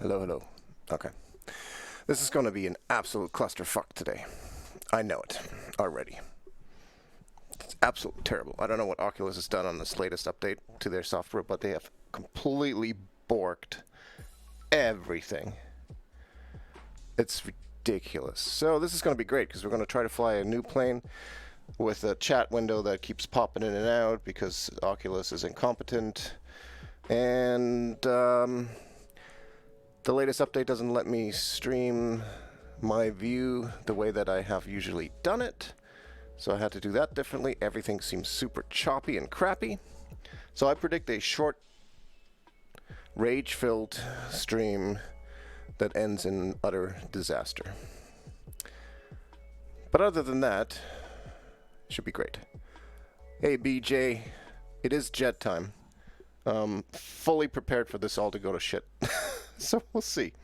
Hello, hello. Okay. This is going to be an absolute clusterfuck today. I know it already. It's absolutely terrible. I don't know what Oculus has done on this latest update to their software, but they have completely borked everything. It's ridiculous. So this is going to be great because we're going to try to fly a new plane with a chat window that keeps popping in and out because Oculus is incompetent. And the latest update doesn't let me stream my view the way that I have usually done it. So I had to do that differently. Everything seems super choppy and crappy. So I predict a short, rage-filled stream that ends in utter disaster. But other than that, it should be great. Hey BJ, it is jet time. Fully prepared for this all to go to shit. So we'll see.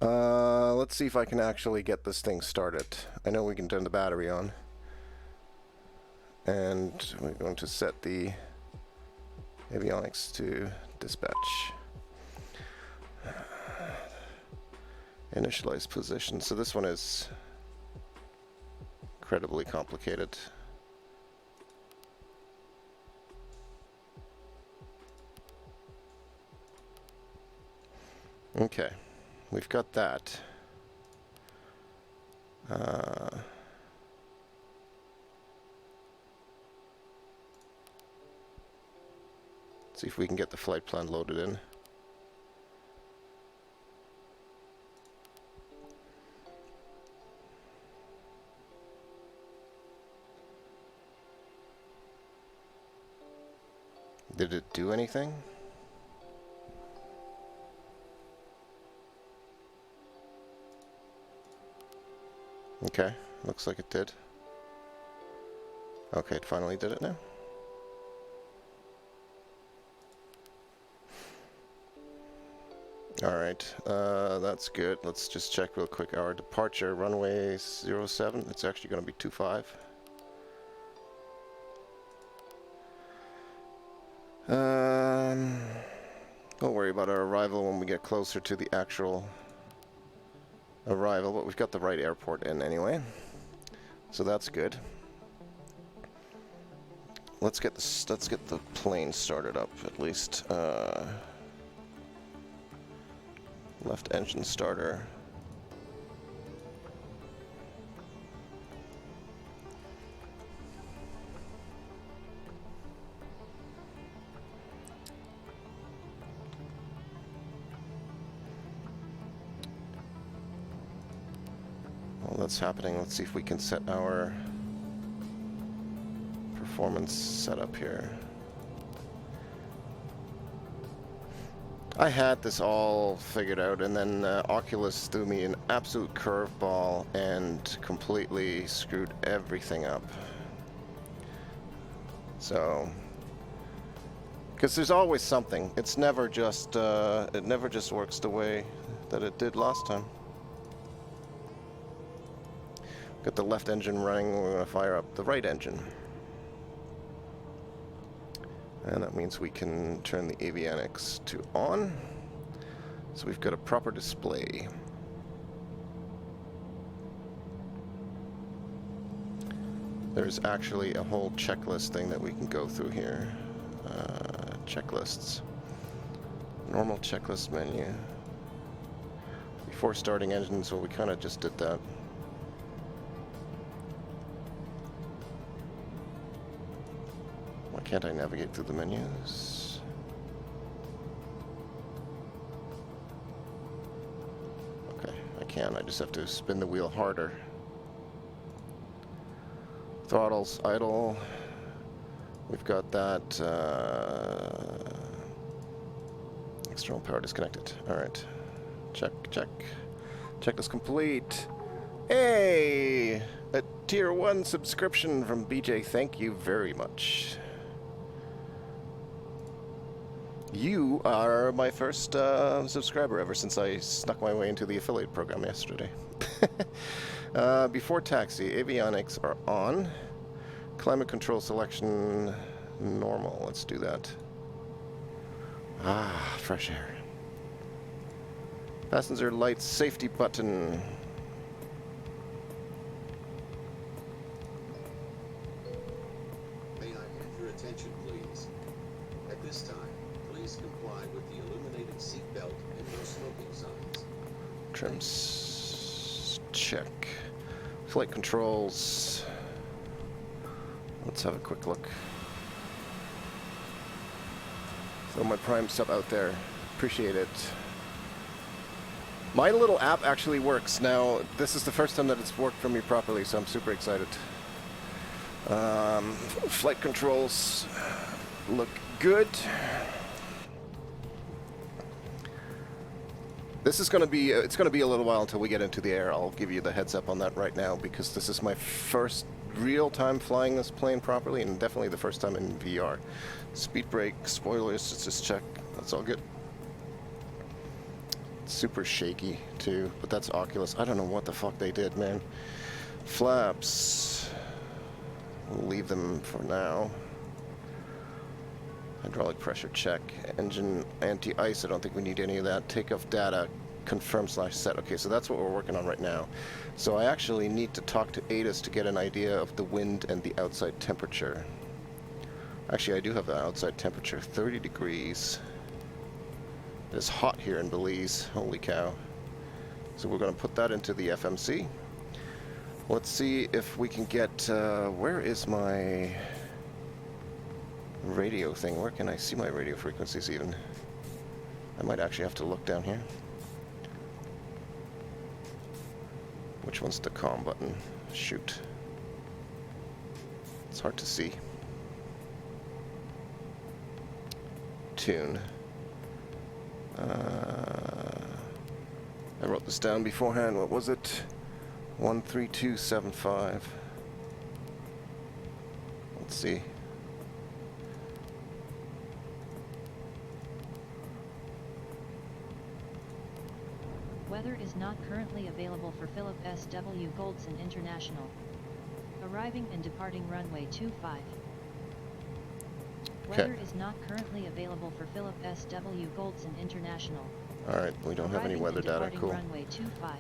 Let's see if I can actually get this thing started. I know we can turn the battery on. And we're going to set the avionics to dispatch. Initialize position. So this one is incredibly complicated. Okay, we've got that. See if we can get the flight plan loaded in. Did it do anything? Okay, looks like it did. Okay, it finally did it now. Alright, that's good. Let's just check real quick. Our departure, runway 07, it's actually going to be 25. Don't worry about our arrival when we get closer to the actual arrival, but we've got the right airport in anyway, so that's good. Let's get the plane started up at least. Left engine starter. While that's happening, let's see if we can set our performance setup here. I had this all figured out, and then Oculus threw me an absolute curveball and completely screwed everything up. So, because there's always something. It's never just it never just works the way that it did last time. Got the left engine running, we're going to fire up the right engine. And that means we can turn the avionics to on. So we've got a proper display. There's actually a whole checklist thing that we can go through here. Checklists. Normal checklist menu. Before starting engines, well, we kind of just did that. Can't I navigate through the menus? Okay, I can. I just have to spin the wheel harder. Throttle's idle. We've got that. External power disconnected. All right. Check, check. Checklist complete. Hey! A tier 1 subscription from BJ. Thank you very much. You are my first subscriber ever since I snuck my way into the affiliate program yesterday. Before taxi, avionics are on. Climate control selection, normal. Let's do that. Ah, fresh air. Passenger light safety button. May I have your attention, please? At this time, please comply with the illuminated seatbelt and no smoking signs. Trims check. Flight controls. Let's have a quick look. Throw my Prime sub out there. Appreciate it. My little app actually works. Now, this is the first time that it's worked for me properly, so I'm super excited. Flight controls look good. This is going to be, it's going to be a little while until we get into the air. I'll give you the heads up on that right now, because this is my first real time flying this plane properly, and definitely the first time in VR. Speed brake, spoilers, let's just check. That's all good. Super shaky too, but that's Oculus. I don't know what the fuck they did, man. Flaps. We'll leave them for now. Hydraulic pressure check. Engine anti-ice. I don't think we need any of that. Takeoff data. Confirm/set. Okay, so that's what we're working on right now. So I actually need to talk to Asus to get an idea of the wind and the outside temperature. Actually, I do have the outside temperature. 30 degrees. It's hot here in Belize. Holy cow. So we're going to put that into the FMC. Let's see if we can get... where is my radio thing? Where can I see my radio frequencies even? I might actually have to look down here. Which one's the COM button? Shoot. It's hard to see. Tune. I wrote this down beforehand. What was it? 13275. Let's see. Weather is not currently available for Philip S.W. Goldson International. Arriving and departing runway 25. Weather is not currently available for Philip S.W. Goldson International. Alright, we don't have any weather data. Cool. Runway 25.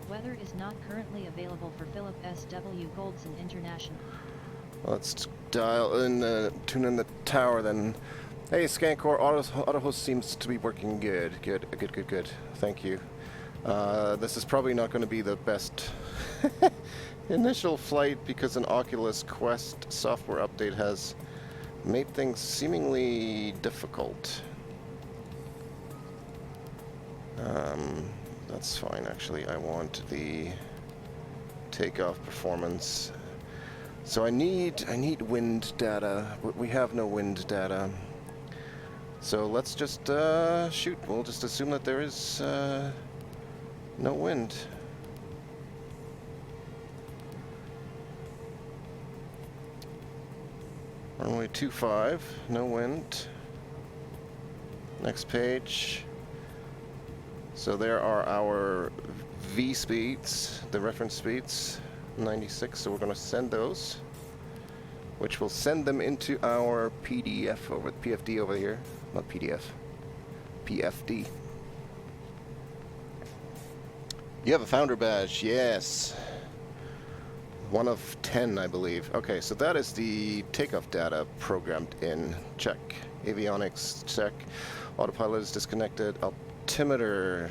Weather is not currently available for Philip S.W. Goldson International. Let's dial in, tune in the tower then. Hey, Scancor, AutoHost seems to be working good. Good. Thank you. This is probably not going to be the best initial flight, because an Oculus Quest software update has made things seemingly difficult. That's fine, actually. I want the takeoff performance. So I need wind data. We have no wind data. So let's just shoot. We'll just assume that there is no wind. Runway 25, no wind. Next page. So there are our V speeds, the reference speeds, 96. So we're going to send those, which will send them into our PDF over PFD over here. Not PDF, PFD. You have a founder badge, yes. 1 of 10, I believe. Okay, so that is the takeoff data programmed in. Check. Avionics, check. Autopilot is disconnected. Altimeter,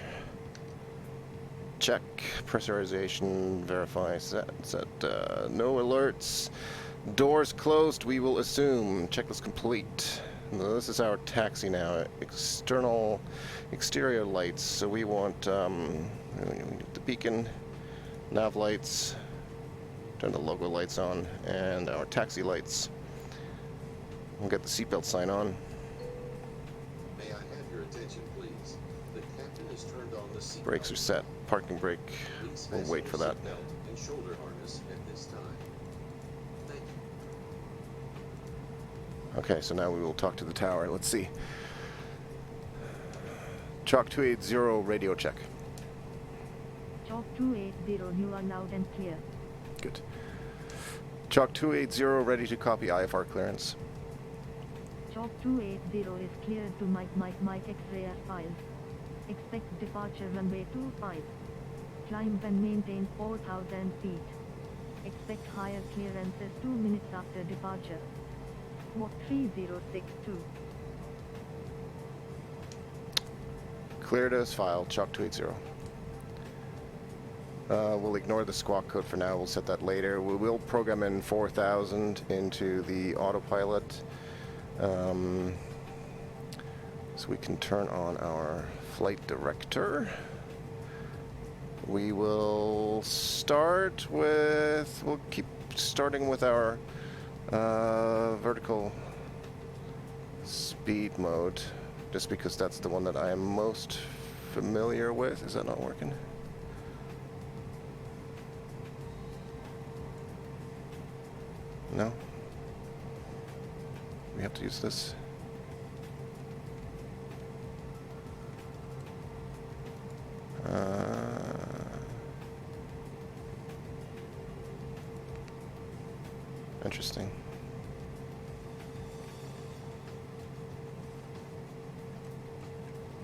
check. Pressurization, verify, set. No alerts. Doors closed, we will assume. Checklist complete. This is our taxi now. Exterior lights. So we want the beacon, nav lights, turn the logo lights on, and our taxi lights. We'll get the seatbelt sign on. May I have your attention, please? The captain has turned on the seatbelt. Brakes are set. Parking brake. We'll wait for that. And shoulder harness at this time. Thank you. Okay, so now we will talk to the tower. Let's see. Chalk 280 radio check. Chalk 280, you are loud and clear. Good. Chalk 280 ready to copy IFR clearance. Chalk 280 is cleared to Mike X-ray files. Expect departure runway 25. Climb and maintain 4,000 feet. Expect higher clearances 2 minutes after departure. Mach 3062. Cleared as filed, chalk 280. We'll ignore the squawk code for now, we'll set that later. We will program in 4,000 into the autopilot. So we can turn on our flight director. We will start with, we'll keep starting with our vertical speed mode, just because that's the one that I am most familiar with. Is that not working? No? We have to use this. Interesting.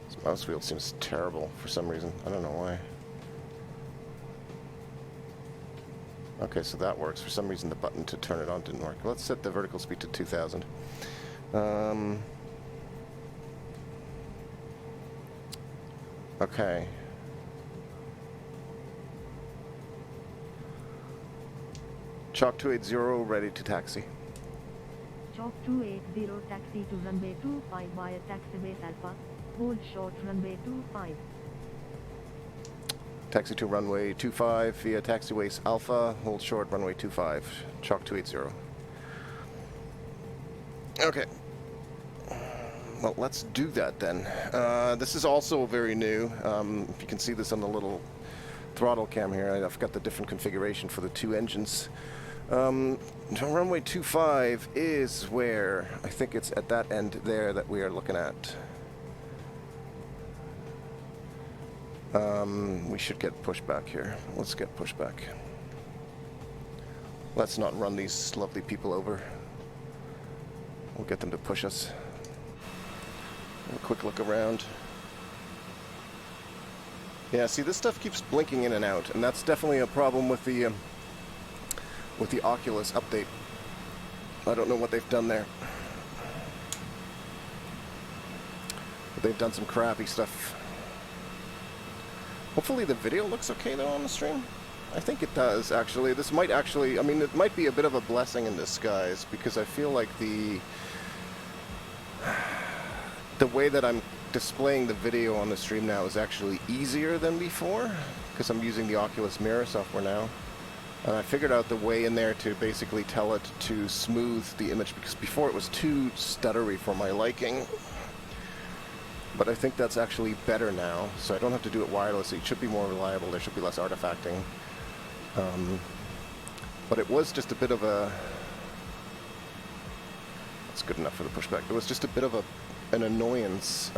This mouse wheel seems terrible for some reason. I don't know why. Okay, so that works. For some reason the button to turn it on didn't work. Let's set the vertical speed to 2,000. Okay. Chalk 280, ready to taxi. Chalk 280 taxi to runway 25 via taxiways Alpha. Hold short runway 25. Taxi to runway 25 via taxiways Alpha. Hold short runway 25. Chalk 280. Okay. Well, let's do that then. This is also very new. If you can see this on the little throttle cam here, I've got the different configuration for the two engines. Runway 25 is where, I think it's at that end there that we are looking at. We should get pushback here. Let's get pushback. Let's not run these lovely people over. We'll get them to push us. A quick look around. Yeah, see, this stuff keeps blinking in and out, and that's definitely a problem with the Oculus update. I don't know what they've done there. But they've done some crappy stuff. Hopefully the video looks okay though on the stream. I think it does, actually. This might actually, I mean, it might be a bit of a blessing in disguise, because I feel like the way that I'm displaying the video on the stream now is actually easier than before, because I'm using the Oculus Mirror software now. And I figured out the way in there to basically tell it to smooth the image, because before it was too stuttery for my liking. But I think that's actually better now, so I don't have to do it wirelessly. It should be more reliable. There should be less artifacting. But it was just a bit of a... That's good enough for the pushback. It was just a bit of an annoyance,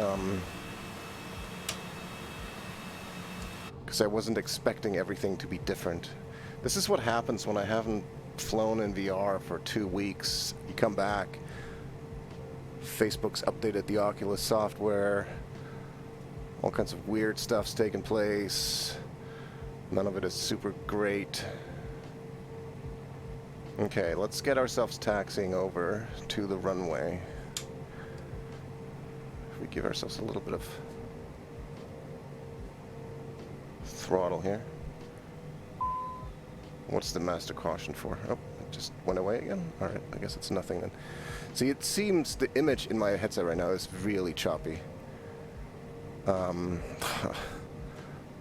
because I wasn't expecting everything to be different. This is what happens when I haven't flown in VR for 2 weeks. You come back, Facebook's updated the Oculus software, all kinds of weird stuff's taking place. None of it is super great. Okay, let's get ourselves taxiing over to the runway. If we give ourselves a little bit of throttle here. What's the master caution for? Oh, it just went away again? Alright, I guess it's nothing then. See, it seems the image in my headset right now is really choppy.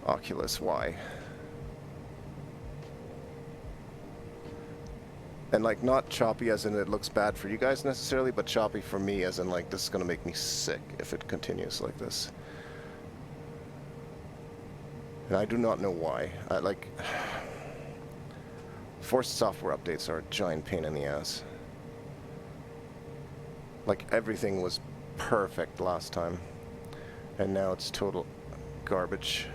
Oculus, why? And like, not choppy as in it looks bad for you guys necessarily, but choppy for me as in like, this is gonna make me sick if it continues like this. And I do not know why. Forced software updates are a giant pain in the ass. Like, everything was perfect last time, and now it's total garbage.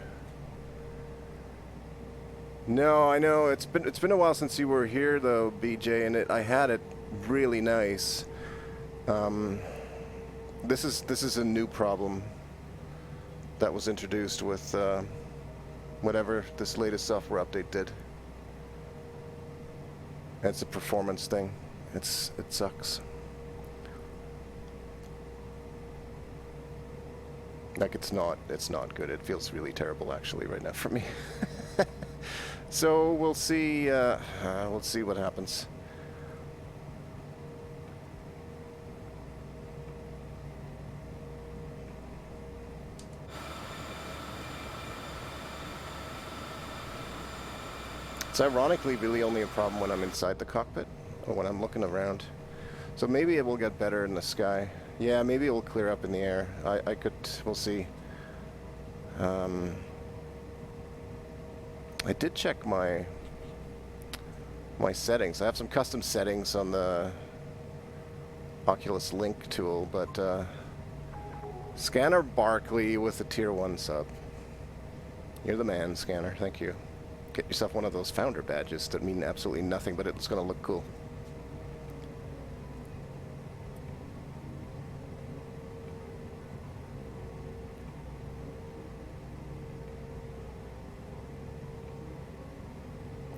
No, I know, it's been a while since you were here though, BJ, and I had it really nice. This is a new problem. that was introduced with whatever this latest software update did. It's a performance thing. It sucks. Like it's not good. It feels really terrible actually right now for me. So we'll see what happens. It's ironically really only a problem when I'm inside the cockpit or when I'm looking around. So maybe it will get better in the sky. Yeah, maybe it will clear up in the air. We'll see. I did check my settings. I have some custom settings on the Oculus Link tool, but Scanner Barkley with the Tier 1 sub. You're the man, Scanner. Thank you. Get yourself one of those founder badges that mean absolutely nothing, but it's going to look cool.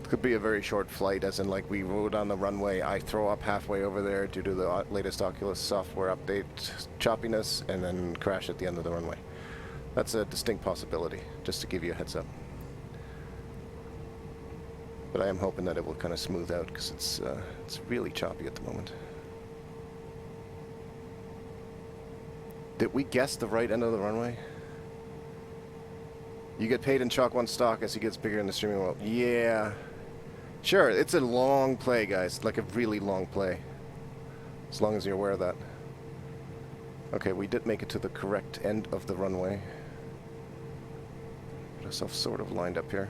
Could be a very short flight, as in like we rode on the runway, I throw up halfway over there due to the latest Oculus software update choppiness, and then crash at the end of the runway. That's a distinct possibility, just to give you a heads up. But I am hoping that it will kind of smooth out, because it's really choppy at the moment. Did we guess the right end of the runway? You get paid in Chalk 1 stock as he gets bigger in the streaming world. Yeah. Sure, it's a long play, guys. Like a really long play. As long as you're aware of that. Okay, we did make it to the correct end of the runway. Get ourselves sort of lined up here.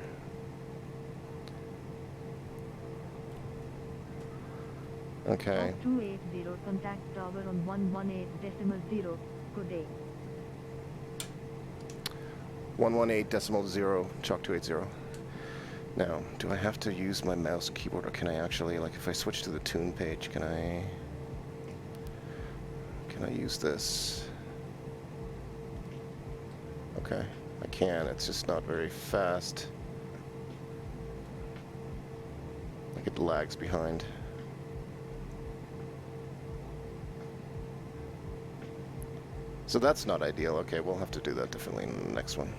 Okay. 280, contact tower on 118.0. Good day. 118.0, Chalk 280. Now, do I have to use my mouse keyboard, or can I actually, like, if I switch to the tune page, can I use this? Okay, I can. It's just not very fast. Like it lags behind. So that's not ideal. Okay, we'll have to do that differently in the next one.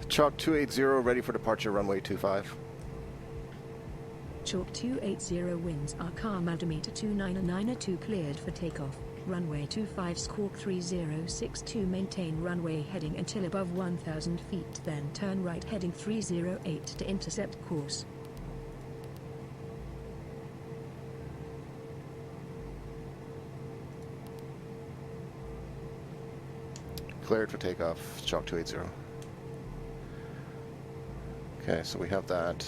Chalk 280 ready for departure, runway 25. Chalk 280 winds are calm, altimeter 299 cleared for takeoff. Runway 25 squawk 3062, maintain runway heading until above 1000 feet, then turn right heading 308 to intercept course. Cleared for takeoff, Chalk 280. Okay, so we have that.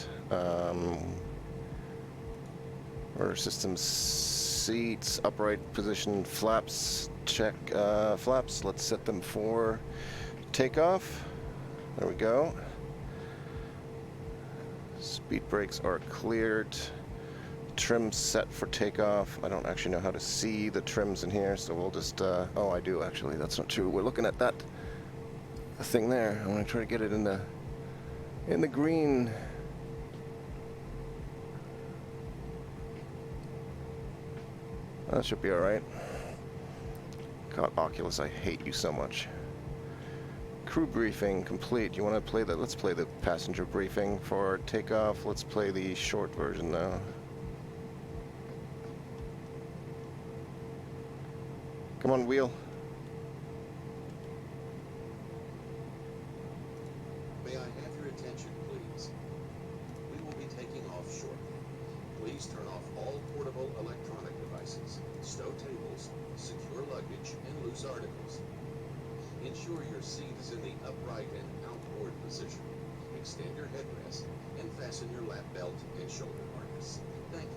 Order systems, seats, upright position, flaps, check flaps. Let's set them for takeoff. There we go. Speed brakes are cleared. Trim set for takeoff. I don't actually know how to see the trims in here, so we'll just, oh, I do actually. That's not true. We're looking at that thing there. I'm gonna try to get it in the green. That should be all right. God, Oculus, I hate you so much. Crew briefing complete. You want to play that? Let's play the passenger briefing for takeoff. Let's play the short version now. Come on, wheel. May I have your attention, please? We will be taking off shortly. Please turn off all portable electronic devices, stow tables, secure luggage, and loose articles. Ensure your seat is in the upright and outboard position. Extend your headrest and fasten your lap belt and shoulder harness. Thank you.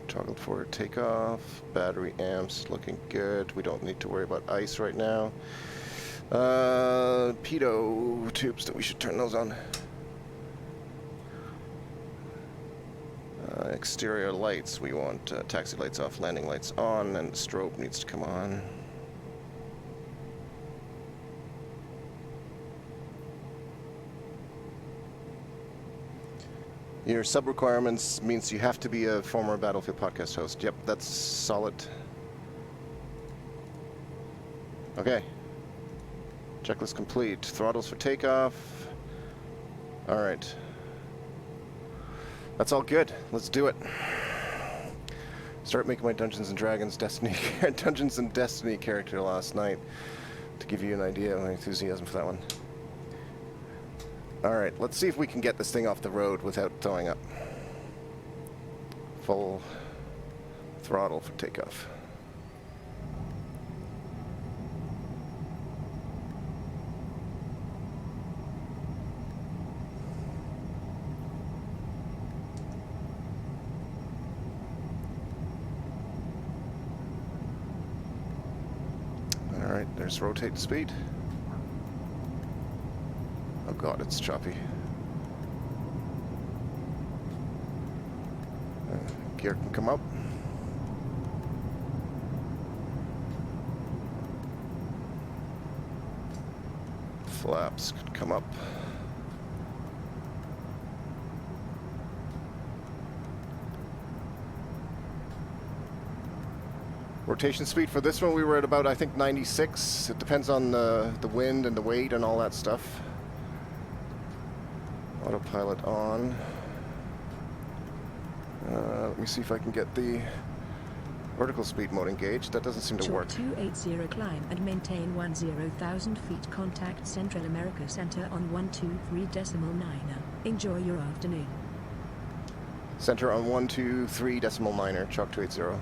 Toggled for takeoff. Battery amps looking good. We don't need to worry about ice right now. Pitot tubes, that we should turn those on. Exterior lights, we want taxi lights off, landing lights on, and the strobe needs to come on. Your sub-requirements means you have to be a former Battlefield podcast host. Yep, that's solid. Okay. Checklist complete. Throttles for takeoff. Alright. That's all good. Let's do it. Start making my Dungeons and Dragons Destiny Dungeons and Destiny character last night to give you an idea of my enthusiasm for that one. Alright, let's see if we can get this thing off the road without throwing up. Full throttle for takeoff. Alright, there's rotate speed. Oh god, it's choppy. Gear can come up. Flaps can come up. Rotation speed for this one, we were at about, I think, 96. It depends on the wind and the weight and all that stuff. Autopilot on. Let me see if I can get the vertical speed mode engaged. That doesn't seem to work. 280 climb and maintain 10,000 feet. Contact Central America Center on 123.9. Enjoy your afternoon. Center on 123.9. Chalk 280.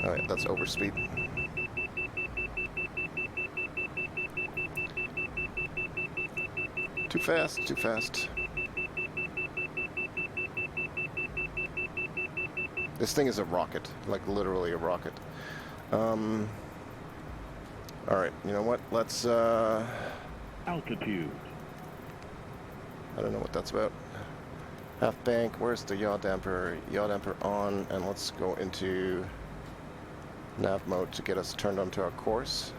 Alright, that's overspeed. Too fast, too fast. This thing is a rocket, like literally a rocket. Alright, you know what? Let's, Altitude. I don't know what that's about. Half bank, where's the yaw damper? Yaw damper on, and let's go into nav mode to get us turned onto our course.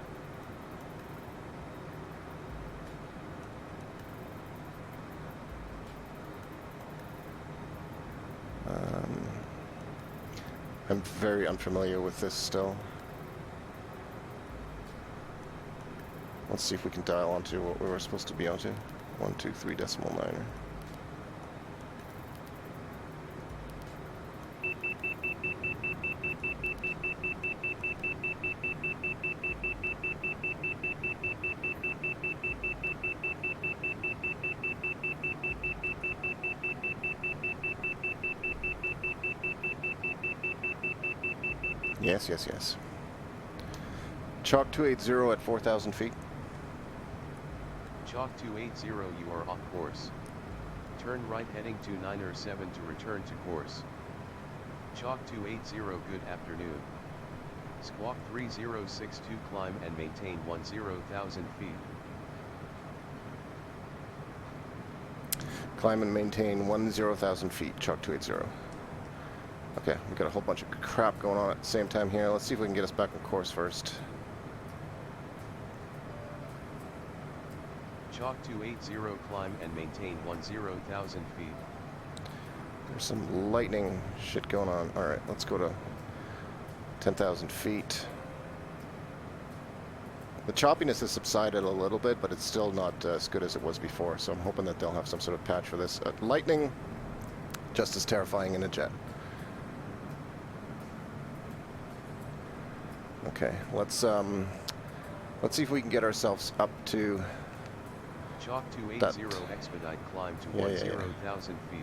I'm very unfamiliar with this still. Let's see if we can dial onto what we were supposed to be onto. 123.9. Yes, yes, yes. Chalk 280 at 4,000 feet. Chalk 280, you are off course. Turn right heading to 907 to return to course. Chalk 280, good afternoon. Squawk 3062, climb and maintain 10,000 feet. Climb and maintain 10,000 feet, Chalk 280. Okay, we've got a whole bunch of crap going on at the same time here. Let's see if we can get us back on course first. Chalk 280, climb and maintain 10,000 feet. There's some lightning shit going on. Alright, let's go to 10,000 feet. The choppiness has subsided a little bit, but it's still not as good as it was before, so I'm hoping that they'll have some sort of patch for this. Lightning, just as terrifying in a jet. Okay, let's see if we can get ourselves up to Chalk 280, expedite climb to 10,000 feet.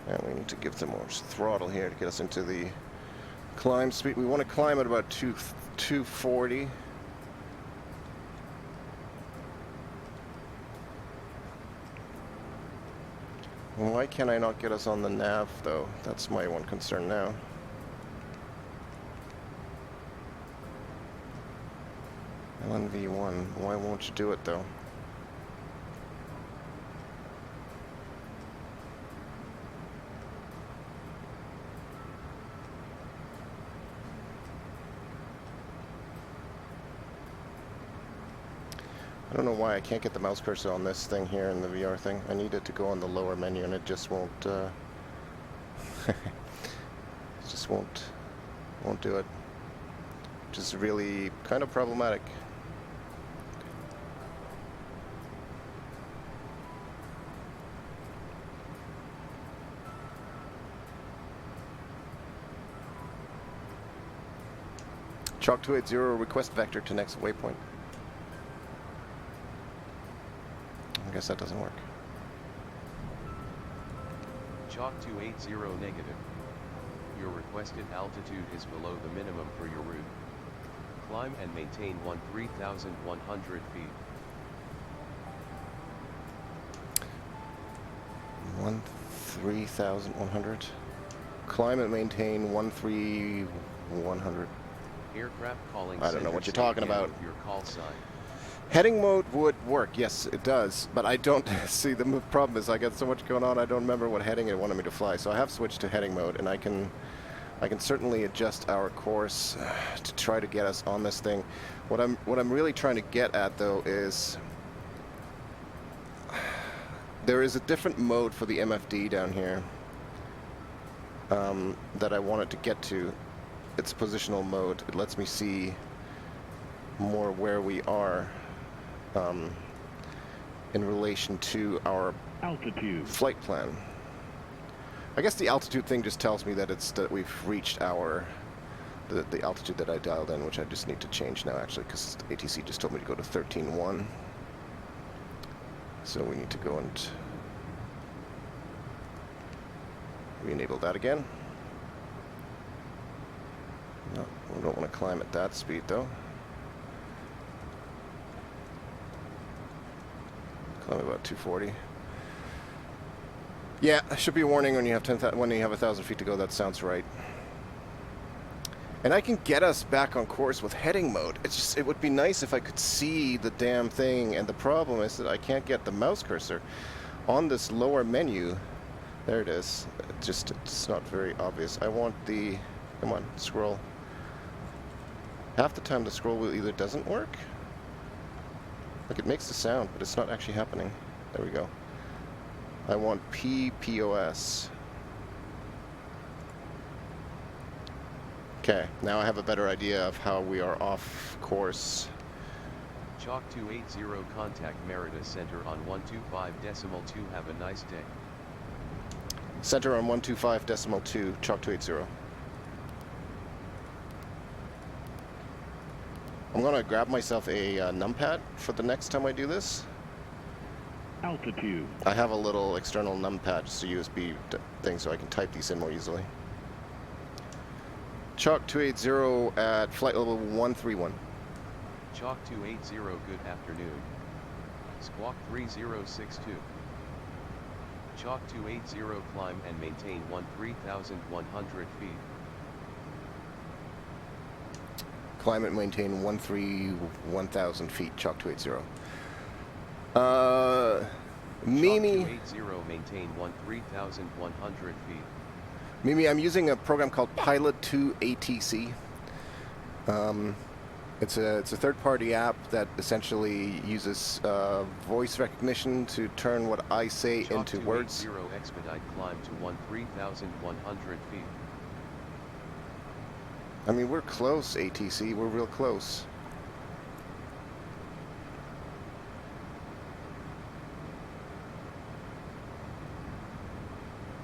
And we need to give them more throttle here to get us into the climb speed. We want to climb at about 240. Why can I not get us on the nav, though? That's my one concern now. LNV1. Why won't you do it though? I don't know why I can't get the mouse cursor on this thing here in the VR thing. I need it to go on the lower menu and it just won't, it just won't do it. Which is really kind of problematic. Chalk 280 request vector to next waypoint. I guess that doesn't work. Chalk 280 negative. Your requested altitude is below the minimum for your route. Climb and maintain 13,100 feet. 13,100. Climb and maintain 13,100. Aircraft calling. I don't know what you're talking about. Your call sign. Heading mode would work, yes it does, but I don't see the problem is I got so much going on I don't remember what heading it wanted me to fly, so I have switched to heading mode and I can certainly adjust our course to try to get us on this thing. What I'm really trying to get at though is there is a different mode for the MFD down here that I wanted to get to. It's positional mode. It lets me see more where we are in relation to our altitude flight plan. I guess the altitude thing just tells me that it's that we've reached our the altitude that I dialed in, which I just need to change now actually because ATC just told me to go to 13.1. So we need to go and re-enable that again. No, we don't want to climb at that speed though. Climb about 240. Yeah, there should be a warning when you have 1,000 feet to go. That sounds right. And I can get us back on course with heading mode. It's just, it would be nice if I could see the damn thing. And the problem is that I can't get the mouse cursor on this lower menu. There it is. It's not very obvious. I want the, come on, scroll. Half the time the scroll wheel either doesn't work. Like it makes the sound, but it's not actually happening. There we go. I want PPOS. Okay, now I have a better idea of how we are off course. Chalk 280 contact Merida Center on 125.2. Have a nice day. Center on 125.2, Chalk 280. I'm gonna grab myself a numpad for the next time I do this. altitude I have a little external numpad, just a USB thing, so I can type these in more easily. Chalk 280 at flight level 131. Chalk 280 good afternoon. Squawk 3062. Chalk 280 climb and maintain 13,100 feet. Climb and maintain 1,000 feet, Chalk 280. Mimi. Chalk 280 maintain 13,100 feet. Mimi, I'm using a program called Pilot 2 ATC. It's a third-party app that essentially uses voice recognition to turn what I say Chalk into words. 280 expedite climb to 13,100 feet. I mean, we're close, ATC. We're real close.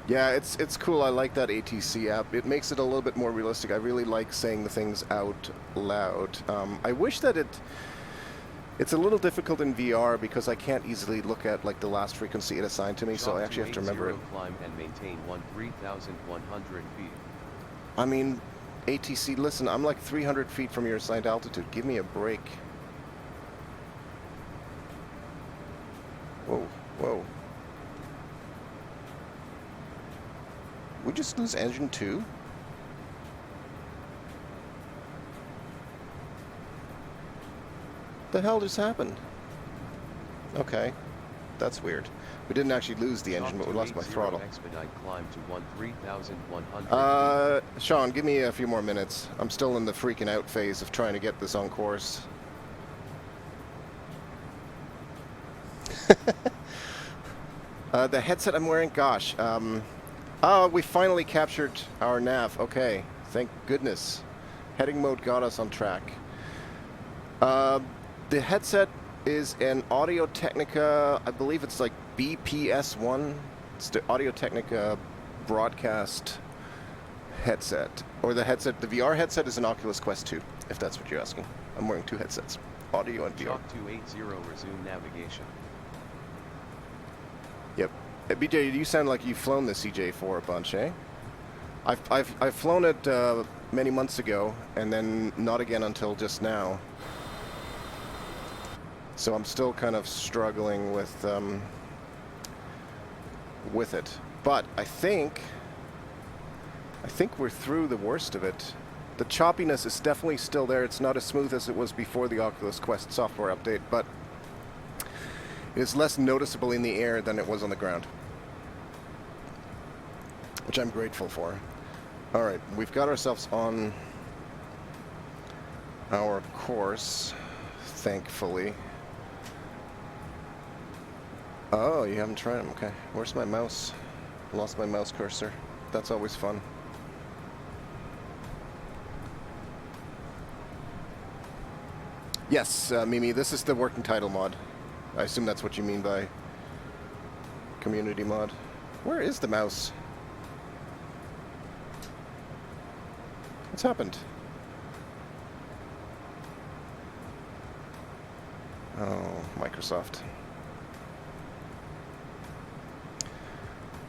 Yeah, it's cool. I like that ATC app. It makes it a little bit more realistic. I really like saying the things out loud. I wish that it's a little difficult in VR because I can't easily look at like the last frequency it assigned to me, so I actually have to remember it. Climb and maintain 13,100 feet. I mean, ATC, listen, I'm like 300 feet from your assigned altitude. Give me a break. Whoa, whoa. We just lose engine 2? The hell just happened? Okay, that's weird. We didn't actually lose the engine, but we lost my throttle. Expedite climb to 13,100. Sean, give me a few more minutes. I'm still in the freaking out phase of trying to get this on course. The headset I'm wearing, gosh. We finally captured our nav. Okay, thank goodness. Heading mode got us on track. The headset is an Audio-Technica, I believe it's like BPS1. It's the Audio-Technica broadcast headset. Or the headset, the VR headset is an Oculus Quest 2, if that's what you're asking. I'm wearing two headsets, audio and VR. Chalk 280 resume navigation. Yep. BJ, you sound like you've flown the CJ4 a bunch, eh? I've flown it many months ago, and then not again until just now. So I'm still kind of struggling with it. But I think we're through the worst of it. The choppiness is definitely still there. It's not as smooth as it was before the Oculus Quest software update, but it is less noticeable in the air than it was on the ground, which I'm grateful for. All right, we've got ourselves on our course, thankfully. Oh, you haven't tried them. Okay, where's my mouse? Lost my mouse cursor. That's always fun. Yes, Mimi, this is the working title mod. I assume that's what you mean by community mod. Where is the mouse? What's happened? Oh, Microsoft.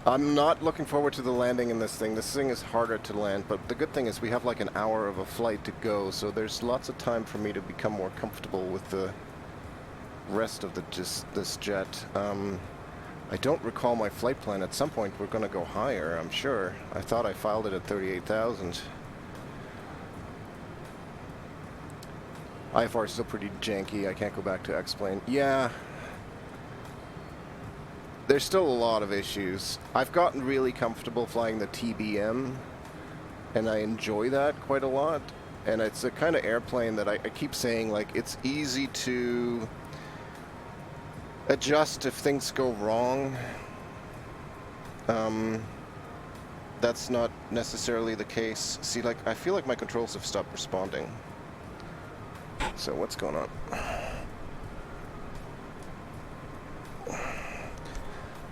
I'm not looking forward to the landing in this thing. This thing is harder to land, but the good thing is we have like an hour of a flight to go, so there's lots of time for me to become more comfortable with the rest of this jet. I don't recall my flight plan. At some point we're going to go higher, I'm sure. I thought I filed it at 38,000. IFR is still pretty janky. I can't go back to X-Plane. Yeah. There's still a lot of issues. I've gotten really comfortable flying the TBM, and I enjoy that quite a lot. And it's a kind of airplane that I keep saying, like, it's easy to adjust if things go wrong. That's not necessarily the case. See, like, I feel like my controls have stopped responding. So what's going on?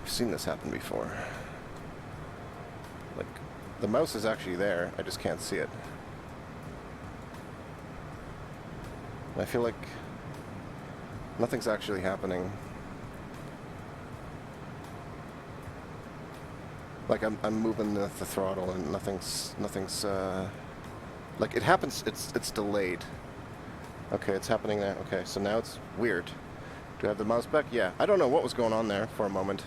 I've seen this happen before. Like, the mouse is actually there, I just can't see it. I feel like nothing's actually happening. Like I'm moving the throttle and nothing's like it happens. It's delayed. Okay, it's happening now. Okay, so now it's weird. Do I have the mouse back? Yeah. I don't know what was going on there for a moment,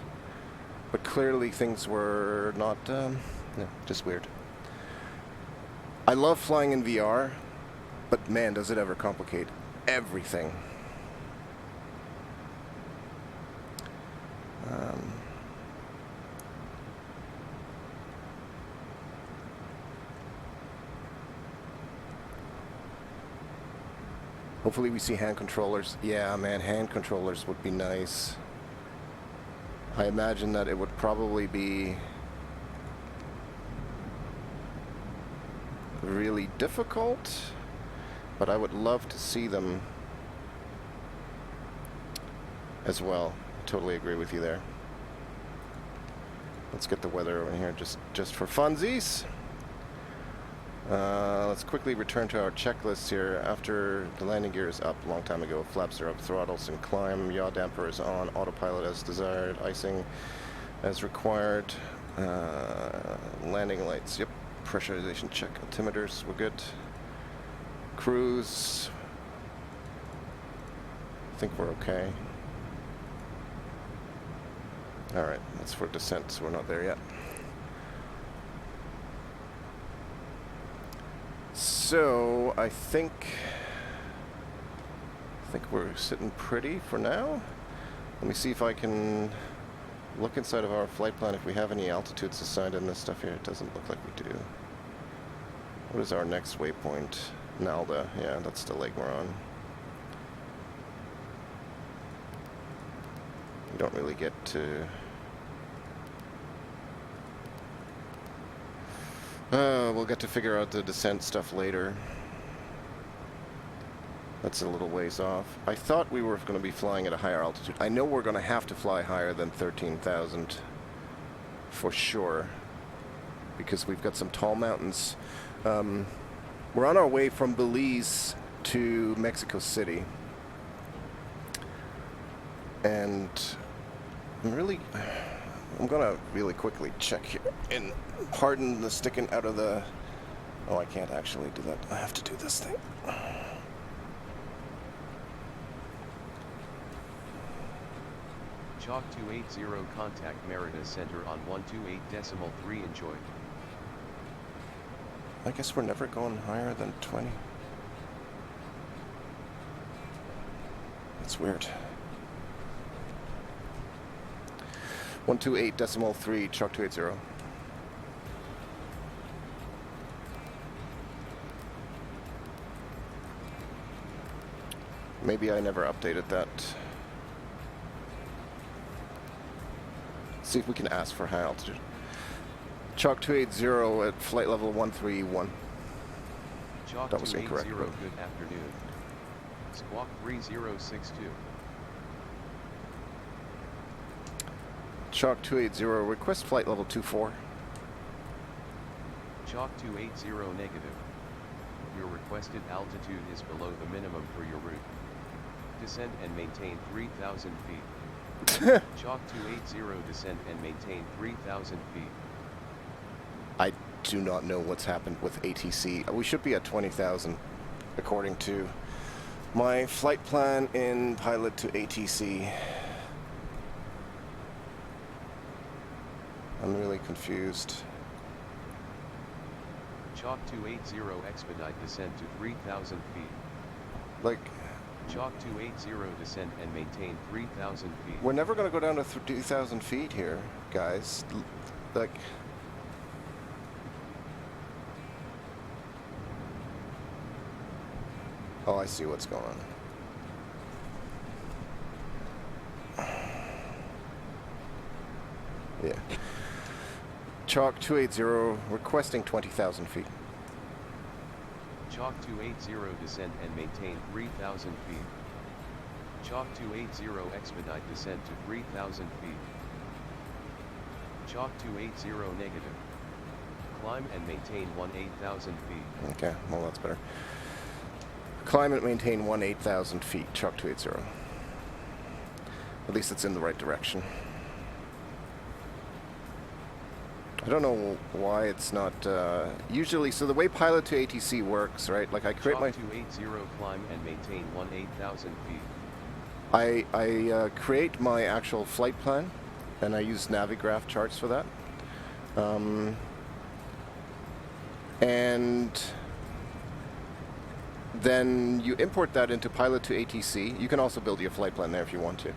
but clearly things were not. Yeah, just weird. I love flying in VR, but man, does it ever complicate everything. Hopefully we see hand controllers. Yeah, man, hand controllers would be nice. I imagine that it would probably be really difficult, but I would love to see them as well. I totally agree with you there. Let's get the weather over here just for funsies. Let's quickly return to our checklist here. After the landing gear is up a long time ago, flaps are up, throttles and climb, yaw damper is on, autopilot as desired, icing as required, landing lights, yep, pressurization check, altimeters, we're good. Cruise, I think we're okay. Alright, that's for descent, so we're not there yet. So I think I think we're sitting pretty for now. Let me see if I can look inside of our flight plan if we have any altitudes assigned in this stuff here. It doesn't look like we do. What is our next waypoint? Nalda. Yeah, that's the leg we're on. We don't really get to... we'll get to figure out the descent stuff later. That's a little ways off. I thought we were going to be flying at a higher altitude. I know we're going to have to fly higher than 13,000 for sure, because we've got some tall mountains. We're on our way from Belize to Mexico City. And I'm going to really quickly check here. And pardon the sticking out of the... Oh, I can't actually do that. I have to do this thing. Chalk 280 contact Merida Center on 128.3. Enjoy. I guess we're never going higher than 20. That's weird. 128.3, Chalk 280. Maybe I never updated that. See if we can ask for high altitude. Chalk 280 at flight level 131. Chalk That was incorrect. 280, good afternoon. Squawk 3062. Chalk 280, request flight level 24. Chalk 280 negative. Your requested altitude is below the minimum for your route. Descend and maintain 3,000 feet. Chalk 280, descend and maintain 3,000 feet. I do not know what's happened with ATC. We should be at 20,000 according to my flight plan in pilot to ATC. I'm really confused. Chalk 280 expedite descend to 3,000 feet. Like, Chalk 280 descend and maintain 3,000 feet. we're never going to go down to 3,000 feet here, guys. Like, oh, I see what's going on. Yeah. Chalk 280 requesting 20,000 feet. Chalk 280 descend and maintain 3,000 feet. Chalk 280 expedite descend to 3,000 feet. Chalk 280 negative. Climb and maintain 18,000 feet. Okay, well that's better. Climb and maintain 18,000 feet, Chalk 280. At least it's in the right direction. I don't know why it's not, usually, so the way pilot to ATC works, right, like I create Chalk my... 280 climb and maintain 18,000 feet. I create my actual flight plan, and I use Navigraph charts for that. And then you import that into pilot to ATC. You can also build your flight plan there if you want to.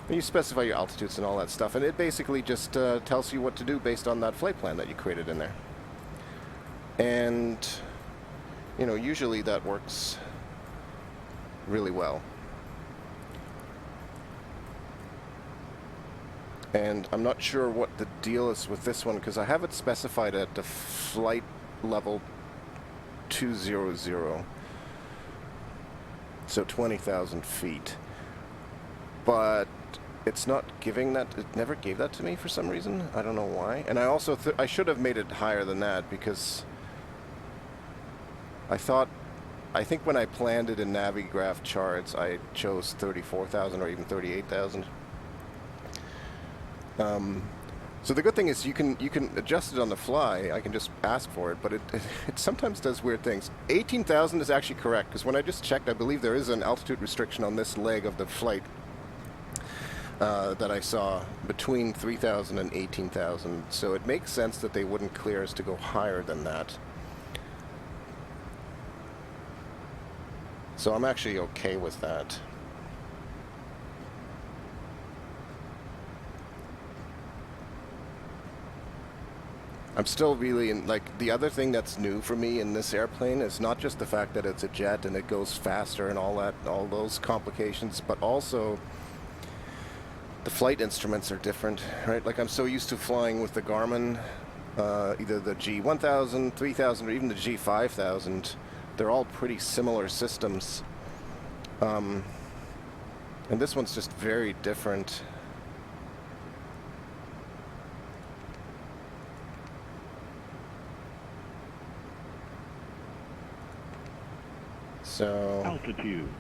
And you specify your altitudes and all that stuff, and it basically just tells you what to do based on that flight plan that you created in there. And, you know, usually that works really well. And I'm not sure what the deal is with this one, because I have it specified at the flight level 200, so 20,000 feet. But it's not giving that. It never gave that to me for some reason. I don't know why. And I also I should have made it higher than that, because I think when I planned it in Navigraph charts, I chose 34,000 or even 38,000. So the good thing is you can adjust it on the fly. I can just ask for it, but it sometimes does weird things. 18,000 is actually correct, because when I just checked, I believe there is an altitude restriction on this leg of the flight that I saw between 3,000 and 18,000. So it makes sense that they wouldn't clear us to go higher than that. So I'm actually okay with that. I'm still really like, the other thing that's new for me in this airplane is not just the fact that it's a jet and it goes faster and all that, all those complications, but also the flight instruments are different, right? Like, I'm so used to flying with the Garmin, either the G1000, 3000, or even the G5000. They're all pretty similar systems. And this one's just very different. So, Altitude.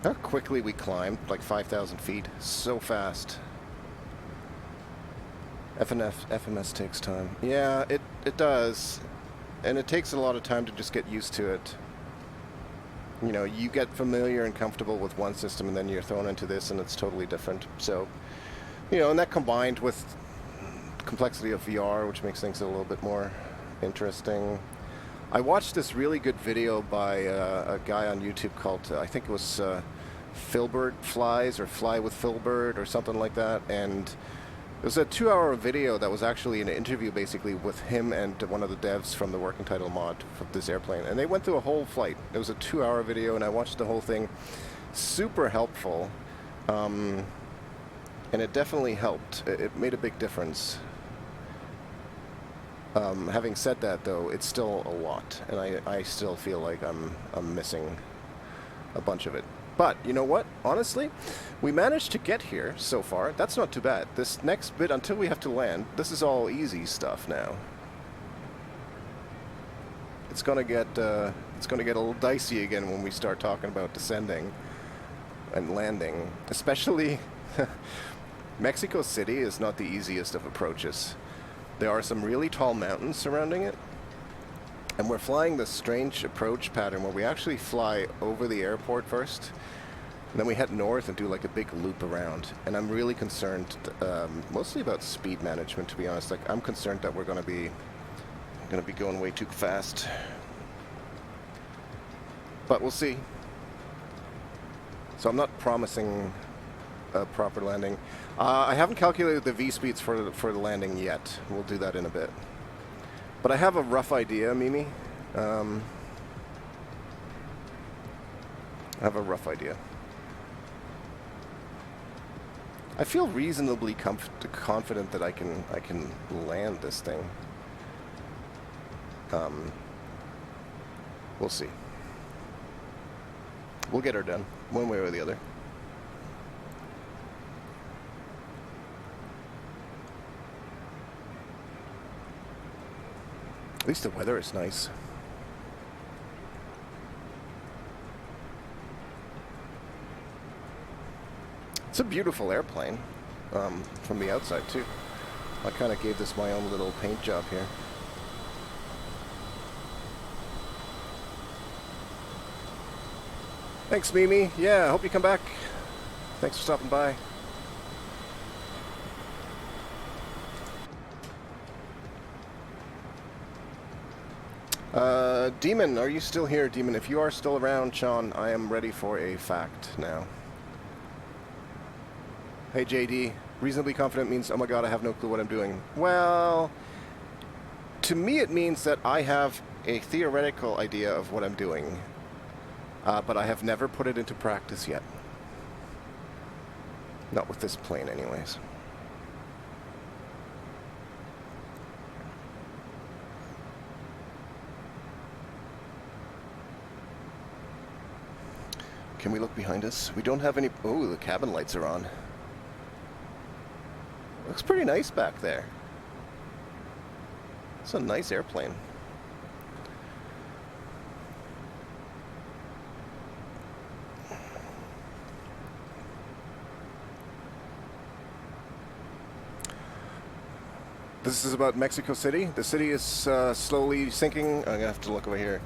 how quickly we climbed, like 5,000 feet, so fast. FMS takes time. Yeah, it does. And it takes a lot of time to just get used to it. You know, you get familiar and comfortable with one system and then you're thrown into this and it's totally different. So, you know, and that combined with complexity of VR, which makes things a little bit more interesting. I watched this really good video by a guy on YouTube called, I think it was Filbert Flies, or Fly with Filbert, or something like that. And it was a 2-hour video that was actually an interview basically with him and one of the devs from the Working Title mod for this airplane. And they went through a whole flight. It was a 2-hour video and I watched the whole thing. Super helpful. And it definitely helped. It made a big difference. Having said that, though, it's still a lot, and I still feel like I'm missing a bunch of it. But you know what? Honestly, we managed to get here so far. That's not too bad. This next bit, until we have to land, this is all easy stuff now. It's gonna get a little dicey again when we start talking about descending and landing. Especially, Mexico City is not the easiest of approaches. There are some really tall mountains surrounding it, and we're flying this strange approach pattern where we actually fly over the airport first, and then we head north and do like a big loop around. And I'm really concerned, mostly about speed management, to be honest. Like, I'm concerned that we're gonna be going way too fast, but we'll see. So I'm not promising a proper landing. I haven't calculated the V-speeds for the landing yet. We'll do that in a bit. But I have a rough idea, Mimi. I have a rough idea. I feel reasonably confident that I can land this thing. We'll see. We'll get her done, one way or the other. At least the weather is nice. It's a beautiful airplane, from the outside too. I kind of gave this my own little paint job here. Thanks, Mimi. Yeah, I hope you come back. Thanks for stopping by. Demon, are you still here? Demon, if you are still around, Sean, I am ready for a fact now. Hey, JD, reasonably confident means, oh my god, I have no clue what I'm doing. Well, to me it means that I have a theoretical idea of what I'm doing, but I have never put it into practice yet. Not with this plane, anyways. Can we look behind us? We don't have any... Oh, the cabin lights are on. Looks pretty nice back there. It's a nice airplane. This is about Mexico City. The city is slowly sinking. I'm gonna have to look over here.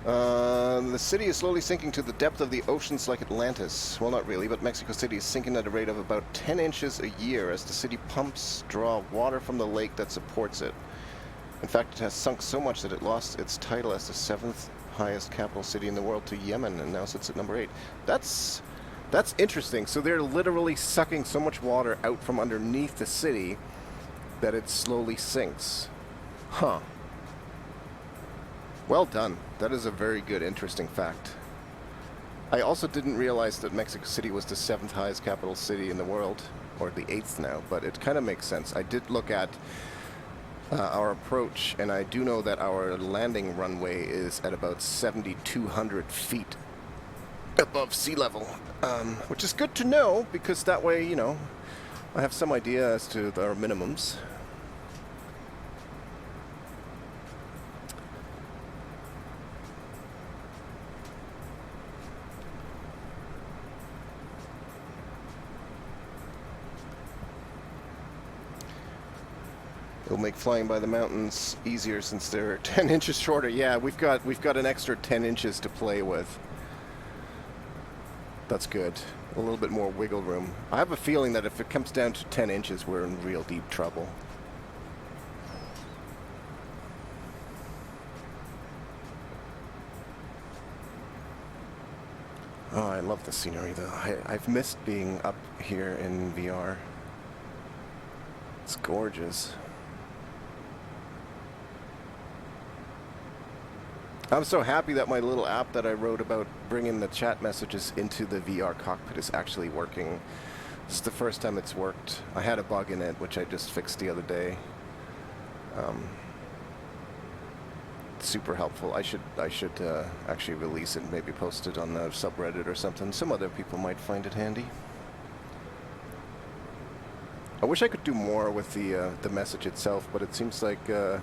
The city is slowly sinking to the depth of the oceans like Atlantis. Well, not really, but Mexico City is sinking at a rate of about 10 inches a year as the city pumps draw water from the lake that supports it. In fact, it has sunk so much that it lost its title as the 7th highest capital city in the world to Yemen, and now sits at number 8. That's interesting. So they're literally sucking so much water out from underneath the city that it slowly sinks. Huh. Well done. That is a very good, interesting fact. I also didn't realize that Mexico City was the 7th highest capital city in the world, or the 8th now, but it kind of makes sense. I did look at our approach, and I do know that our landing runway is at about 7,200 feet above sea level, which is good to know, because that way, you know, I have some idea as to our minimums. It'll make flying by the mountains easier since they're 10 inches shorter. Yeah, we've got an extra 10 inches to play with. That's good. A little bit more wiggle room. I have a feeling that if it comes down to 10 inches, we're in real deep trouble. Oh, I love the scenery though. I've missed being up here in VR. It's gorgeous. I'm so happy that my little app that I wrote about bringing the chat messages into the VR cockpit is actually working. This is the first time it's worked. I had a bug in it, which I just fixed the other day. Super helpful. I should actually release it and maybe post it on the subreddit or something. Some other people might find it handy. I wish I could do more with the message itself, but it seems like the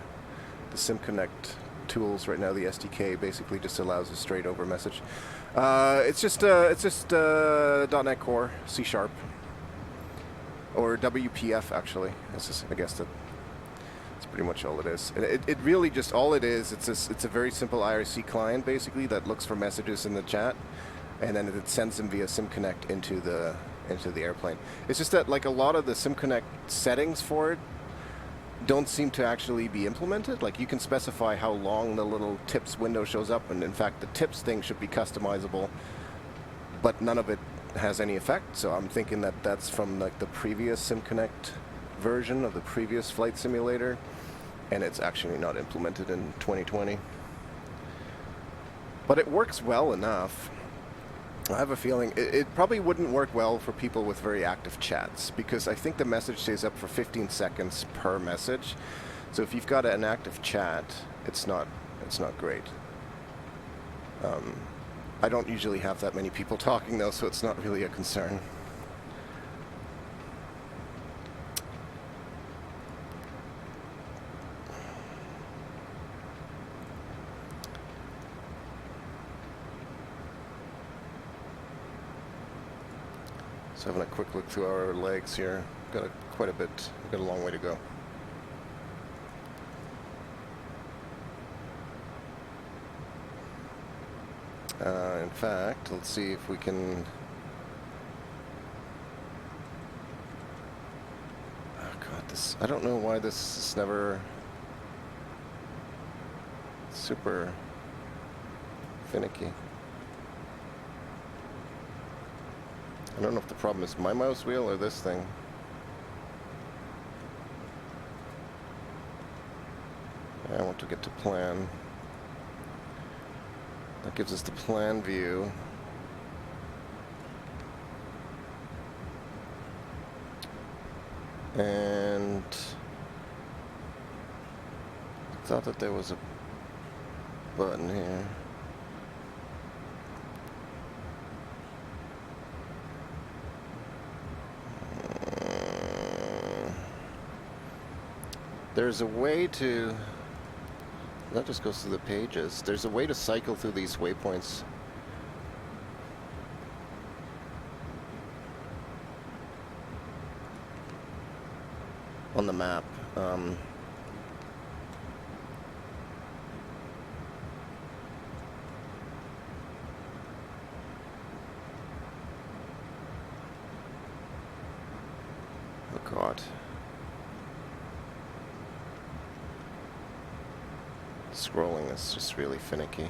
SimConnect tools right now, the SDK, basically just allows a straight over message. It's just .NET Core, C#, or WPF actually. I guess that's pretty much all it is. And it really just all it is. It's a very simple IRC client basically that looks for messages in the chat, and then it sends them via SimConnect into the airplane. It's just that like a lot of the SimConnect settings for it don't seem to actually be implemented. Like you can specify how long the little tips window shows up, and in fact the tips thing should be customizable, but none of it has any effect. So I'm thinking that that's from like the previous SimConnect version of the previous flight simulator, and it's actually not implemented in 2020. But it works well enough. I have a feeling it probably wouldn't work well for people with very active chats, because I think the message stays up for 15 seconds per message. So if you've got an active chat, it's not great. I don't usually have that many people talking though, so it's not really a concern. So having a quick look through our legs here. Got quite a bit. We've got a long way to go. In fact, let's see if we can. Oh God, this. I don't know why this is never super finicky. I don't know if the problem is my mouse wheel or this thing. I want to get to plan. That gives us the plan view. And I thought that there was a button here. There's a way to, that just goes through the pages. There's a way to cycle through these waypoints. On the map. Oh God. Scrolling is just really finicky.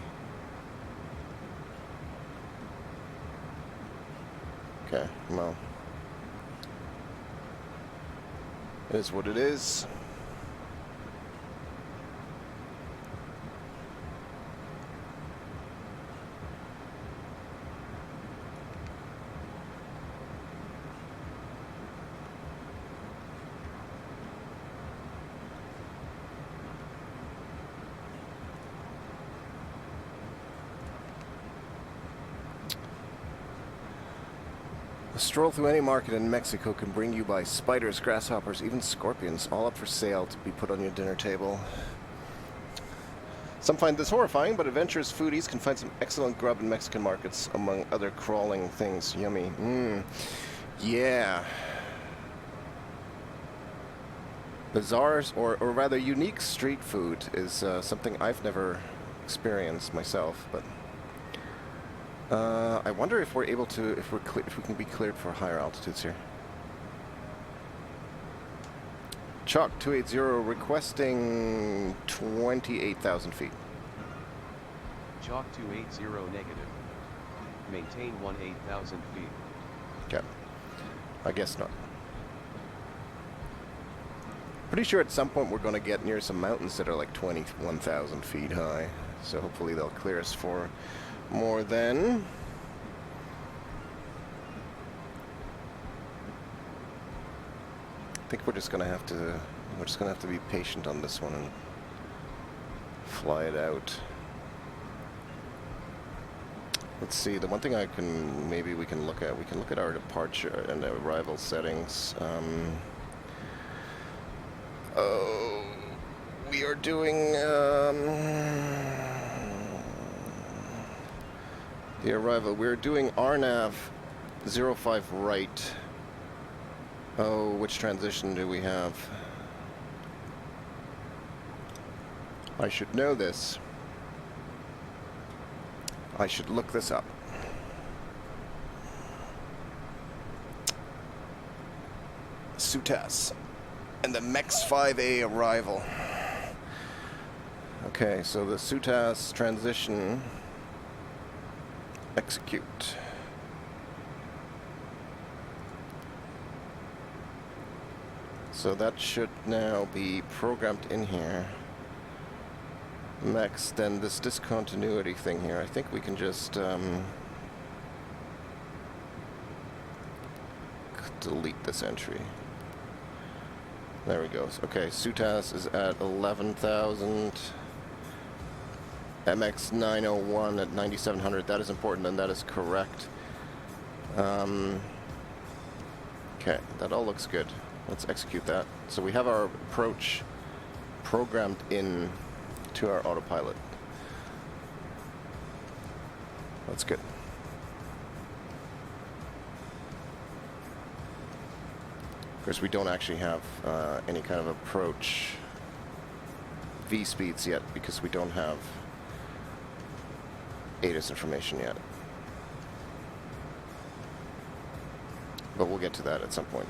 Okay, well. It is what it is. A stroll through any market in Mexico can bring you by spiders, grasshoppers, even scorpions, all up for sale to be put on your dinner table. Some find this horrifying, but adventurous foodies can find some excellent grub in Mexican markets, among other crawling things. Yummy. Yeah. Bizarre, or rather unique street food is something I've never experienced myself, but I wonder if we're able to, if we can be cleared for higher altitudes here. Chalk 280 requesting 28,000 feet. Chalk 280 negative. Maintain 18,000 feet. Okay. I guess not. Pretty sure at some point we're going to get near some mountains that are like 21,000 feet high. So hopefully they'll clear us for more than. I think we're just gonna have to be patient on this one and fly it out. Let's see, the one thing we can look at our departure and arrival settings. Oh, we are doing the arrival. We're doing RNAV 05 right. Oh, which transition do we have? I should know this. I should look this up. SUTAS and the MEX 5A arrival. Okay, so the SUTAS transition. Execute. So that should now be programmed in here. Next, then this discontinuity thing here, I think we can just delete this entry. There we go. Okay, SUTAS is at 11,000. MX901 at 9,700. That is important, and that is correct. Okay, that all looks good. Let's execute that. So we have our approach programmed in to our autopilot. That's good. Of course, we don't actually have any kind of approach V-speeds yet because we don't have ATIS information yet. But we'll get to that at some point.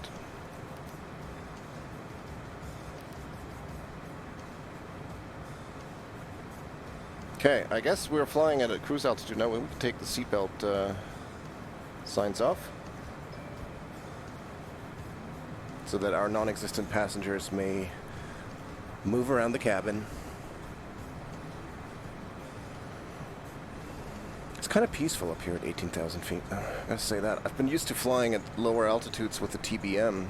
Okay, I guess we're flying at a cruise altitude now. We can take the seatbelt signs off so that our non-existent passengers may move around the cabin. It's kind of peaceful up here at 18,000 feet. I gotta say that. I've been used to flying at lower altitudes with the TBM,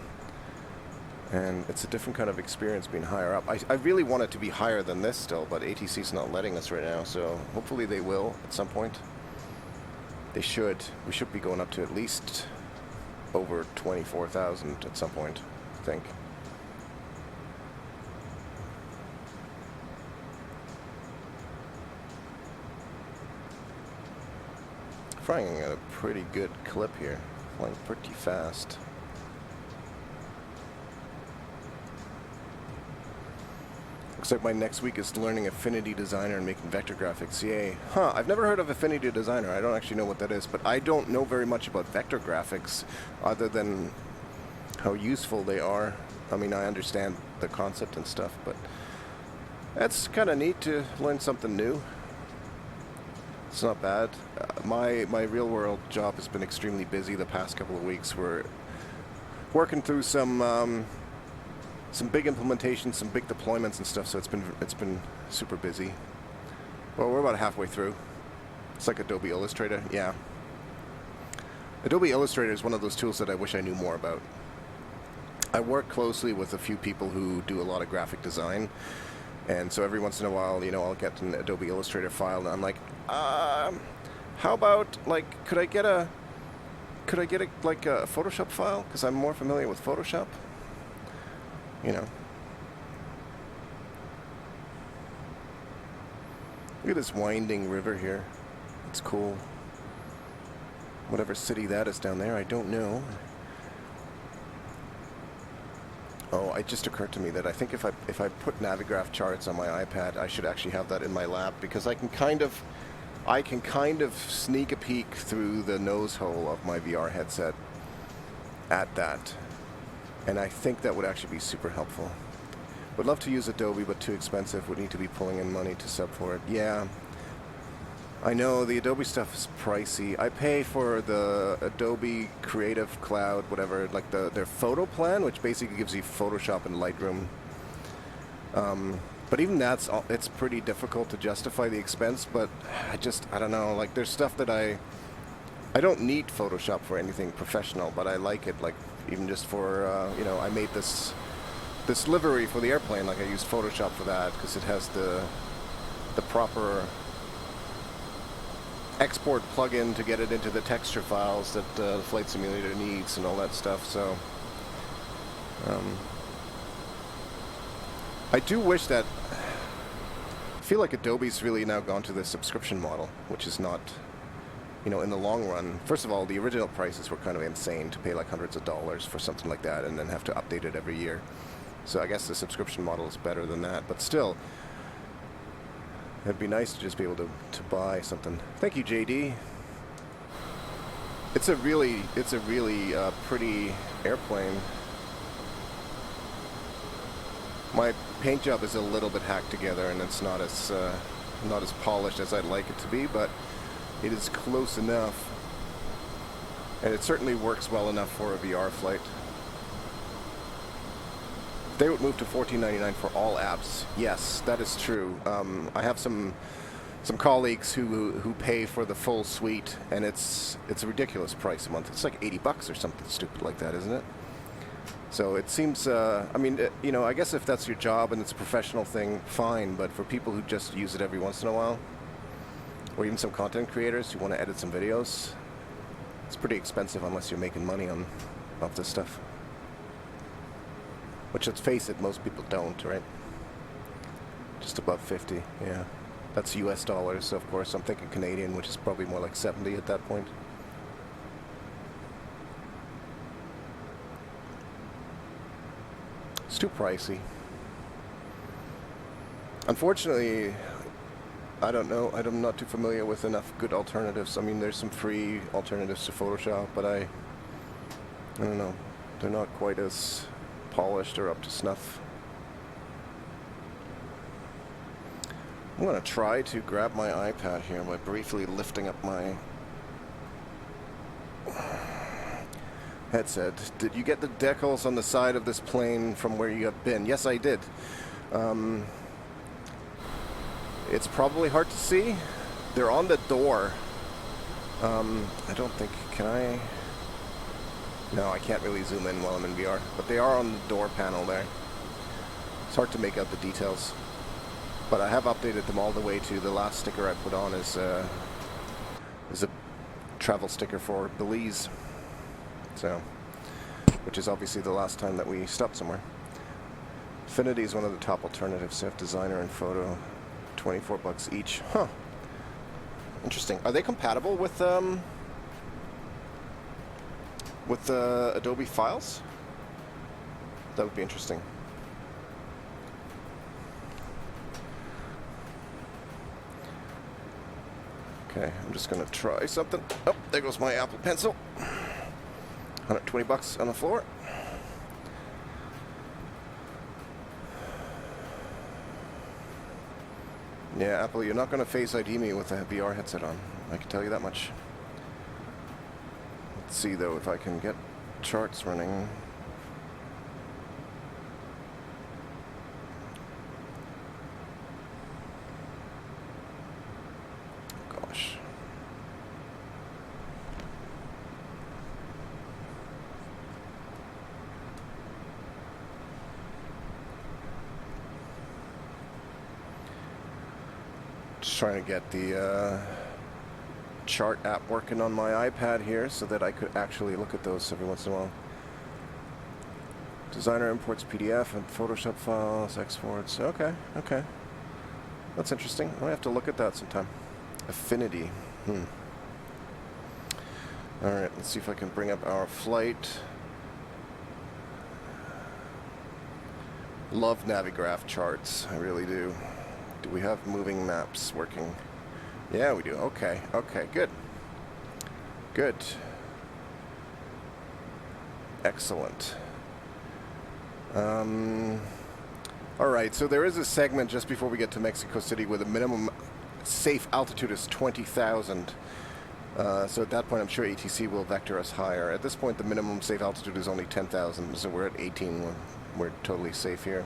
and it's a different kind of experience being higher up. I really want it to be higher than this still, but ATC's not letting us right now, so hopefully they will at some point. They should. We should be going up to at least over 24,000 at some point, I think. Flying at a pretty good clip here. Flying pretty fast. Looks like my next week is learning Affinity Designer and making vector graphics. Yay. Huh, I've never heard of Affinity Designer. I don't actually know what that is, but I don't know very much about vector graphics other than how useful they are. I mean, I understand the concept and stuff, but that's kind of neat to learn something new. It's not bad. My real world job has been extremely busy the past couple of weeks. We're working through some big implementations, some big deployments and stuff. So it's been super busy. Well, we're about halfway through. It's like Adobe Illustrator, yeah. Adobe Illustrator is one of those tools that I wish I knew more about. I work closely with a few people who do a lot of graphic design, and so every once in a while, you know, I'll get an Adobe Illustrator file, and I'm like, how about, like, could I get a Photoshop file? Because I'm more familiar with Photoshop, you know. Look at this winding river here. It's cool. Whatever city that is down there, I don't know. Oh, it just occurred to me that I think if I put Navigraph charts on my iPad, I should actually have that in my lap, because I can kind of sneak a peek through the nose hole of my VR headset at that, and I think that would actually be super helpful. Would love to use Adobe, but too expensive. Would need to be pulling in money to sub for it. Yeah, I know the Adobe stuff is pricey. I pay for the Adobe Creative Cloud, whatever, like their photo plan, which basically gives you Photoshop and Lightroom. But even it's pretty difficult to justify the expense. But I don't know. Like, there's stuff that I don't need Photoshop for anything professional, but I like it. Like, even just for you know, I made this livery for the airplane. Like, I used Photoshop for that because it has the proper export plugin to get it into the texture files that the flight simulator needs and all that stuff. So I do wish that, I feel like Adobe's really now gone to the subscription model, which is not, you know, in the long run. First of all, the original prices were kind of insane, to pay like hundreds of dollars for something like that and then have to update it every year. So I guess the subscription model is better than that, but still, it'd be nice to just be able to buy something. Thank you, JD. It's a really pretty airplane. My paint job is a little bit hacked together, and it's not as polished as I'd like it to be, but it is close enough, and it certainly works well enough for a VR flight. They would move to $14.99 for all apps. Yes, that is true. I have some colleagues who pay for the full suite, and it's a ridiculous price a month. It's like $80 or something stupid like that, isn't it? So it seems. I mean, you know, I guess if that's your job and it's a professional thing, fine. But for people who just use it every once in a while, or even some content creators who want to edit some videos, it's pretty expensive unless you're making money off this stuff. Which, let's face it, most people don't, right? Just above 50, yeah. That's US dollars, so of course I'm thinking Canadian, which is probably more like 70 at that point. It's too pricey. Unfortunately, I don't know, I'm not too familiar with enough good alternatives. I mean, there's some free alternatives to Photoshop, but I don't know. They're not quite as polished or up to snuff. I'm going to try to grab my iPad here by briefly lifting up my headset. Did you get the decals on the side of this plane from where you have been? Yes, I did. It's probably hard to see. They're on the door. I don't think, can I? No, I can't really zoom in while I'm in VR, but they are on the door panel there. It's hard to make out the details, but I have updated them all the way to the last sticker I put on is a travel sticker for Belize, so, which is obviously the last time that we stopped somewhere. Affinity is one of the top alternatives. They have designer and photo, $24 each. Huh. Interesting. Are they compatible with Adobe files? That would be interesting. Okay, I'm just gonna try something. Oh, there goes my Apple Pencil. $120 on the floor. Yeah, Apple, you're not going to Face ID me with a VR headset on. I can tell you that much. Let's see, though, if I can get charts running. Gosh. Just trying to get the chart app working on my iPad here so that I could actually look at those every once in a while. Designer imports PDF and Photoshop files, exports. Okay, okay. That's interesting. I might have to look at that sometime. Affinity. Alright, let's see if I can bring up our flight. Love Navigraph charts. I really do. Do we have moving maps working? Yeah, we do. Okay, okay, good. Good. Excellent. Alright, so there is a segment just before we get to Mexico City where the minimum safe altitude is 20,000. So at that point, I'm sure ATC will vector us higher. At this point, the minimum safe altitude is only 10,000, so we're at 18. We're totally safe here.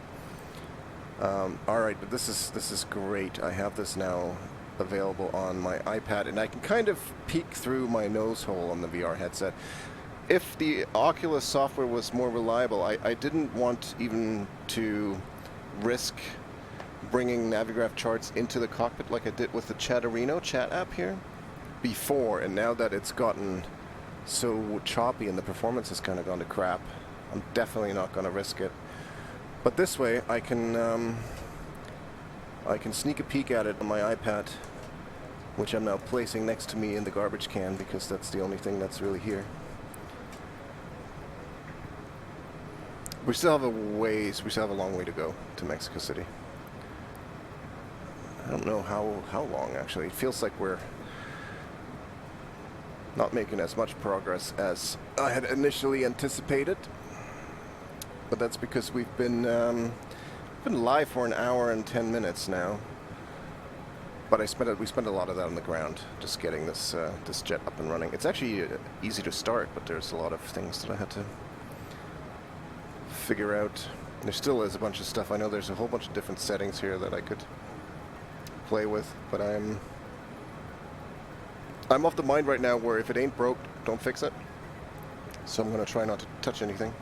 Alright, but this is great. I have this now available on my iPad, and I can kind of peek through my nose hole on the VR headset. If the Oculus software was more reliable, I didn't want even to risk bringing Navigraph charts into the cockpit like I did with the Chatterino chat app here before, and now that it's gotten so choppy and the performance has kind of gone to crap, I'm definitely not going to risk it. But this way, I can sneak a peek at it on my iPad, which I'm now placing next to me in the garbage can because that's the only thing that's really here. We still have we still have a long way to go to Mexico City. I don't know how long, actually. It feels like we're not making as much progress as I had initially anticipated. But that's because we've been live for an hour and 10 minutes now. But we spent a lot of that on the ground, just getting this this jet up and running. It's actually easy to start, but there's a lot of things that I had to figure out. There still is a bunch of stuff. I know there's a whole bunch of different settings here that I could play with, but I'm of the mind right now where if it ain't broke, don't fix it. So I'm going to try not to touch anything.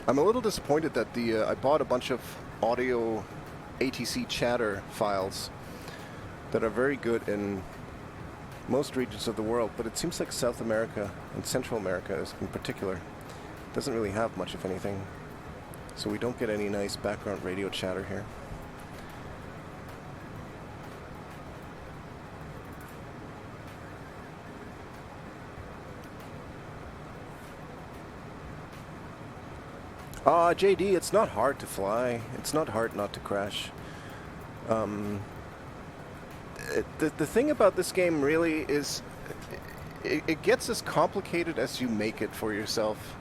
I'm a little disappointed that I bought a bunch of audio ATC chatter files that are very good in most regions of the world, but it seems like South America and Central America in particular doesn't really have much of anything. So we don't get any nice background radio chatter here. JD, it's not hard to fly. It's not hard not to crash. The thing about this game really is it gets as complicated as you make it for yourself.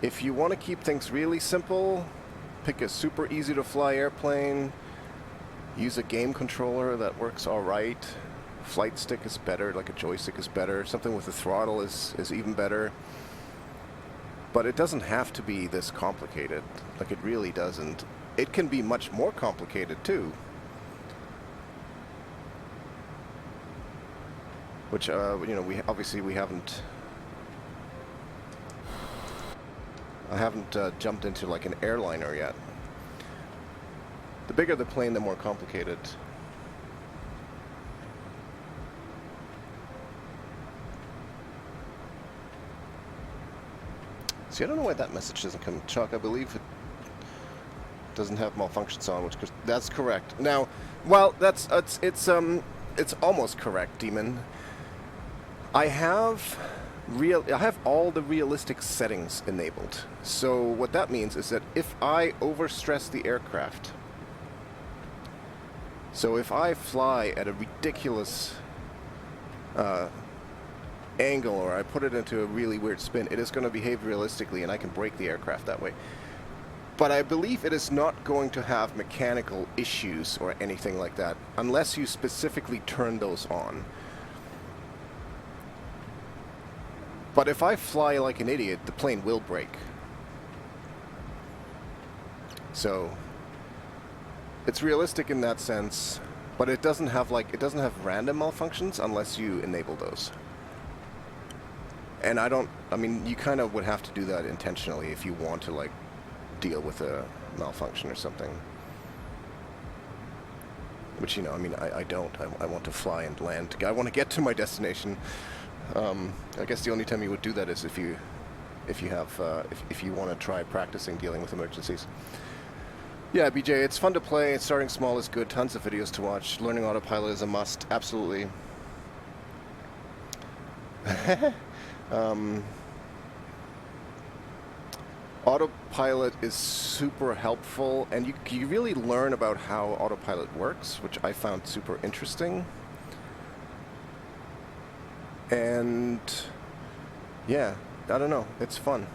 If you want to keep things really simple, pick a super easy to fly airplane, use a game controller that works alright. Flight stick is better, like a joystick is better. Something with a throttle is even better. But it doesn't have to be this complicated. Like, it really doesn't. It can be much more complicated too. Which, you know, we haven't. I haven't jumped into like an airliner yet. The bigger the plane, the more complicated. See, I don't know why that message doesn't come. Chuck, I believe it doesn't have malfunctions on, which that's correct. Now, well, it's almost correct, Demon. I have all the realistic settings enabled. So what that means is that if I overstress the aircraft, so if I fly at a ridiculous angle or I put it into a really weird spin, it is going to behave realistically and I can break the aircraft that way. But I believe it is not going to have mechanical issues or anything like that unless you specifically turn those on. But if I fly like an idiot, the plane will break. So it's realistic in that sense, but it doesn't have random malfunctions unless you enable those. And I mean, you kind of would have to do that intentionally if you want to like deal with a malfunction or something. Which, you know, I mean, I don't. I want to fly and land. I want to get to my destination. I guess the only time you would do that is if you want to try practicing dealing with emergencies. Yeah, BJ, it's fun to play. Starting small is good. Tons of videos to watch. Learning autopilot is a must. Absolutely. Autopilot is super helpful, and you really learn about how autopilot works, which I found super interesting. And yeah, I don't know, it's fun.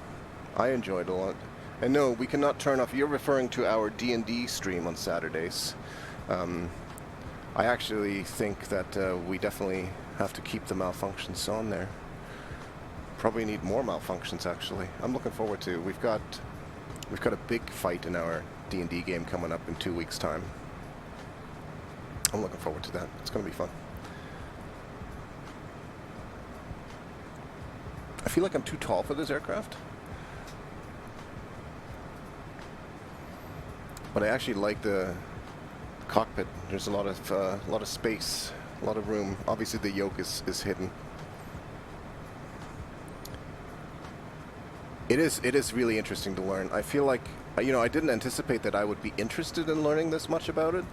I enjoyed it a lot. And no, we cannot turn off. You're referring to our D&D stream on Saturdays. I actually think that we definitely have to keep the malfunctions on there. Probably need more malfunctions, actually. I'm looking forward to. We've got a big fight in our D&D game coming up in 2 weeks' time. I'm looking forward to that. It's going to be fun. I feel like I'm too tall for this aircraft. But I actually like the cockpit. There's a lot of space, a lot of room. Obviously the yoke is hidden. It is really interesting to learn. I feel like, you know, I didn't anticipate that I would be interested in learning this much about it.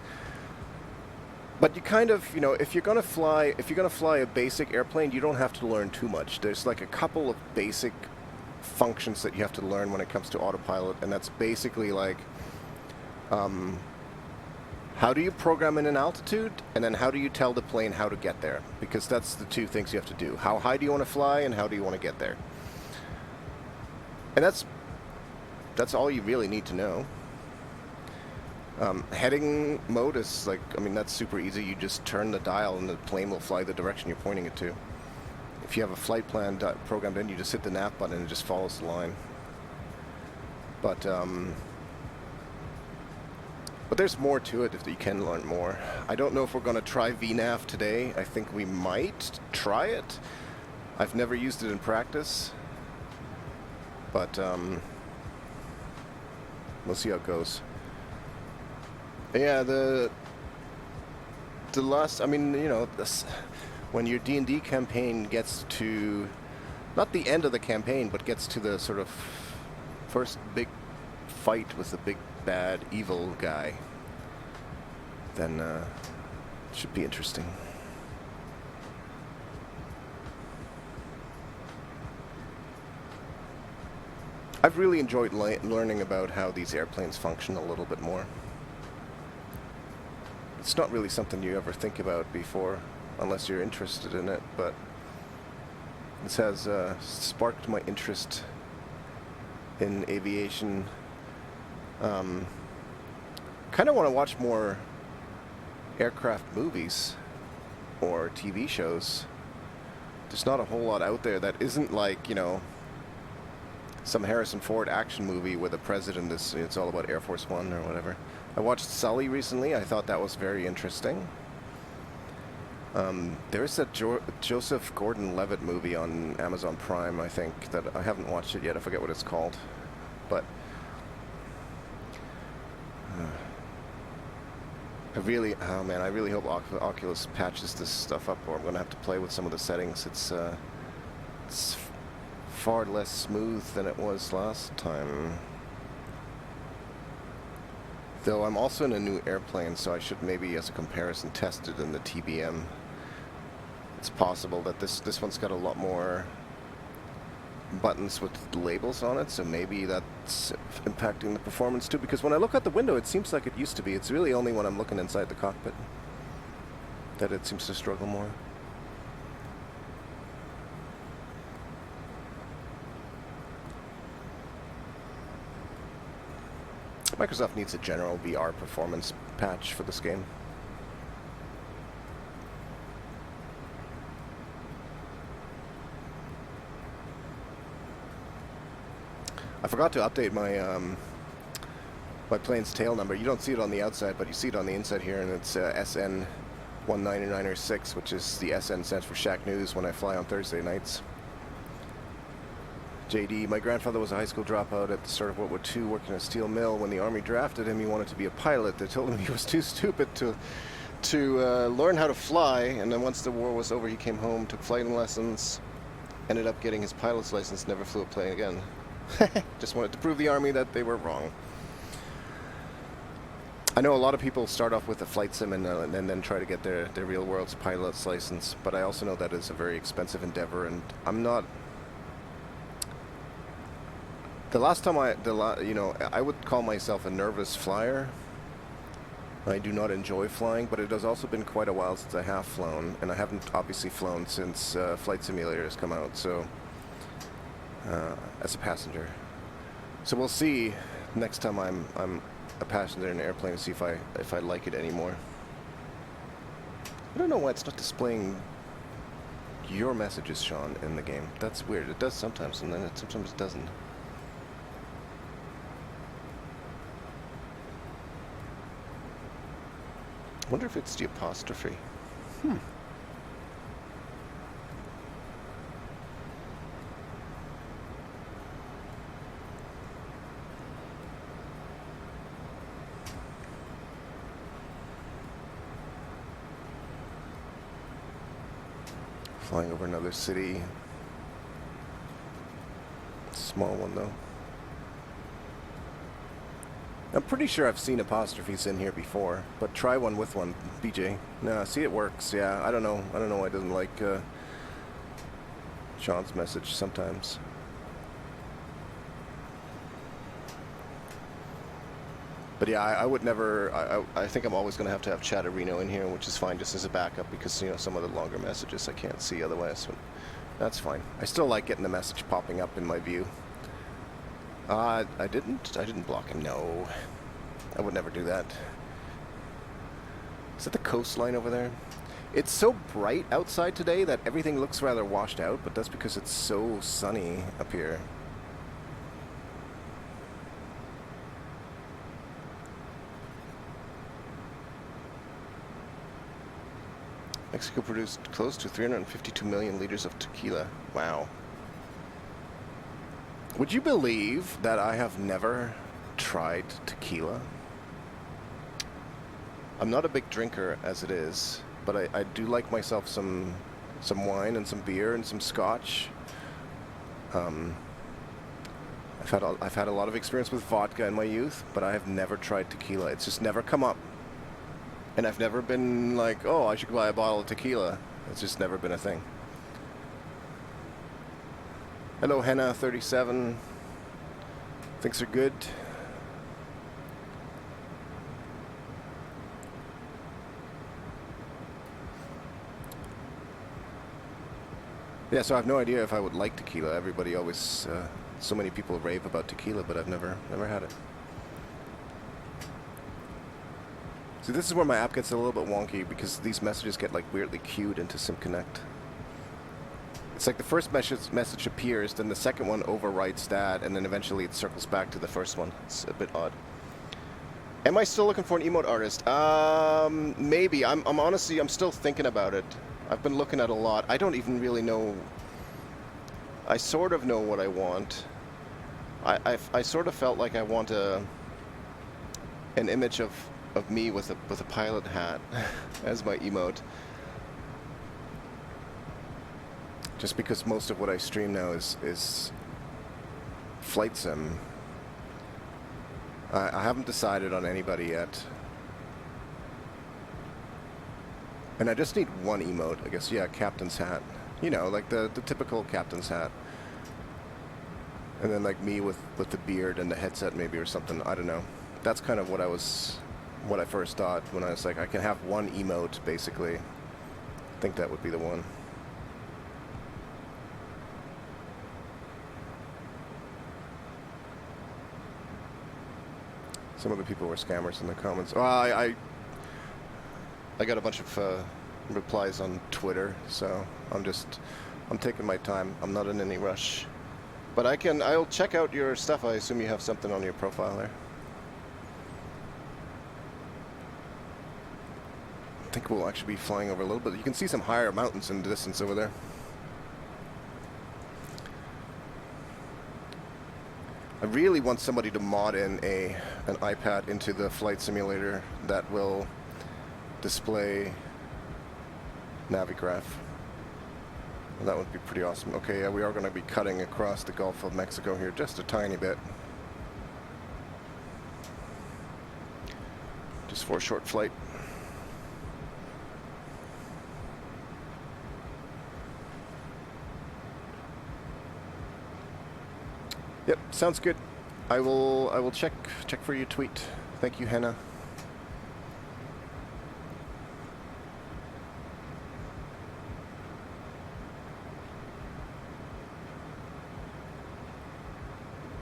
But you kind of, you know, if you're gonna fly a basic airplane, you don't have to learn too much. There's like a couple of basic functions that you have to learn when it comes to autopilot, and that's basically like, how do you program in an altitude, and then how do you tell the plane how to get there? Because that's the two things you have to do. How high do you want to fly, and how do you want to get there? And that's all you really need to know. Heading mode is like, I mean, that's super easy. You just turn the dial and the plane will fly the direction you're pointing it to. If you have a flight plan programmed in, you just hit the nav button and it just follows the line. But there's more to it if you can learn more. I don't know if we're going to try VNAV today. I think we might try it. I've never used it in practice. But we'll see how it goes. Yeah, the last, I mean, you know, when your D&D campaign gets to, not the end of the campaign, but gets to the sort of first big fight with the big bad evil guy, then it should be interesting. I've really enjoyed learning about how these airplanes function a little bit more. It's not really something you ever think about before, unless you're interested in it, but this has sparked my interest in aviation. Kind of want to watch more aircraft movies or TV shows. There's not a whole lot out there that isn't like, you know, some Harrison Ford action movie where the president is, it's all about Air Force One or whatever. I watched Sully recently. I thought that was very interesting. There's that Joseph Gordon-Levitt movie on Amazon Prime, I think, that I haven't watched it yet. I forget what it's called. But I really hope Oculus patches this stuff up, or I'm going to have to play with some of the settings. It's far less smooth than it was last time. Though I'm also in a new airplane, so I should maybe, as a comparison, test it in the TBM. It's possible that this one's got a lot more buttons with labels on it, so maybe that's impacting the performance too, because when I look out the window, it seems like it used to be. It's really only when I'm looking inside the cockpit that it seems to struggle more. Microsoft needs a general VR performance patch for this game. I forgot to update my my plane's tail number. You don't see it on the outside, but you see it on the inside here, and it's SN19906, which is the SN stands for Shack News when I fly on Thursday nights. JD, my grandfather was a high school dropout at the start of World War II working in a steel mill. When the Army drafted him, he wanted to be a pilot. They told him he was too stupid to learn how to fly, and then once the war was over, he came home, took flying lessons, ended up getting his pilot's license, never flew a plane again. Just wanted to prove the Army that they were wrong. I know a lot of people start off with a flight sim and then try to get their real world's pilot's license, but I also know that is a very expensive endeavor, and I'm not... The last time I would call myself a nervous flyer. I do not enjoy flying, but it has also been quite a while since I have flown, and I haven't obviously flown since Flight Simulator has come out, so as a passenger. So we'll see next time I'm a passenger in an airplane to see if I like it anymore. I don't know why it's not displaying your messages, Sean, in the game. That's weird. It does sometimes, and then it sometimes doesn't. I wonder if it's the apostrophe. Flying over another city. Small one though. I'm pretty sure I've seen apostrophes in here before, but try one with one, BJ. Nah, see, it works. Yeah, I don't know why it doesn't like Sean's message sometimes. But yeah, I would never. I think I'm always going to have Chatterino in here, which is fine just as a backup because some of the longer messages I can't see otherwise. But that's fine. I still like getting the message popping up in my view. I didn't block him. No, I would never do that. Is that the coastline over there? It's so bright outside today that everything looks rather washed out, but that's because it's so sunny up here. Mexico produced close to 352 million liters of tequila. Wow. Would you believe that I have never tried tequila? I'm not a big drinker as it is, but I do like myself some wine and some beer and some scotch. I've had a lot of experience with vodka in my youth, but I have never tried tequila. It's just never come up. And I've never been like, oh, I should buy a bottle of tequila. It's just never been a thing. Hello, Henna37. Things are good. Yeah, so I have no idea if I would like tequila. Everybody always, so many people rave about tequila, but I've never had it. See, this is where my app gets a little bit wonky because these messages get like weirdly queued into SimConnect. It's like the first message appears, then the second one overwrites that, and then eventually it circles back to the first one. It's a bit odd. Am I still looking for an emote artist? Maybe. I'm honestly, I'm still thinking about it. I've been looking at a lot. I don't even really know. I sort of know what I want. I sort of felt like I want an image of me with a pilot hat as my emote. Just because most of what I stream now is flight sim. I haven't decided on anybody yet. And I just need one emote, I guess. Yeah, captain's hat. You know, like the typical captain's hat. And then like me with the beard and the headset maybe or something. I don't know. That's kind of what I first thought when I was like, I can have one emote, basically. I think that would be the one. Some of the people were scammers in the comments. Well, I got a bunch of replies on Twitter, so I'm taking my time. I'm not in any rush. But I'll check out your stuff. I assume you have something on your profile there. I think we'll actually be flying over a little bit. You can see some higher mountains in the distance over there. I really want somebody to mod in an iPad into the flight simulator that will display Navigraph. Well, that would be pretty awesome. Okay, yeah, we are going to be cutting across the Gulf of Mexico here just a tiny bit. Just for a short flight. Yep, sounds good. I will check for your tweet. Thank you, Hannah.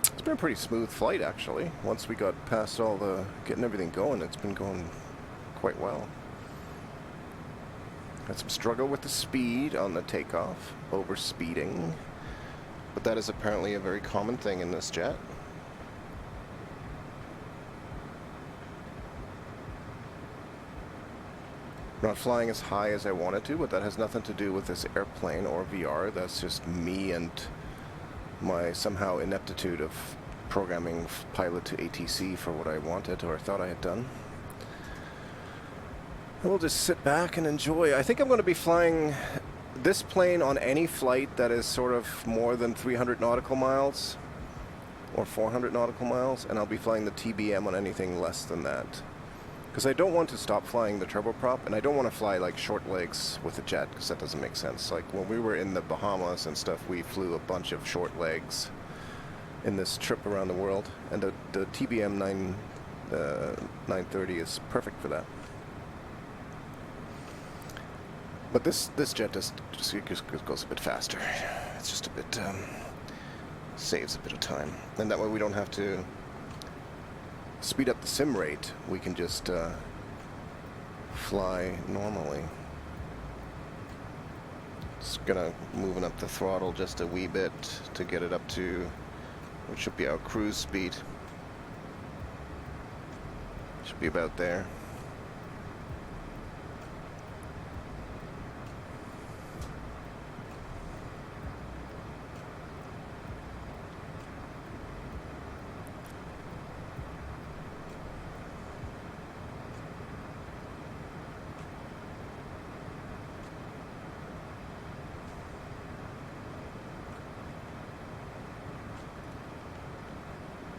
It's been a pretty smooth flight, actually. Once we got past all the getting everything going, it's been going quite well. Had some struggle with the speed on the takeoff, over speeding. But that is apparently a very common thing in this jet. Not flying as high as I wanted to, but that has nothing to do with this airplane or VR. That's just me and my somehow ineptitude of programming pilot to ATC for what I wanted or thought I had done. We'll just sit back and enjoy. I think I'm going to be flying this plane on any flight that is sort of more than 300 nautical miles or 400 nautical miles, and I'll be flying the TBM on anything less than that. Because I don't want to stop flying the turboprop, and I don't want to fly like short legs with a jet, because that doesn't make sense. Like when we were in the Bahamas and stuff, we flew a bunch of short legs in this trip around the world, and the TBM 930 is perfect for that. But this jet just goes a bit faster. It's just a bit saves a bit of time, and that way we don't have to speed up the sim rate. We can just fly normally. Just gonna moving up the throttle just a wee bit to get it up to what should be our cruise speed. Should be about there.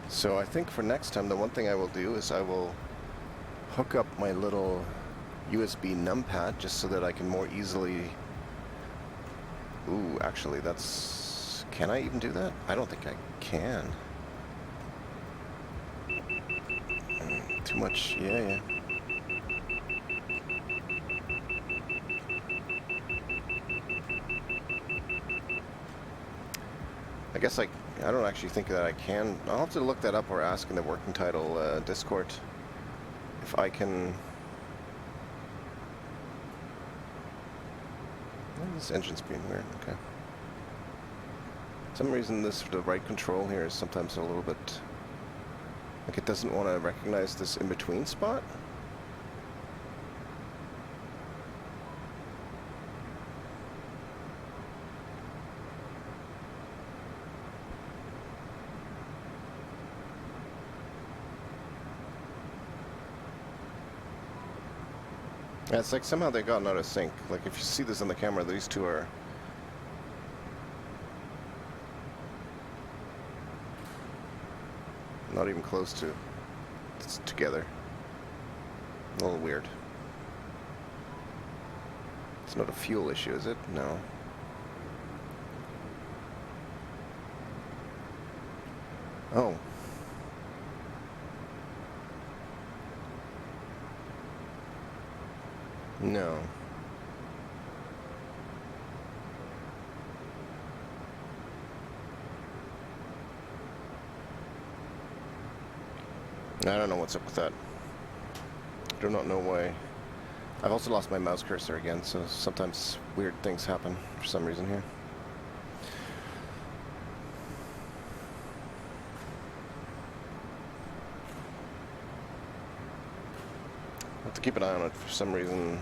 So I think for next time, the one thing I will do is I will hook up my little USB numpad just so that I can more easily... Ooh, actually that's... Can I even do that? I don't think I can. Too much, yeah. I guess I don't actually think that I can. I'll have to look that up or ask in the Working Title Discord if I can. Oh, this engine's being weird. Okay. For some reason, the right control here is sometimes a little bit like it doesn't want to recognize this in between spot. Yeah, it's like somehow they've gotten out of sync. Like if you see this on the camera, these two are not even close to together. A little weird. It's not a fuel issue, is it? No. Oh. No. I don't know what's up with that. I do not know why. I've also lost my mouse cursor again, so sometimes weird things happen for some reason here. I have to keep an eye on it for some reason.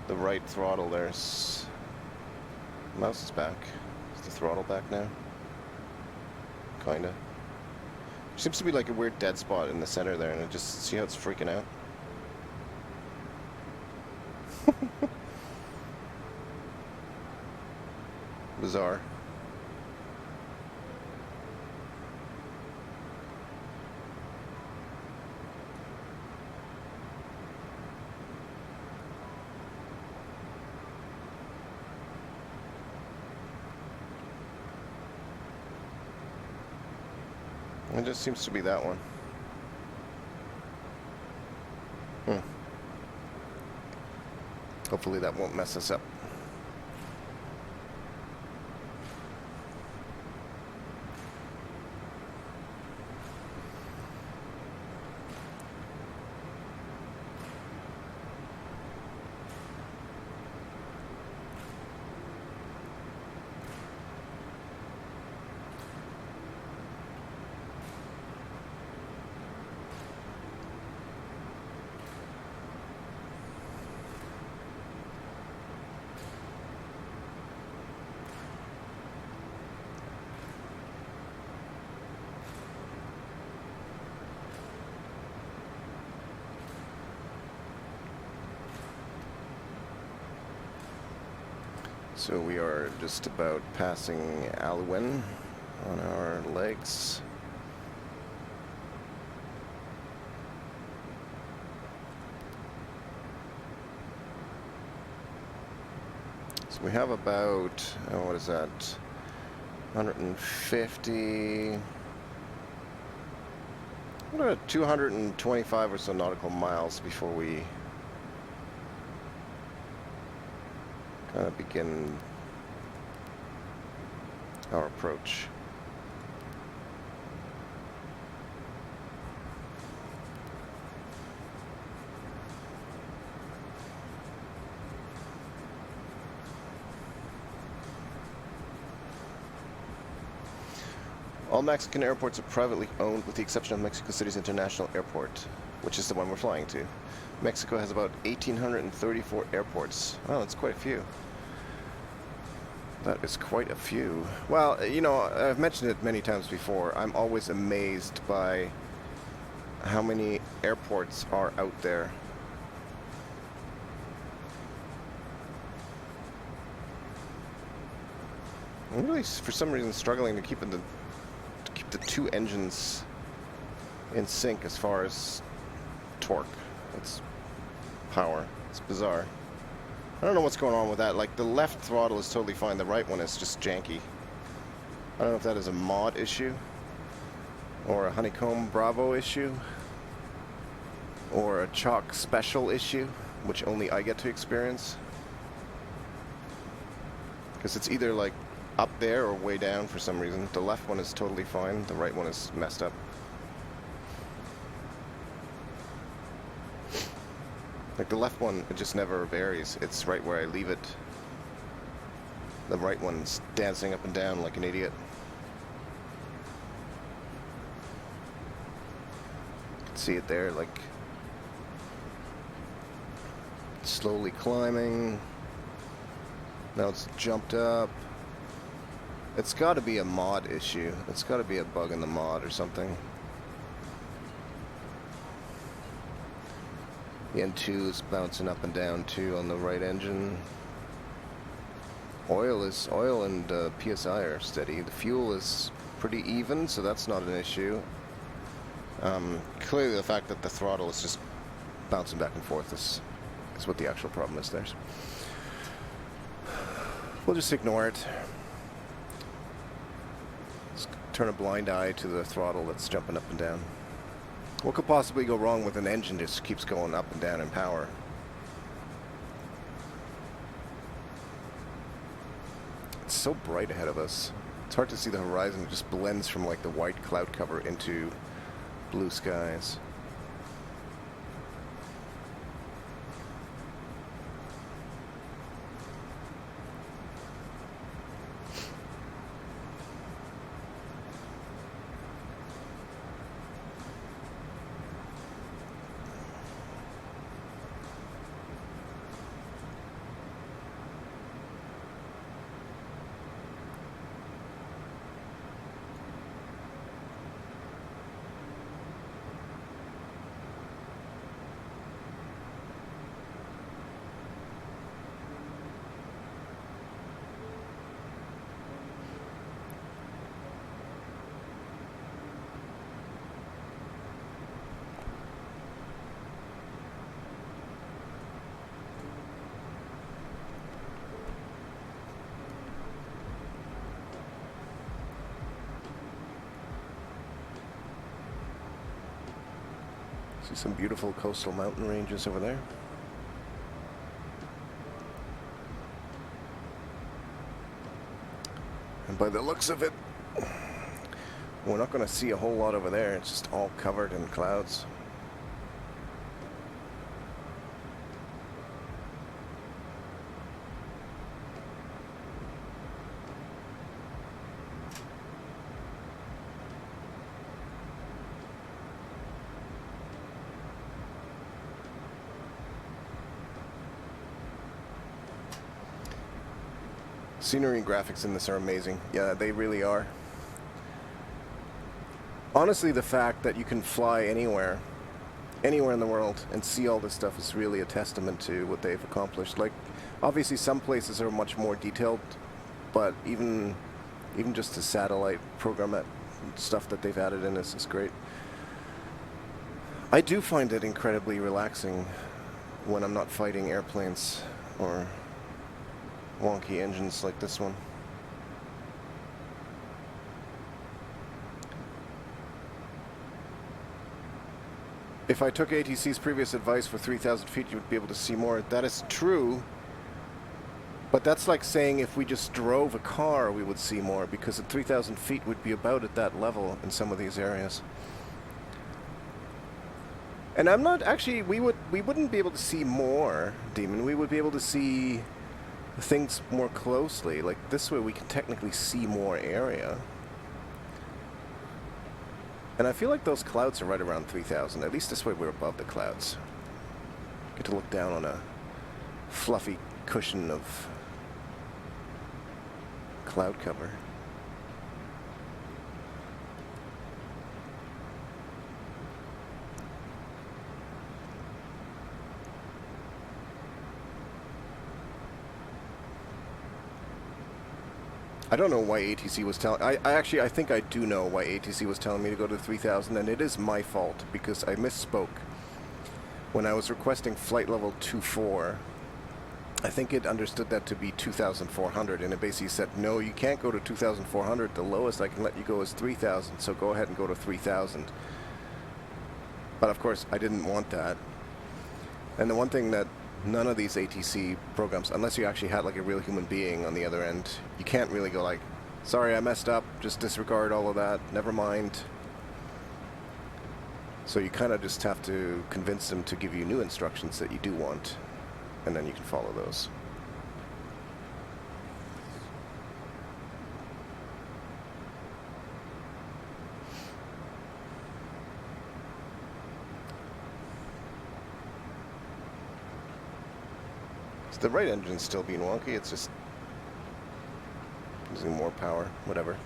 The right throttle there's... Mouse is back. Is the throttle back now? Kinda. Seems to be like a weird dead spot in the center there, and I just see how it's freaking out. Bizarre. It just seems to be that one. Hopefully that won't mess us up. So we are just about passing Alwyn on our legs. So we have about, what is that, 150, what are 225 or so nautical miles before we kind of begin our approach. All Mexican airports are privately owned with the exception of Mexico City's International Airport, which is the one we're flying to. Mexico has about 1,834 airports. Wow, that's quite a few. That is quite a few. Well, you know, I've mentioned it many times before. I'm always amazed by how many airports are out there. I'm really, for some reason, struggling to keep the two engines in sync as far as torque. It's power. It's bizarre. I don't know what's going on with that. Like, the left throttle is totally fine. The right one is just janky. I don't know if that is a mod issue, or a Honeycomb Bravo issue, or a Chalk Special issue, which only I get to experience. Because it's either, like, up there or way down for some reason. The left one is totally fine. The right one is messed up. Like the left one, it just never varies. It's right where I leave it. The right one's dancing up and down like an idiot. You can see it there, like slowly climbing. Now it's jumped up. It's got to be a mod issue. It's got to be a bug in the mod or something. The N2 is bouncing up and down too on the right engine. Oil and PSI are steady. The fuel is pretty even, so that's not an issue. Clearly the fact that the throttle is just bouncing back and forth is what the actual problem is there. We'll just ignore it. Let's turn a blind eye to the throttle that's jumping up and down. What could possibly go wrong with an engine that just keeps going up and down in power? It's so bright ahead of us. It's hard to see the horizon. It just blends from like the white cloud cover into blue skies. See some beautiful coastal mountain ranges over there. And by the looks of it, we're not going to see a whole lot over there. It's just all covered in clouds. Scenery and graphics in this are amazing. Yeah, they really are. Honestly, the fact that you can fly anywhere in the world and see all this stuff is really a testament to what they've accomplished. Like, obviously some places are much more detailed, but even just the satellite program stuff that they've added in this is great. I do find it incredibly relaxing when I'm not fighting airplanes or wonky engines like this one. If I took ATC's previous advice for 3,000 feet, you would be able to see more. That is true, but that's like saying if we just drove a car, we would see more, because at 3,000 feet we'd be about at that level in some of these areas. And I'm not actually, we wouldn't be able to see more, Demon. We would be able to see things more closely. Like this way we can technically see more area. And I feel like those clouds are right around 3,000. At least this way we're above the clouds. Get to look down on a fluffy cushion of cloud cover. I don't know why ATC was telling... I think I do know why ATC was telling me to go to 3,000, and it is my fault, because I misspoke. When I was requesting flight level 2.4, I think it understood that to be 2,400, and it basically said, no, you can't go to 2,400. The lowest I can let you go is 3,000, so go ahead and go to 3,000. But of course, I didn't want that. And the one thing that none of these ATC programs, unless you actually had like a real human being on the other end, you can't really go like, sorry, I messed up, just disregard all of that, never mind. So you kind of just have to convince them to give you new instructions that you do want, and then you can follow those. The right engine's still being wonky, it's just using more power, whatever.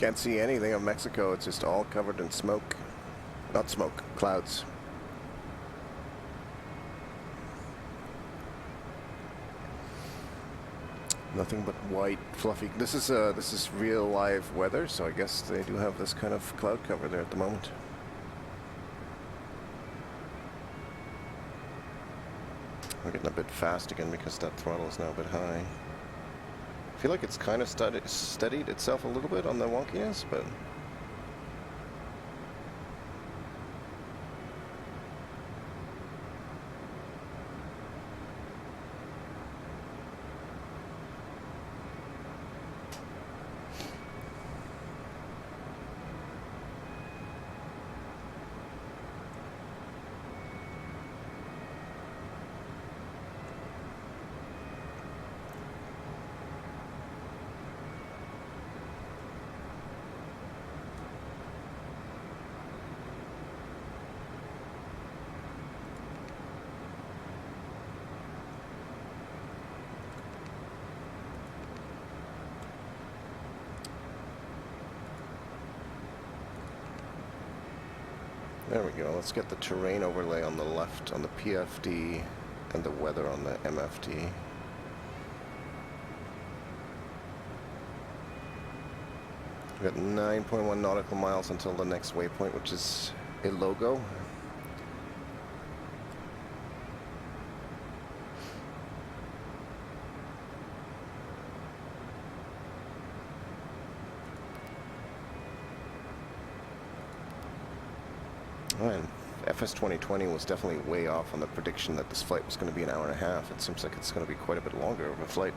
Can't see anything of Mexico. It's just all covered in smoke. Not smoke, clouds. Nothing but white, fluffy. This is real live weather, so I guess they do have this kind of cloud cover there at the moment. We're getting a bit fast again because that throttle is now a bit high. I feel like it's kind of steadied itself a little bit on the wonkiness, but there we go. Let's get the terrain overlay on the left on the PFD and the weather on the MFD. We've got 9.1 nautical miles until the next waypoint, which is a logo. And FS2020 was definitely way off on the prediction that this flight was going to be an hour and a half. It seems like it's going to be quite a bit longer of a flight.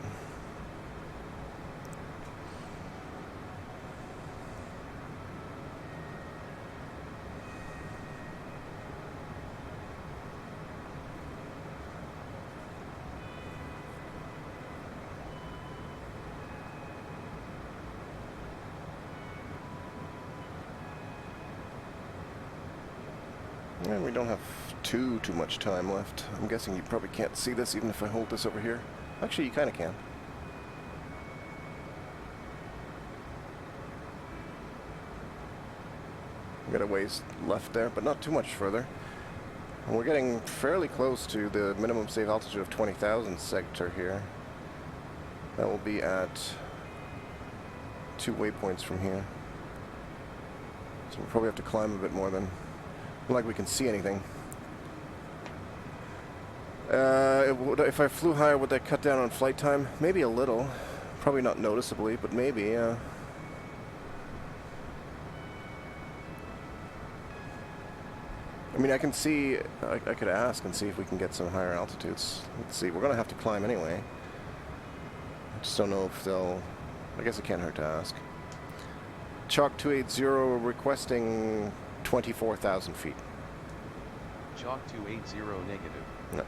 And we don't have too much time left. I'm guessing you probably can't see this even if I hold this over here. Actually, you kind of can. We got a ways left there, but not too much further. And we're getting fairly close to the minimum safe altitude of 20,000 sector here. That will be at 2 waypoints from here. So we'll probably have to climb a bit more than... Not like we can see anything. If I flew higher, would that cut down on flight time? Maybe a little. Probably not noticeably, but maybe, yeah. I mean, I can see, I could ask and see if we can get some higher altitudes. Let's see, we're going to have to climb anyway. I just don't know if they'll... I guess it can't hurt to ask. Chalk 280 requesting 24,000 feet. Chalk 280 negative. No.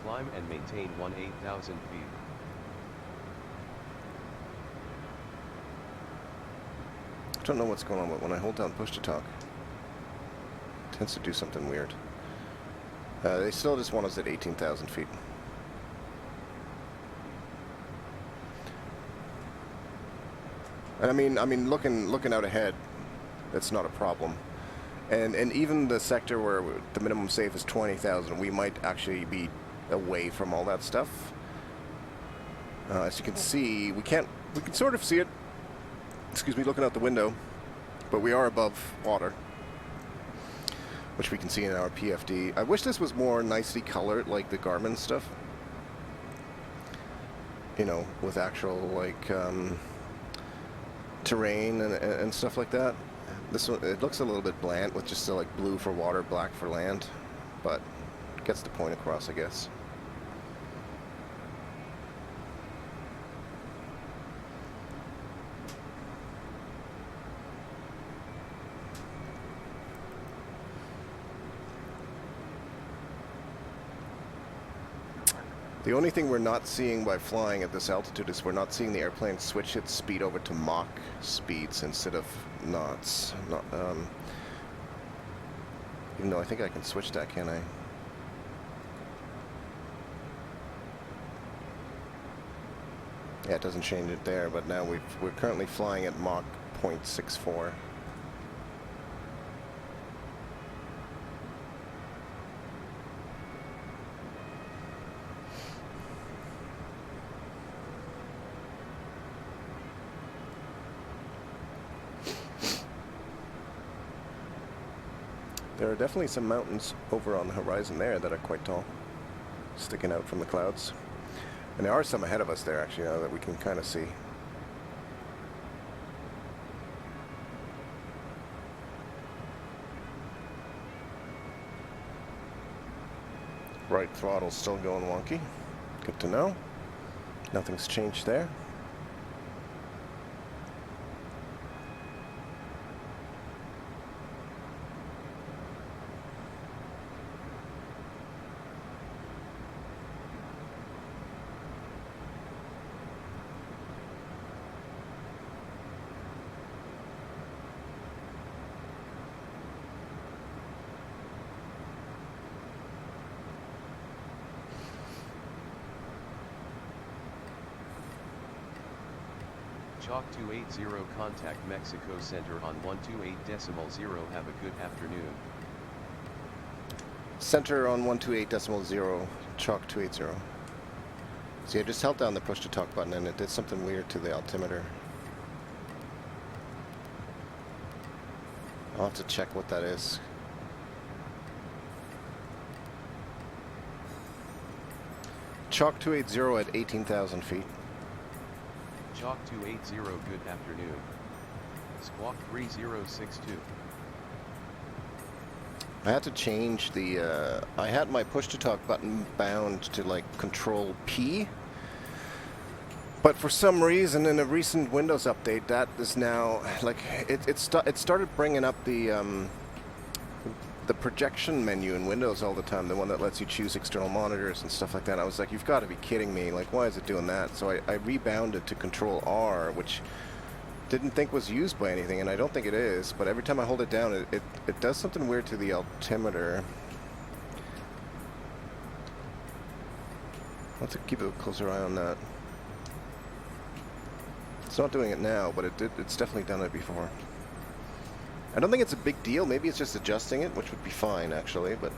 Climb and maintain 18,000 feet. I don't know what's going on, but when I hold down push to talk, it tends to do something weird. They still just want us at 18,000 feet. And I mean, looking out ahead, that's not a problem. And even the sector where the minimum safe is 20,000, we might actually be away from all that stuff. As you can see, we can sort of see it. Excuse me, looking out the window, but we are above water, which we can see in our PFD. I wish this was more nicely colored, like the Garmin stuff. You know, with actual like terrain and stuff like that. This one, it looks a little bit bland with just like blue for water, black for land, but gets the point across, I guess. The only thing we're not seeing by flying at this altitude is we're not seeing the airplane switch its speed over to Mach speeds instead of knots. Even though I think I can switch that, can I? Yeah, it doesn't change it there, but now we're currently flying at Mach 0.64. There are definitely some mountains over on the horizon there that are quite tall, sticking out from the clouds. And there are some ahead of us there, actually, now that we can kind of see. Right throttle's still going wonky. Good to know. Nothing's changed there. Chalk 280 contact Mexico Center on 128.0. Have a good afternoon. Center on 128.0, Chalk 280. See, I just held down the push to talk button and it did something weird to the altimeter. I'll have to check what that is. Chalk 280 at 18,000 feet. Chalk 280 good afternoon. Squawk 3062. I had to change the, I had my push-to-talk button bound to, like, Control P. But for some reason, in a recent Windows update, that is now, like, it started bringing up the projection menu in Windows all the time, the one that lets you choose external monitors and stuff like that. I was like, you've got to be kidding me. Like, why is it doing that? So I rebounded to Control R, which didn't think was used by anything, and I don't think it is, but every time I hold it down, it does something weird to the altimeter. I'll have to keep a closer eye on that. It's not doing it now, but it's definitely done it before. I don't think it's a big deal. Maybe it's just adjusting it, which would be fine, actually, but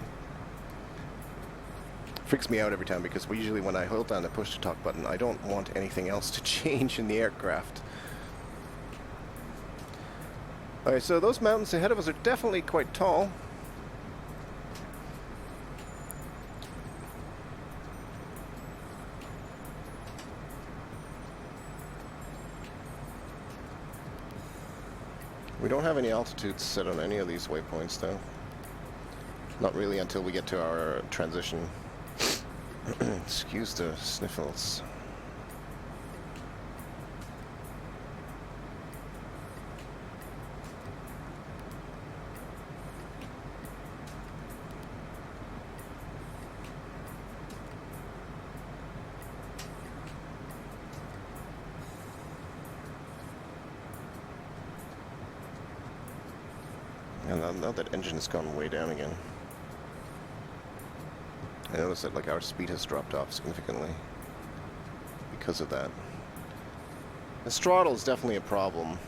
it freaks me out every time because usually when I hold down the push-to-talk button, I don't want anything else to change in the aircraft. Alright, so those mountains ahead of us are definitely quite tall. We don't have any altitudes set on any of these waypoints, though. Not really until we get to our transition. Excuse the sniffles. And now that engine has gone way down again. I noticed that, like, our speed has dropped off significantly because of that. The throttle is definitely a problem.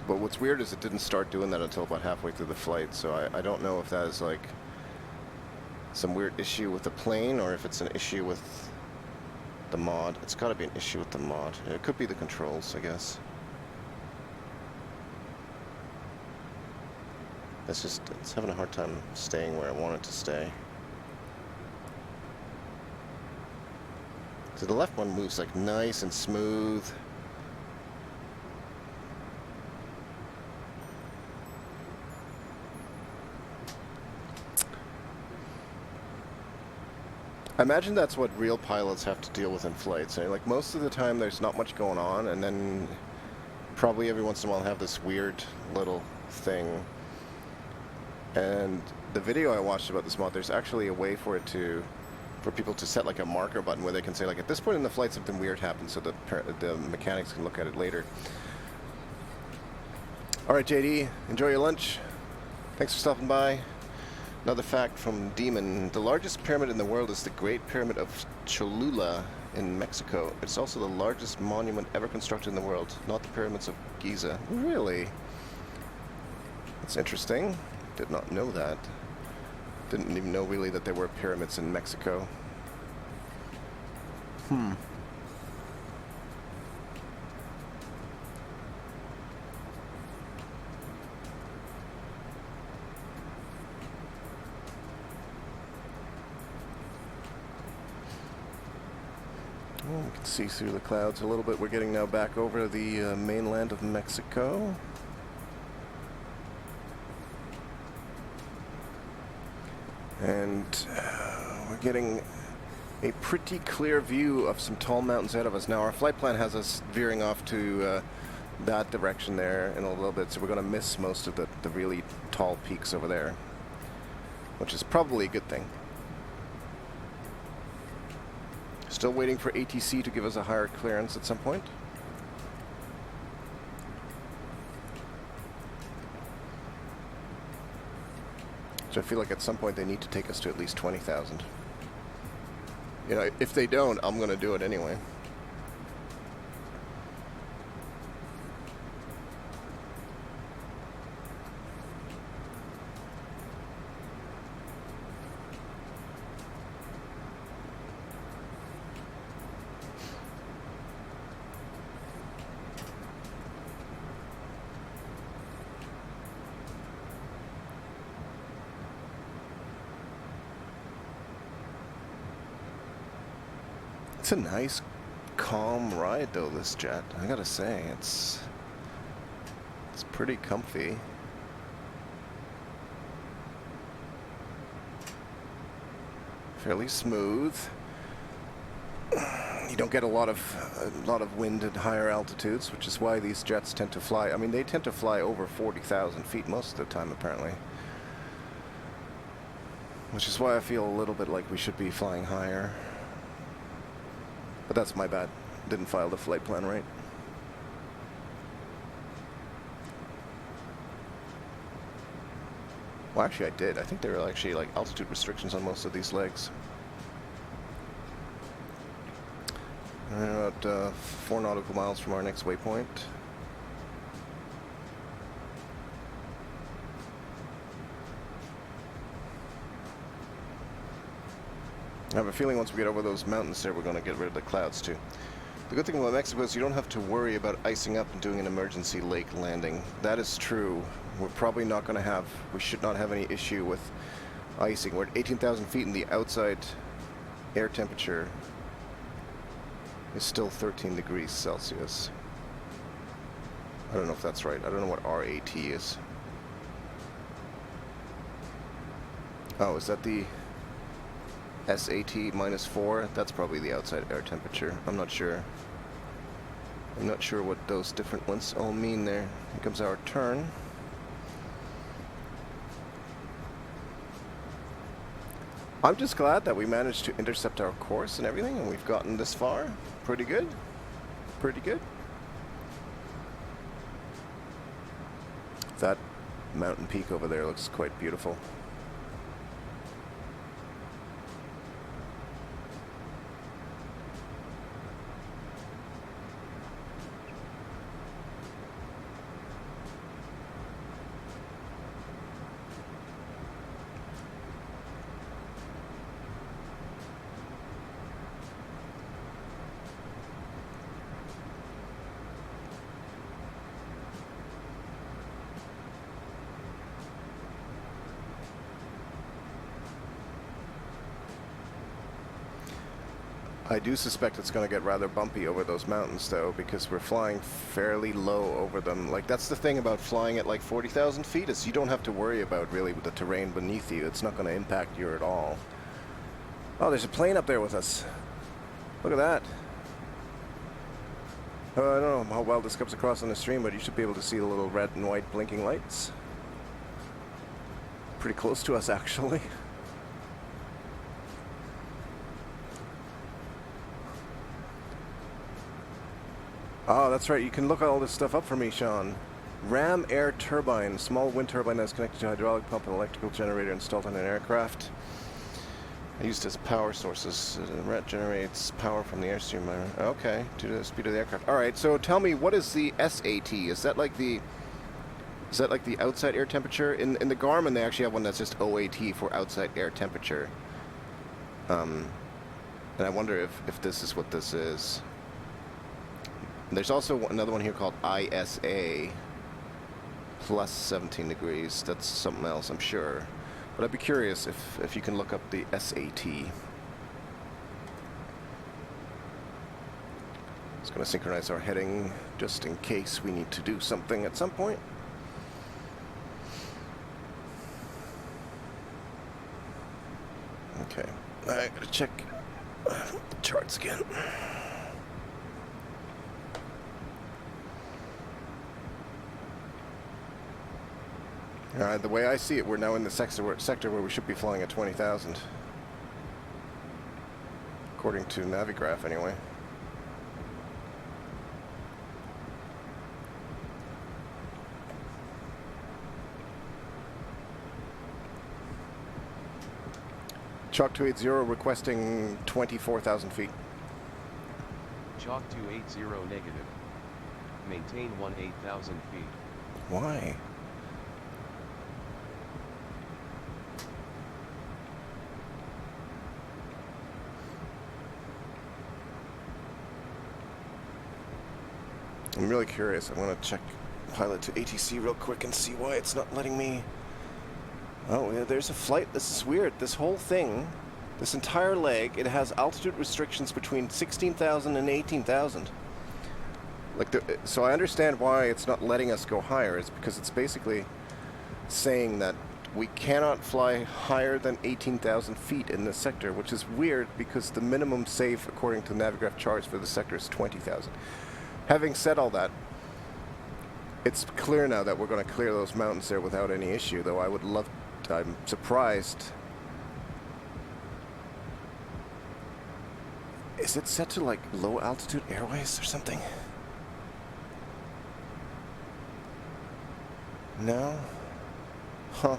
But what's weird is it didn't start doing that until about halfway through the flight, so I don't know if that is, like, some weird issue with the plane or if it's an issue with the mod. It's got to be an issue with the mod. It could be the controls, I guess. It's having a hard time staying where I want it to stay. So the left one moves like nice and smooth. I imagine that's what real pilots have to deal with in flights. Like, most of the time there's not much going on, and then probably every once in a while have this weird little thing. And the video I watched about this mod, there's actually a way for people to set like a marker button where they can say, like, at this point in the flight something weird happened, so that the mechanics can look at it later. Alright, JD, enjoy your lunch. Thanks for stopping by. Another fact from Demon: the largest pyramid in the world is the Great Pyramid of Cholula in Mexico. It's also the largest monument ever constructed in the world, not the pyramids of Giza. Really? That's interesting. Did not know that. Didn't even know really that there were pyramids in Mexico. Well, we can see through the clouds a little bit. We're getting now back over the mainland of Mexico. And we're getting a pretty clear view of some tall mountains ahead of us. Now our flight plan has us veering off to that direction there in a little bit, so we're going to miss most of the really tall peaks over there, which is probably a good thing. Still waiting for ATC to give us a higher clearance at some point. So I feel like at some point they need to take us to at least 20,000. You know, if they don't, I'm going to do it anyway. It's a nice, calm ride, though, this jet. I gotta say, it's pretty comfy. Fairly smooth. You don't get a lot of wind at higher altitudes, which is why these jets tend to fly. I mean, they tend to fly over 40,000 feet most of the time, apparently. Which is why I feel a little bit like we should be flying higher. But that's my bad. Didn't file the flight plan right. Well, actually I did. I think there are actually like altitude restrictions on most of these legs. We're about 4 nautical miles from our next waypoint. I have a feeling once we get over those mountains there, we're going to get rid of the clouds too. The good thing about Mexico is you don't have to worry about icing up and doing an emergency lake landing. That is true. We're probably not going to have, we should not have any issue with icing. We're at 18,000 feet and the outside air temperature is still 13 degrees Celsius. I don't know if that's right. I don't know what RAT is. Oh, is that the SAT -4? That's probably the outside air temperature. I'm not sure. I'm not sure what those different ones all mean there. Here comes our turn. I'm just glad that we managed to intercept our course and everything, and we've gotten this far. Pretty good. Pretty good. That mountain peak over there looks quite beautiful. I do suspect it's going to get rather bumpy over those mountains, though, because we're flying fairly low over them. Like, that's the thing about flying at like 40,000 feet, is you don't have to worry about really with the terrain beneath you. It's not going to impact you at all. Oh, there's a plane up there with us. Look at that. I don't know how well this comes across on the stream, but you should be able to see the little red and white blinking lights. Pretty close to us, actually. Oh, that's right. You can look all this stuff up for me, Sean. Ram air turbine, small wind turbine that's connected to hydraulic pump and electrical generator installed on an aircraft. Used as power sources. It generates power from the airstream. Okay, due to the speed of the aircraft. All right, so tell me, what is the SAT? Is that like the outside air temperature? In the Garmin, they actually have one that's just OAT for outside air temperature. And I wonder if this is what this is. There's also another one here called ISA plus 17 degrees. That's something else, I'm sure. But I'd be curious if you can look up the SAT. It's going to synchronize our heading just in case we need to do something at some point. Okay, I gotta check the charts again. The way I see it, we're now in the sector where we should be flying at 20,000. According to Navigraph, anyway. Chalk 280 requesting 24,000 feet. Chalk 280 negative. Maintain 18,000 feet. Why? I'm really curious. I want to check pilot to ATC real quick and see why it's not letting me. Oh, yeah, there's a flight. This is weird. This whole thing, this entire leg, it has altitude restrictions between 16,000 and 18,000. So I understand why it's not letting us go higher. It's because it's basically saying that we cannot fly higher than 18,000 feet in this sector, which is weird because the minimum safe, according to Navigraph charts for the sector, is 20,000. Having said all that, it's clear now that we're going to clear those mountains there without any issue, though I would love to, I'm surprised. Is it set to like low altitude airways or something? No? Huh.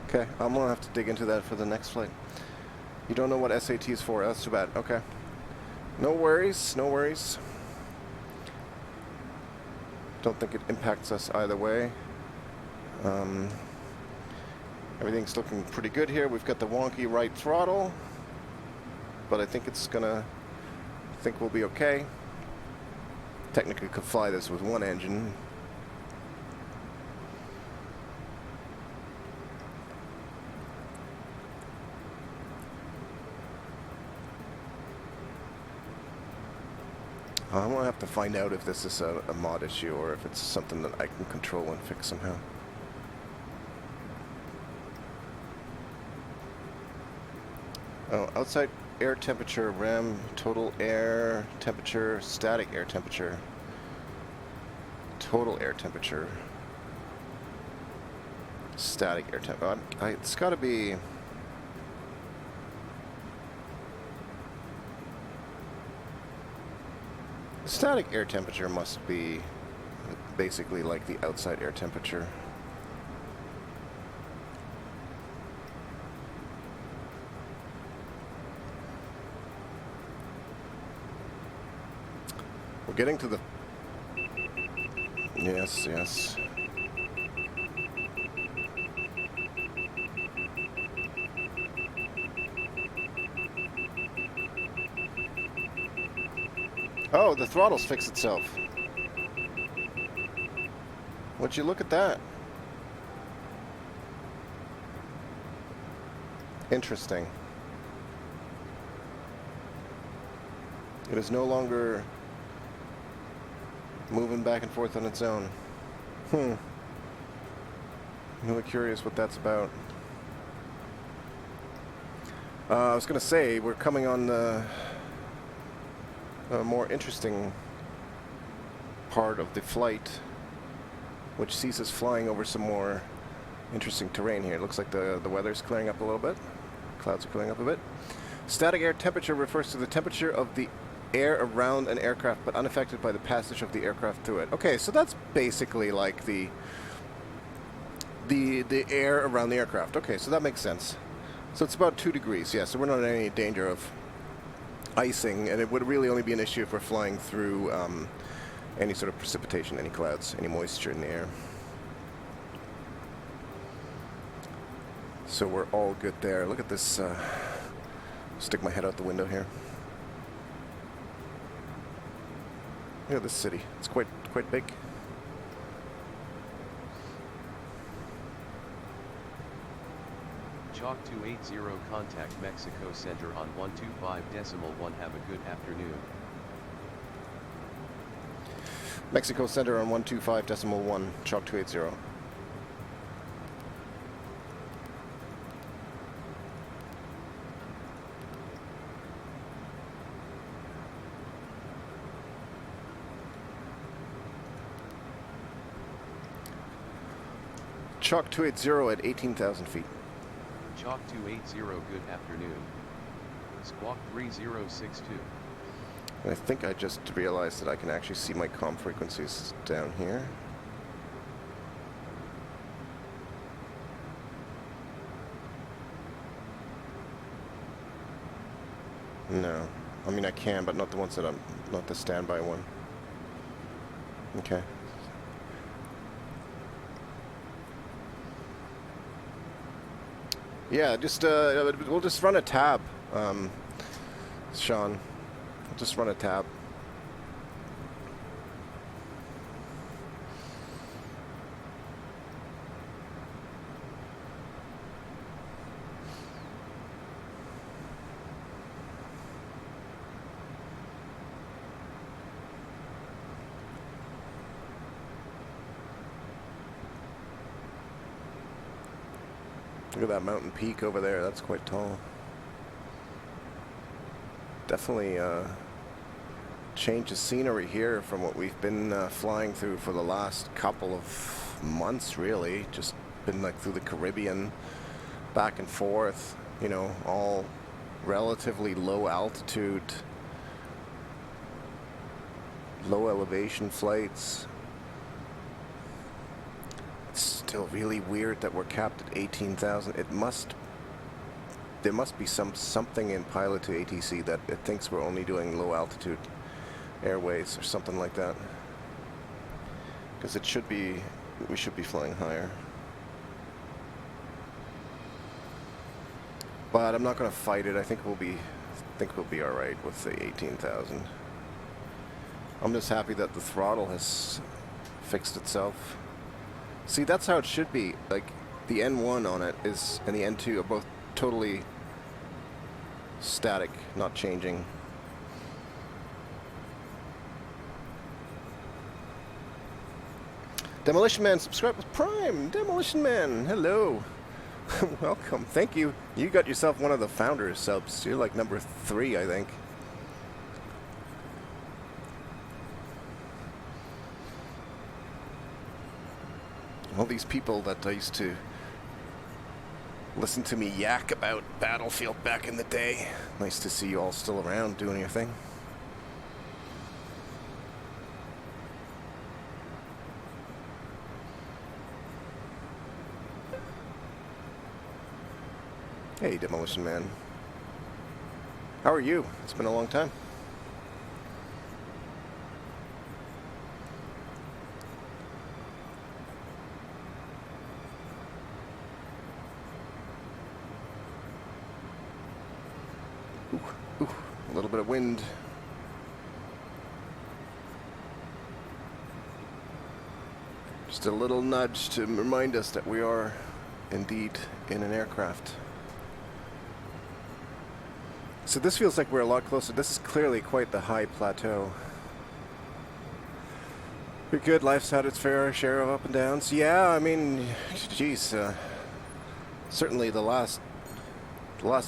Okay, I'm going to have to dig into that for the next flight. You don't know what SAT is for? That's too bad. Okay. No worries, no worries. Don't think it impacts us either way. Everything's looking pretty good here. We've got the wonky right throttle, but I think we'll be okay. Technically could fly this with one engine. I'm going to have to find out if this is a mod issue or if it's something that I can control and fix somehow. Oh, outside air temperature, RAM, total air temperature, static air temperature, total air temperature, static air temperature. It's got to be... Static air temperature must be basically like the outside air temperature. We're getting to the... Yes, yes. Oh, the throttle's fixed itself. Would you look at that? Interesting. It is no longer moving back and forth on its own. I'm really curious what that's about. I was going to say, we're coming on the more interesting part of the flight, which sees us flying over some more interesting terrain here. It looks like the weather's clearing up a little bit. Clouds are clearing up a bit. Static air temperature refers to the temperature of the air around an aircraft but unaffected by the passage of the aircraft through it. Okay, so that's basically like the air around the aircraft. Okay, so that makes sense. So it's about 2 degrees, yeah, so we're not in any danger of icing, and it would really only be an issue if we're flying through any sort of precipitation, any clouds, any moisture in the air. So we're all good there. Look at this, stick my head out the window here. Look at this city, it's quite big. Chalk 280 contact Mexico Center on 125.1. Have a good afternoon. Mexico Center on 125.1, Chalk 280. Chalk 280 at 18,000 feet. Chalk 280 good afternoon. Squawk 3062. And I think I just realized that I can actually see my comm frequencies down here. No. I mean I can, but not the ones that I'm, not the standby one. Okay. Yeah, just we'll just run a tab, Sean. We'll just run a tab. Look at that mountain peak over there, that's quite tall. Definitely change the scenery here from what we've been flying through for the last couple of months, really. Just been like through the Caribbean, back and forth, you know, all relatively low altitude, low elevation flights. Still really weird that we're capped at 18,000. There must be something in pilot to ATC that it thinks we're only doing low altitude airways or something like that. Because it should be, we should be flying higher. But I'm not going to fight it. I think we'll be all right with the 18,000. I'm just happy that the throttle has fixed itself. See, that's how it should be. Like, the N1 on it is, and the N2 are both totally static, not changing. Demolition Man, subscribe with Prime. Demolition Man, hello. Welcome, thank you. You got yourself one of the founders subs. You're like number 3, I think. All these people that I used to listen to me yak about Battlefield back in the day. Nice to see you all still around doing your thing. Hey, Demolition Man. How are you? It's been a long time. Ooh, a little bit of wind. Just a little nudge to remind us that we are indeed in an aircraft. So this feels like we're a lot closer. This is clearly quite the high plateau. Pretty good. Life's had its fair share of up and downs. Yeah, I mean, geez, certainly the last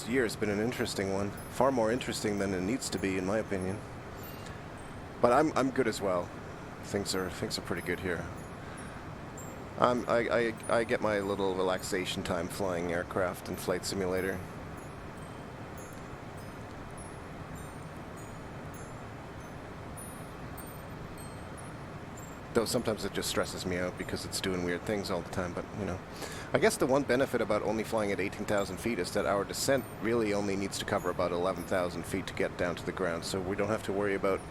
year has been an interesting one. Far more interesting than it needs to be, in my opinion. But I'm good as well. Things are pretty good here. I get my little relaxation time flying aircraft and flight simulator. Though sometimes it just stresses me out because it's doing weird things all the time, but, you know. I guess the one benefit about only flying at 18,000 feet is that our descent really only needs to cover about 11,000 feet to get down to the ground, so we don't have to worry about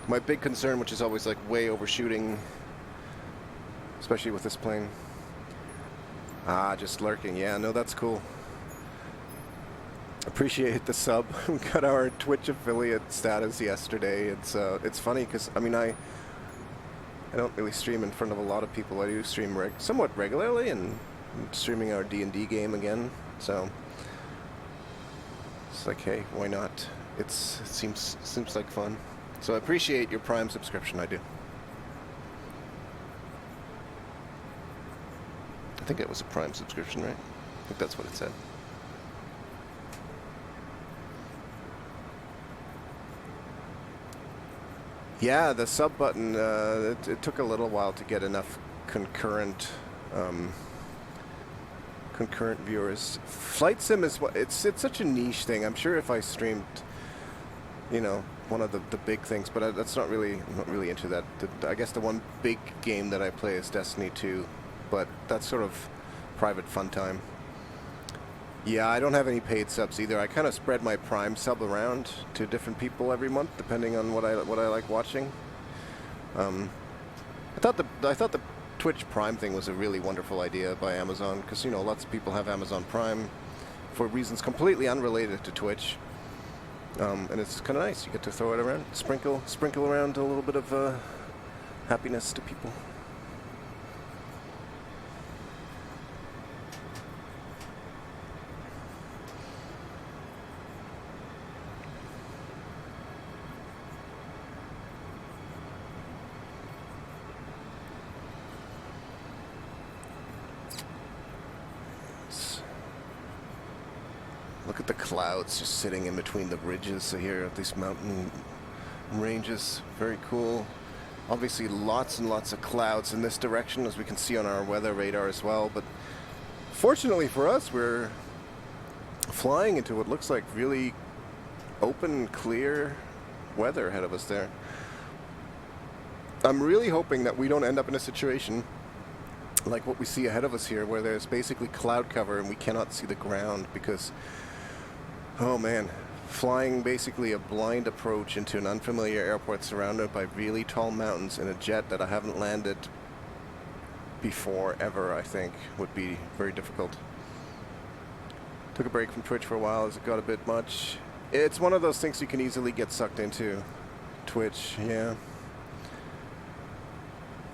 my big concern, which is always like way overshooting, especially with this plane. Ah, just lurking. Yeah, no, that's cool. Appreciate the sub. We got our Twitch affiliate status yesterday. It's funny because, I mean, I don't really stream in front of a lot of people. I do stream somewhat regularly, and I'm streaming our D&D game again, so it's like, hey, why not? It seems like fun. So I appreciate your Prime subscription, I do. I think it was a Prime subscription, right? I think that's what it said. Yeah, the sub button, it took a little while to get enough concurrent viewers. Flight sim is what it's such a niche thing. I'm sure if I streamed, you know, one of the big things, but that's not really, I'm not really into that. I guess the one big game that I play is Destiny 2, but that's sort of private fun time. Yeah, I don't have any paid subs either. I kind of spread my Prime sub around to different people every month, depending on what I like watching. I thought the Twitch Prime thing was a really wonderful idea by Amazon, because, you know, lots of people have Amazon Prime for reasons completely unrelated to Twitch, and it's kind of nice. You get to throw it around, sprinkle around a little bit of happiness to people. Look at the clouds just sitting in between the ridges here at these mountain ranges. Very cool. Obviously lots and lots of clouds in this direction, as we can see on our weather radar as well. But fortunately for us, we're flying into what looks like really open, clear weather ahead of us there. I'm really hoping that we don't end up in a situation like what we see ahead of us here, where there's basically cloud cover and we cannot see the ground, because, oh man, flying basically a blind approach into an unfamiliar airport surrounded by really tall mountains in a jet that I haven't landed before ever, I think, would be very difficult. Took a break from Twitch for a while as it got a bit much. It's one of those things you can easily get sucked into. Twitch, yeah.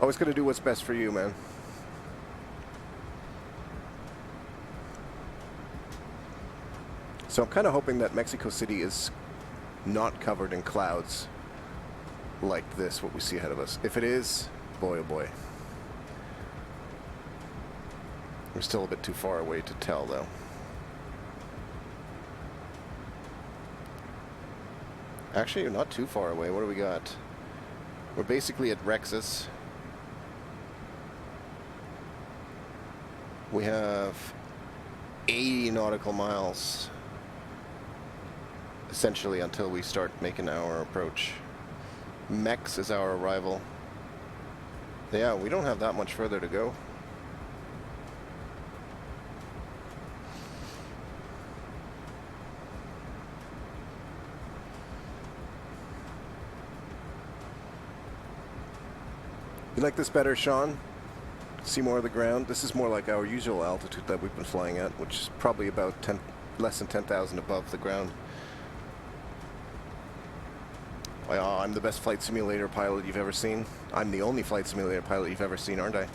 Always gotta do what's best for you, man. So I'm kind of hoping that Mexico City is not covered in clouds like this, what we see ahead of us. If it is, boy oh boy. We're still a bit too far away to tell, though. Actually, we're not too far away. What do we got? We're basically at Rexus. We have 80 nautical miles, essentially, until we start making our approach. Mex is our arrival. Yeah, we don't have that much further to go. You like this better, Sean? See more of the ground? This is more like our usual altitude that we've been flying at, which is probably about less than 10,000 above the ground. Well, I'm the best flight simulator pilot you've ever seen. I'm the only flight simulator pilot you've ever seen, aren't I?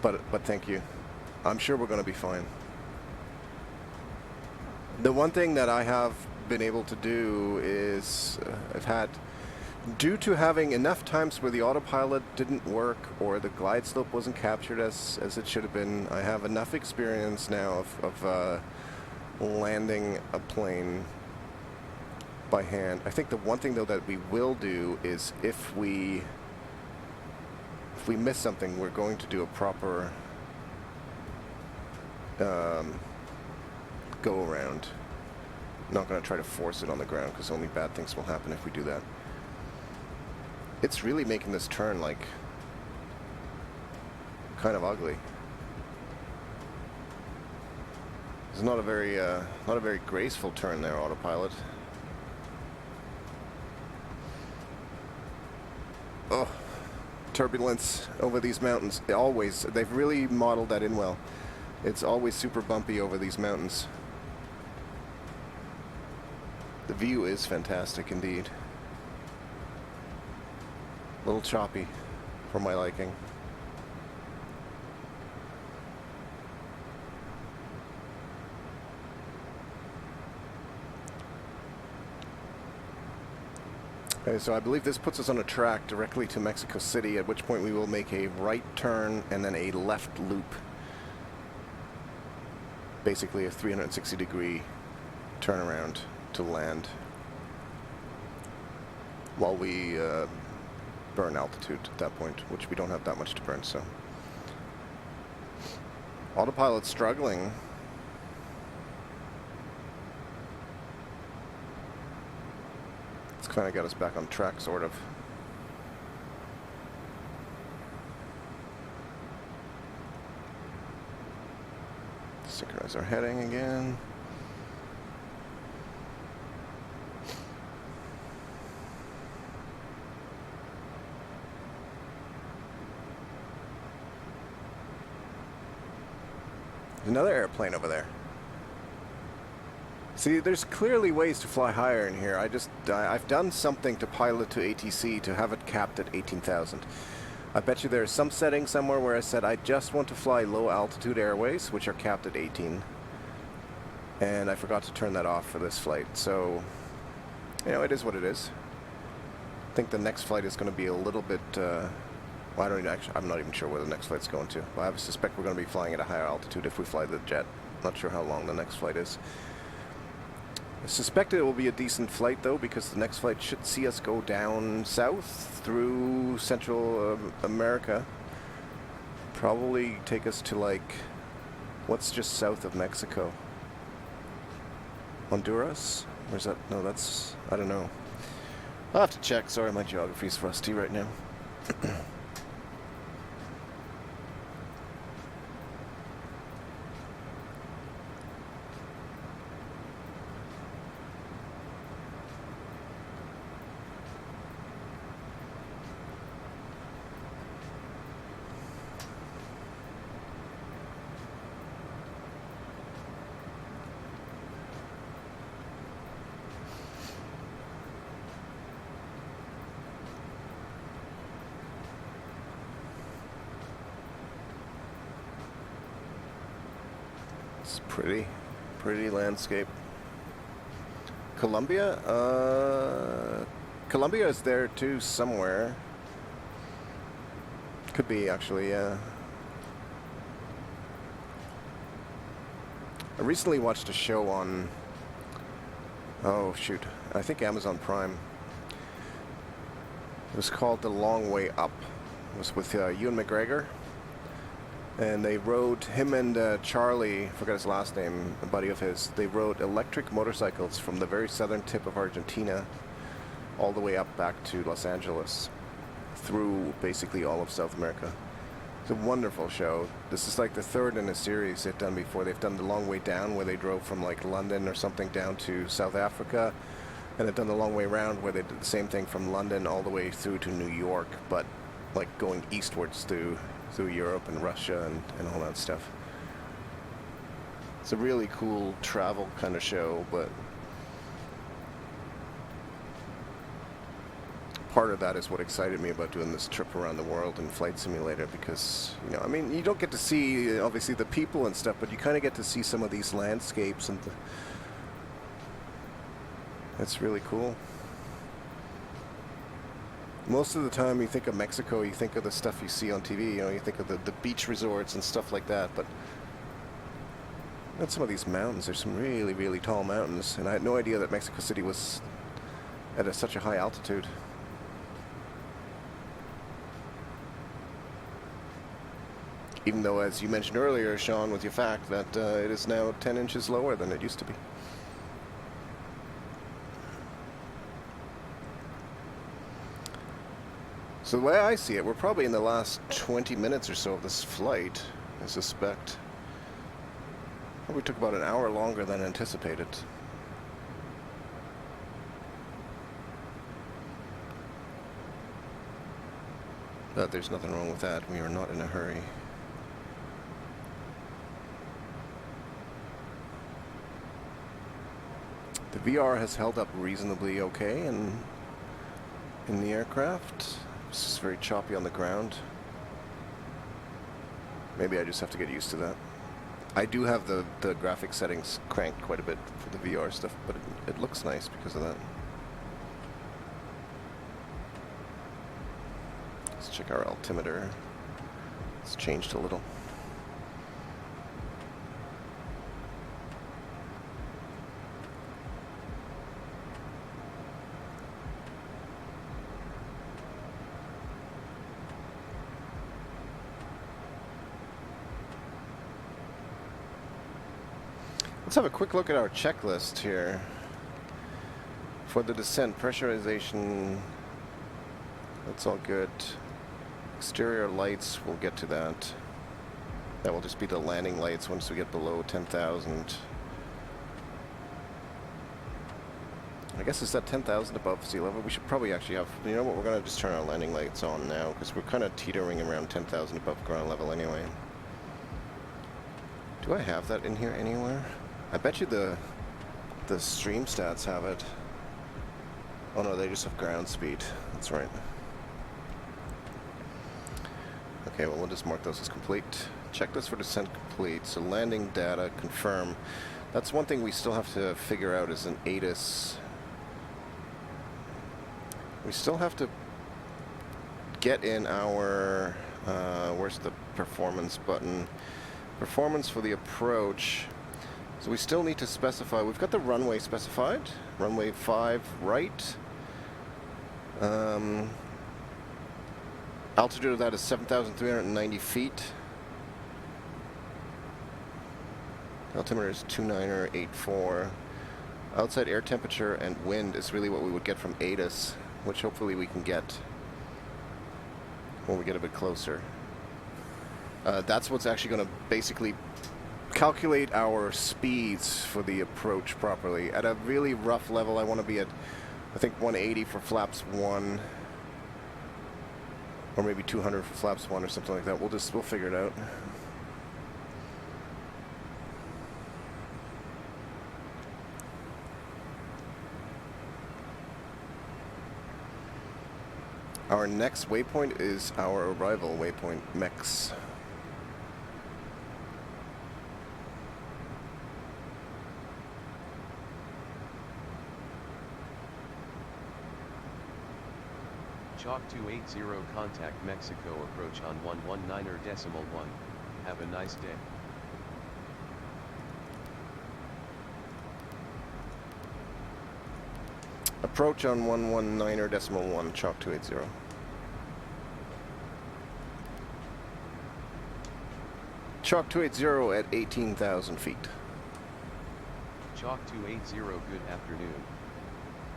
But thank you. I'm sure we're going to be fine. The one thing that I have been able to do is I've had, due to having enough times where the autopilot didn't work or the glide slope wasn't captured as it should have been, I have enough experience now of landing a plane by hand. I think the one thing, though, that we will do is if we miss something, we're going to do a proper go around. I'm not going to try to force it on the ground, because only bad things will happen if we do that. It's really making this turn like kind of ugly. It's not a very graceful turn there, autopilot. Oh, turbulence over these mountains. Always, they've really modeled that in well. It's always super bumpy over these mountains. The view is fantastic indeed. A little choppy for my liking. Okay, so I believe this puts us on a track directly to Mexico City, at which point we will make a right turn and then a left loop. Basically a 360-degree turnaround to land while we burn altitude at that point, which we don't have that much to burn, so. Autopilot's struggling. It's kind of got us back on track, sort of. Synchronize our heading again. There's another airplane over there. See, there's clearly ways to fly higher in here. I've done something to pilot to ATC to have it capped at 18,000. I bet you there's some setting somewhere where I said I just want to fly low altitude airways, which are capped at 18. And I forgot to turn that off for this flight. So, you know, it is what it is. I think the next flight is going to be a little bit, well, I don't even actually, I'm not even sure where the next flight's going to. But I suspect we're going to be flying at a higher altitude if we fly the jet. Not sure how long the next flight is. I suspect it will be a decent flight, though, because the next flight should see us go down south through Central America. Probably take us to, like, what's just south of Mexico? Honduras? Or is that? No, that's, I don't know. I'll have to check. Sorry, my geography's rusty right now. It's pretty landscape. Colombia? Colombia is there too somewhere. Could be, actually, yeah. I recently watched a show on, oh shoot, I think Amazon Prime. It was called The Long Way Up. It was with Ewan McGregor. And they rode, him and Charlie, I forgot his last name, a buddy of his, they rode electric motorcycles from the very southern tip of Argentina all the way up back to Los Angeles through basically all of South America. It's a wonderful show. This is like the third in a series they've done before. They've done The Long Way Down, where they drove from like London or something down to South Africa, and they've done The Long Way Round, where they did the same thing from London all the way through to New York, but like going eastwards through Europe and Russia and all that stuff. It's a really cool travel kind of show, but part of that is what excited me about doing this trip around the world in Flight Simulator, because, you know, I mean, you don't get to see, obviously, the people and stuff, but you kind of get to see some of these landscapes, and it's really cool. Most of the time you think of Mexico, you think of the stuff you see on TV, you know, you think of the beach resorts and stuff like that, but at some of these mountains, there's some really, really tall mountains, and I had no idea that Mexico City was at such a high altitude. Even though, as you mentioned earlier, Sean, with your fact that it is now 10 inches lower than it used to be. So the way I see it, we're probably in the last 20 minutes or so of this flight, I suspect. Probably took about an hour longer than anticipated. But there's nothing wrong with that. We are not in a hurry. The VR has held up reasonably okay in the aircraft. It's just very choppy on the ground. Maybe I just have to get used to that. I do have the graphic settings cranked quite a bit for the VR stuff, but it looks nice because of that. Let's check our altimeter. It's changed a little. Let's have a quick look at our checklist here. For the descent, pressurization, that's all good. Exterior lights, we'll get to that. That will just be the landing lights once we get below 10,000. I guess it's at 10,000 above sea level. We should probably actually have, you know what, we're going to just turn our landing lights on now because we're kind of teetering around 10,000 above ground level anyway. Do I have that in here anywhere? I bet you the stream stats have it. Oh no, they just have ground speed. That's right. Okay, well we'll just mark those as complete. Checklist for descent complete. So landing data, confirm. That's one thing we still have to figure out is an ATIS. We still have to get in our, where's the performance button? Performance for the approach. So we still need to specify, we've got the runway specified, runway 5 right. Altitude of that is 7,390 feet. Altimeter is 2984. Outside air temperature and wind is really what we would get from ATIS, which hopefully we can get when we get a bit closer. That's what's actually going to basically calculate our speeds for the approach properly. At a really rough level, I want to be at, I think, 180 for flaps 1, or maybe 200 for flaps 1 or something like that. We'll figure it out. Our next waypoint is our arrival waypoint, MEX. Chalk 280 contact Mexico approach on 119.1. Have a nice day. Approach on 119.1, Chalk 280. Chalk 280 at 18,000 feet. Chalk 280 good afternoon.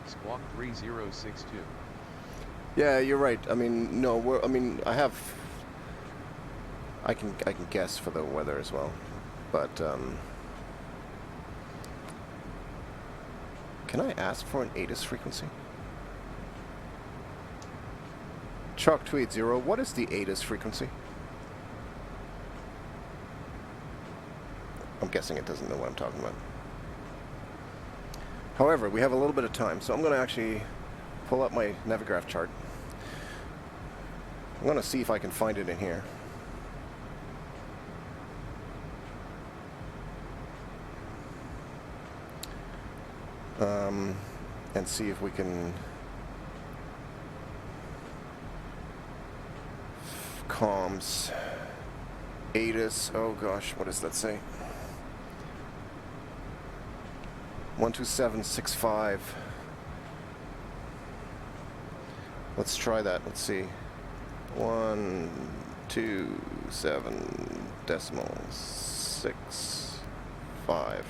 Squawk 3062. Yeah, you're right. I mean, no, I can guess for the weather as well, but can I ask for an ATIS frequency? Chalk 280. What is the ATIS frequency? I'm guessing it doesn't know what I'm talking about. However, we have a little bit of time, so I'm going to actually pull up my Navigraph chart. I'm going to see if I can find it in here. And see if we can comms ATIS. Oh gosh, what does that say? 12765. Let's try that. Let's see. 127.65.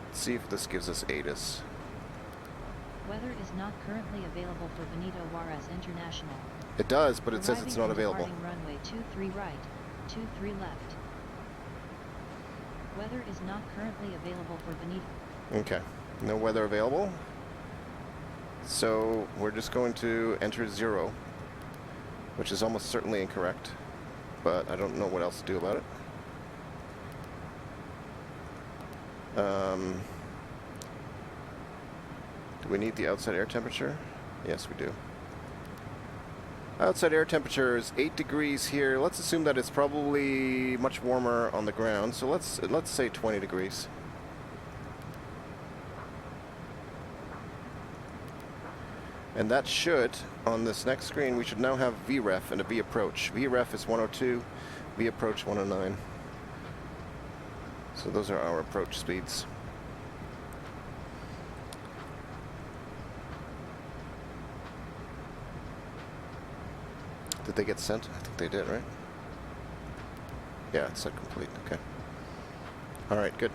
Let's see if this gives us ATIS. Weather is not currently available for Benito Juarez International. It does, but it says it's Arriving not and available. departing runway 23 right, 23 left. Weather is not currently available for Bonita. Okay, no weather available. So we're just going to enter 0, which is almost certainly incorrect, but I don't know what else to do about it. Do we need the outside air temperature? Yes, we do. Outside air temperature is 8 degrees here. Let's assume that it's probably much warmer on the ground. So let's say 20 degrees. And that should, on this next screen, we should now have VREF and a V approach. VREF is 102, V approach 109. So those are our approach speeds. Did they get sent? I think they did, right? Yeah, it said complete. Okay. Alright, good.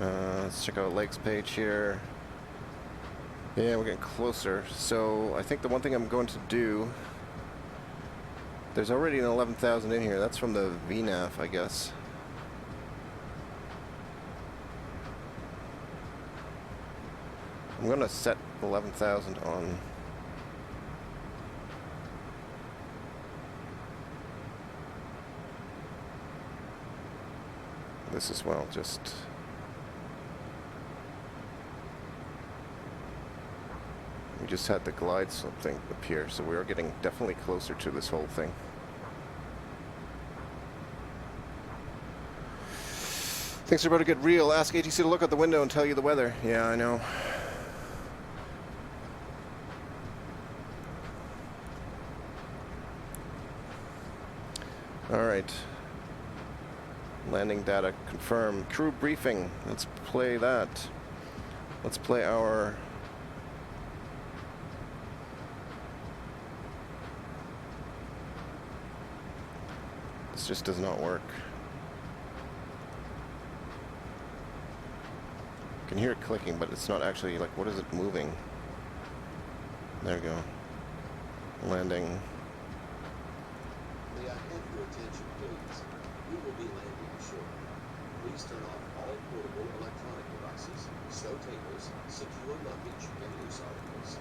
Let's check out legs page here. Yeah, we're getting closer. So I think the one thing I'm going to do... There's already an 11,000 in here. That's from the VNAV, I guess. I'm going to set 11,000 on... this as well, just... we just had the glide slope thing appear, so we are getting definitely closer to this whole thing. Things are about to get real. Ask ATC to look out the window and tell you the weather. Yeah, I know. Alright. Landing data confirmed. Crew briefing. Let's play that. Let's play our... this just does not work. I can hear it clicking, but it's not actually, like, what is it moving? There we go. Landing. May I have your attention, please? We will be landing shortly. Please turn off all portable electronic devices, stow tables, secure luggage, and loose articles.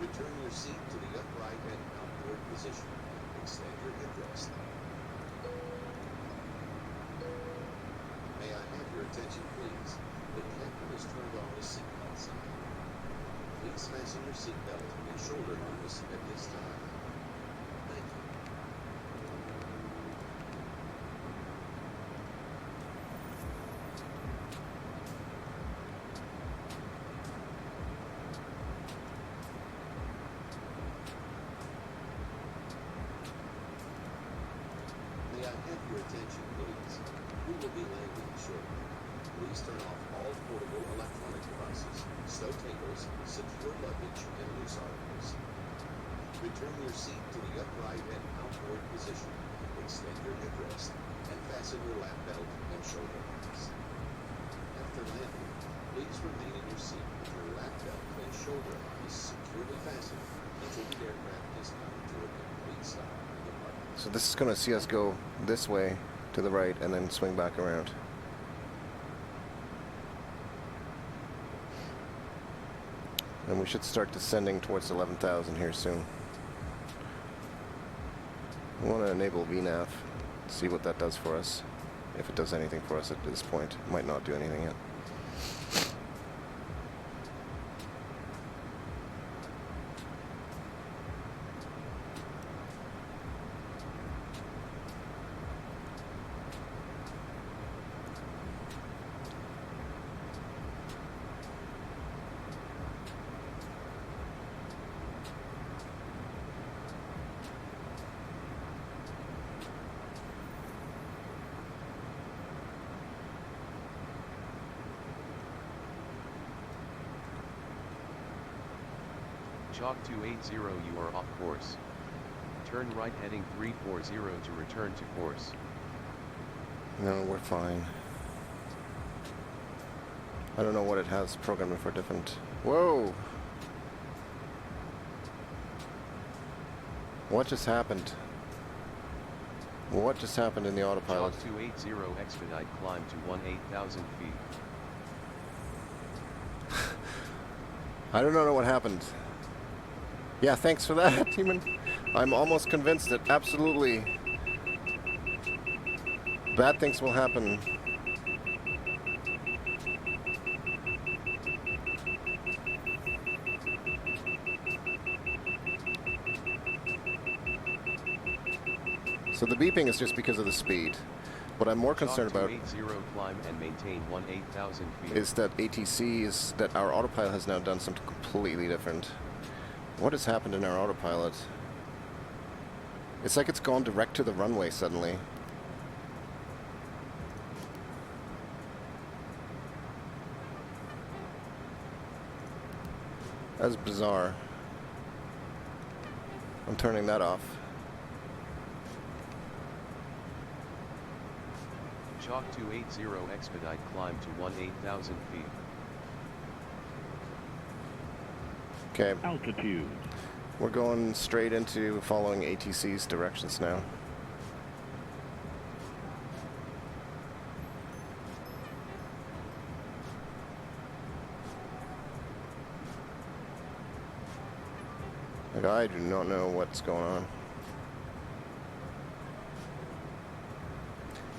Return your seat to the upright and outboard position. Extend your headrest. May I have your attention, please? The captain has turned on the seatbelt sign. Please fasten your seatbelt and shoulder harness at this time. Thank you. May I have your attention, please? We will be landing shortly. Please turn off all portable electronic devices, stow tables, secure luggage, and loose articles. Return your seat to the upright and outboard position. Extend your headrest and fasten your lap belt and shoulder harness. After landing, please remain in your seat with your lap belt and shoulder harness securely fastened until the aircraft is coming to a complete stop in the park. So this is going to see us go this way to the right and then swing back around. And we should start descending towards 11,000 here soon. We want to enable VNAV, see what that does for us. If it does anything for us at this point. It might not do anything yet. Chalk 280, you are off course. Turn right heading 340 to return to course. No, we're fine. I don't know what it has programming for different... Whoa! What just happened? What just happened in the autopilot? Chalk 280 expedite climb to 18,000 feet. I don't know what happened. Yeah, thanks for that, Human. I'm almost convinced that absolutely bad things will happen. So the beeping is just because of the speed. What I'm more concerned about climb and maintain 18,000 feet. is that ATC is that our autopilot has now done something completely different. What has happened in our autopilot? It's like it's gone direct to the runway suddenly. That's bizarre. I'm turning that off. Chalk 280 expedite climb to 18,000 feet. Okay, Altitude. we're going straight into following ATC's directions now. Like, I do not know what's going on.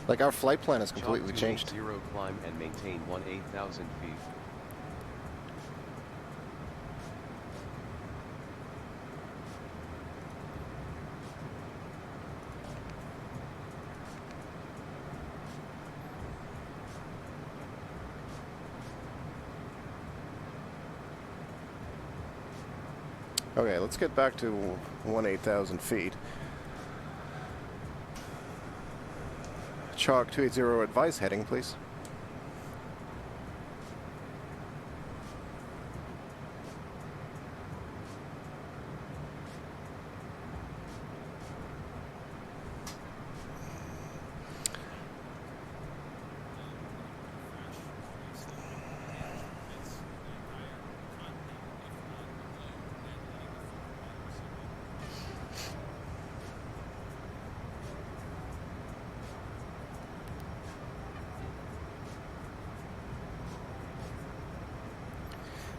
Like, our flight plan has completely changed. 0 climb and maintain 18,000 feet. Okay, let's get back to 18,000 feet. Chalk 280 advise heading, please.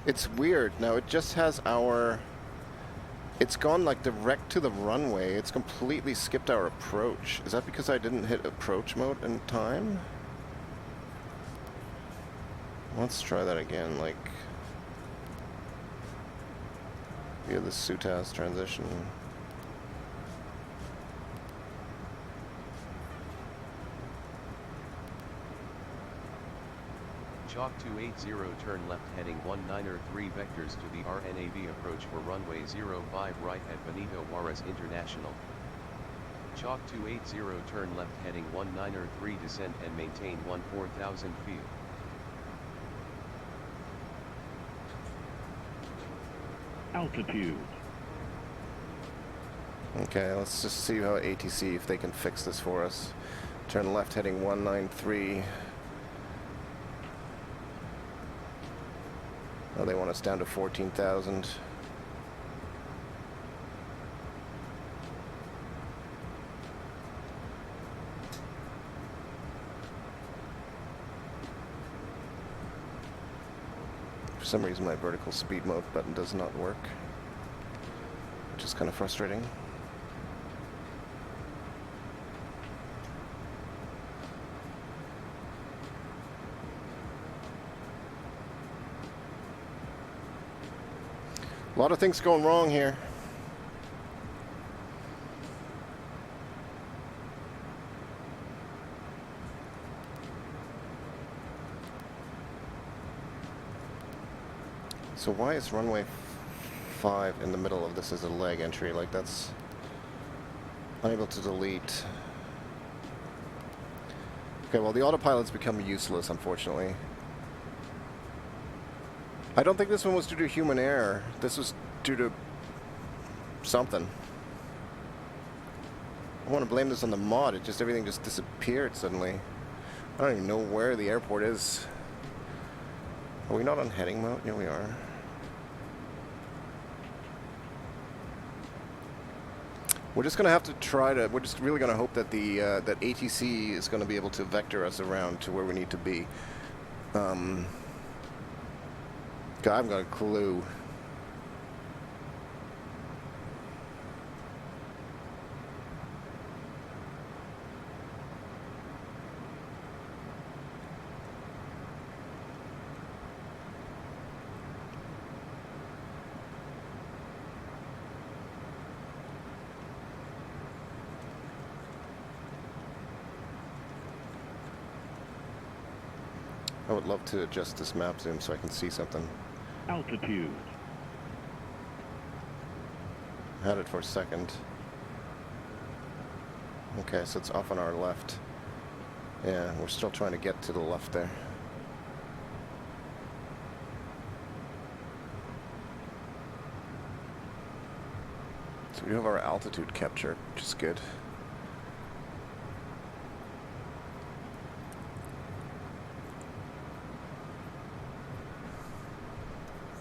It's weird. Now it just has our... It's gone like direct to the runway. It's completely skipped our approach. Is that because I didn't hit approach mode in time? Let's try that again, like... via the SUTAS transition. Chalk 280 turn left heading 193 vectors to the RNAV approach for runway 05 right at Benito Juarez International. Chalk 280 turn left heading 193 descend and maintain 14,000 feet. Altitude. Okay, let's just see how ATC, if they can fix this for us. Turn left heading 193. Oh, they want us down to 14,000. For some reason my vertical speed mode button does not work, which is kind of frustrating. A lot of things going wrong here. So why is runway 5 in the middle of this as a leg entry? Like, that's unable to delete. Okay, well, the autopilot's become useless, unfortunately. I don't think this one was due to human error. This was due to something. I want to blame this on the mod. It just, everything just disappeared suddenly. I don't even know where the airport is. Are we not on heading mode? Yeah, we are. We're just gonna have to try to. We're just really gonna hope that the that ATC is gonna be able to vector us around to where we need to be. God, I haven't got a clue. I would love to adjust this map zoom so I can see something. Altitude. Had it for a second. Okay, so it's off on our left. Yeah, we're still trying to get to the left there. So we have our altitude capture, which is good.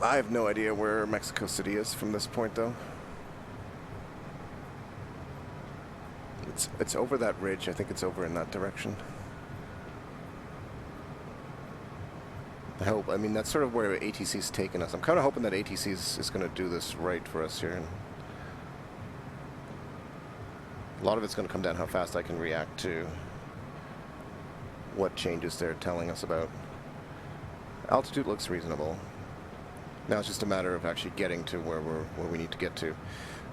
I have no idea where Mexico City is from this point, though. It's over that ridge. I think it's over in that direction. I hope. I mean, that's sort of where ATC's taken us. I'm kind of hoping that ATC is going to do this right for us here. And a lot of it's going to come down how fast I can react to what changes they're telling us about. Altitude looks reasonable. Now it's just a matter of actually getting to where we need to get to.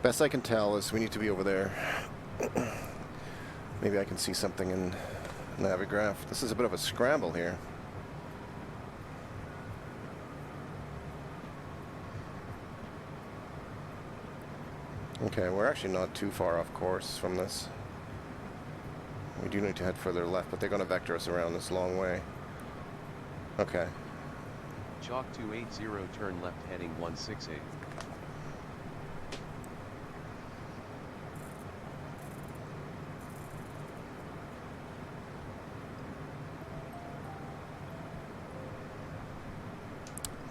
Best I can tell is we need to be over there. Maybe I can see something in Navigraph. This is a bit of a scramble here. Okay, we're actually not too far off course from this. We do need to head further left, but they're going to vector us around this long way. Okay. Chalk 280 turn left heading 168.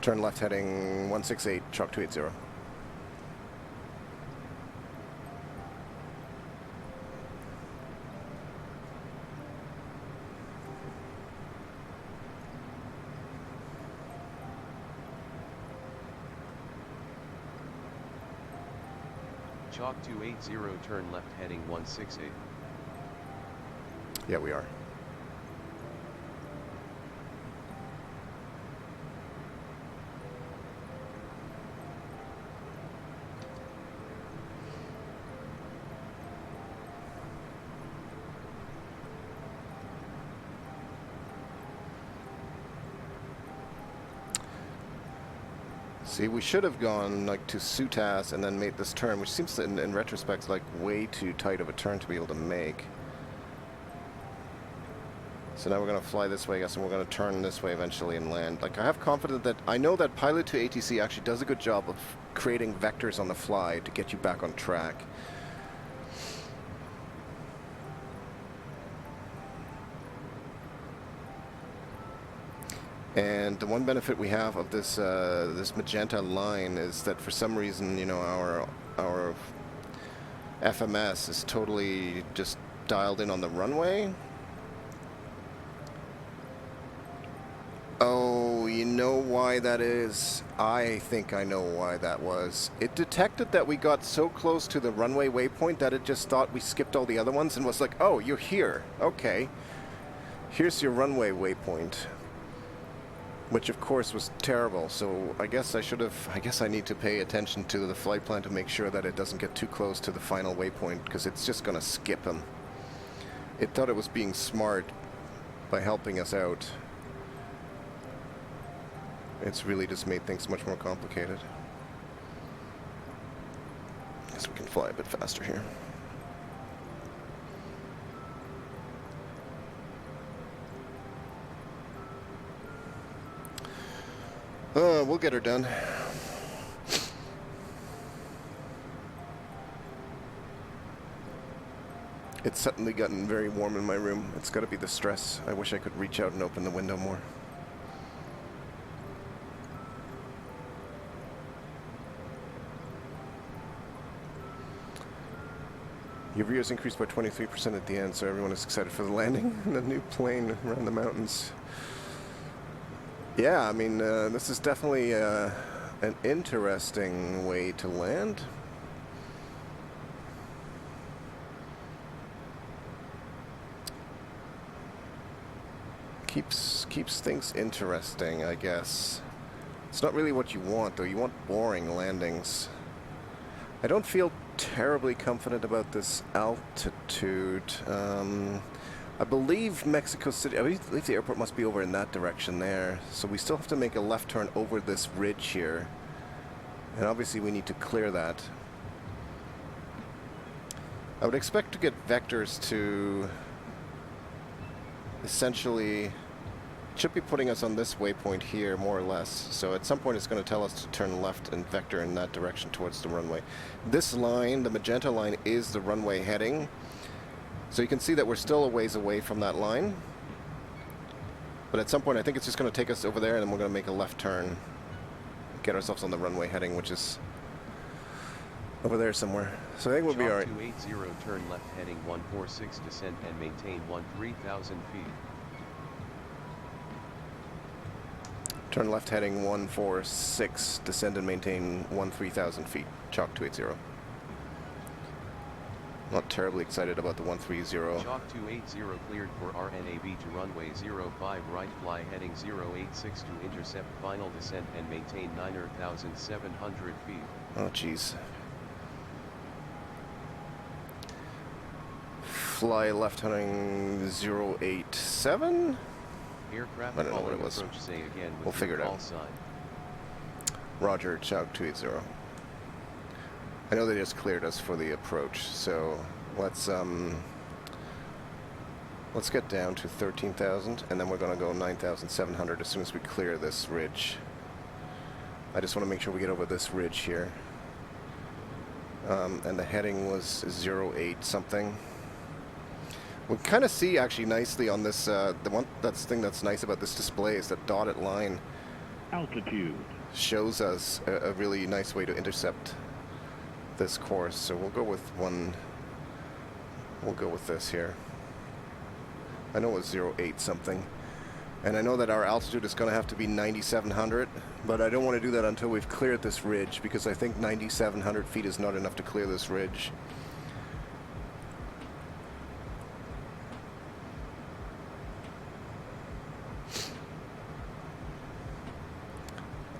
Turn left heading 168, Chalk 280. Chalk 280 turn left heading 168. Yeah, we are. See, we should have gone like to Sutas and then made this turn, which seems in retrospect like way too tight of a turn to be able to make. So now we're going to fly this way, I guess, and we're going to turn this way eventually and land. Like, I have confidence that I know that Pilot to ATC actually does a good job of creating vectors on the fly to get you back on track. And the one benefit we have of this this magenta line is that for some reason, you know, our FMS is totally just dialed in on the runway. Oh, you know why that is? I think I know why that was. It detected that we got so close to the runway waypoint that it just thought we skipped all the other ones and was like, oh, you're here. Okay. Here's your runway waypoint. Which of course was terrible, so I guess I need to pay attention to the flight plan to make sure that it doesn't get too close to the final waypoint, because it's just gonna skip him. It thought it was being smart by helping us out. It's really just made things much more complicated. Guess we can fly a bit faster here. We'll get her done. It's suddenly gotten very warm in my room. It's got to be the stress. I wish I could reach out and open the window more. Your viewers increased by 23% at the end, so everyone is excited for the landing in a new plane around the mountains. Yeah, I mean, this is definitely an interesting way to land. Keeps things interesting, I guess. It's not really what you want, though. You want boring landings. I don't feel terribly confident about this altitude. I believe Mexico City, I believe the airport must be over in that direction there. So we still have to make a left turn over this ridge here. And obviously we need to clear that. I would expect to get vectors to essentially, it should be putting us on this waypoint here, more or less. So at some point it's going to tell us to turn left and vector in that direction towards the runway. This line, the magenta line, is the runway heading. So you can see that we're still a ways away from that line. But at some point I think it's just going to take us over there, and then we're going to make a left turn. Get ourselves on the runway heading, which is over there somewhere. So I think we'll be alright. 280, turn left heading 146, descend and maintain 13,000 feet. Turn left heading 146, descend and maintain 13,000 feet. Chalk 280. Not terribly excited about the 130. Chalk 280 cleared for RNAV to runway 05 right, fly heading 086 to intercept, final descent and maintain 9,700 feet. Oh jeez. Fly left heading 087? Aircraft I don't know what following it was. approach, say again with We'll figure it call out. sign. Roger, Chalk 280. I know they just cleared us for the approach, so let's get down to 13,000, and then we're going to go 9,700 as soon as we clear this ridge. I just want to make sure we get over this ridge here. And the heading was 08 something. We kind of see actually nicely on this, thing that's nice about this display is that dotted line Altitude. shows us a really nice way to intercept this course. So we'll go with this here. I know it was 08 something. And I know that our altitude is going to have to be 9,700, but I don't want to do that until we've cleared this ridge, because I think 9,700 feet is not enough to clear this ridge.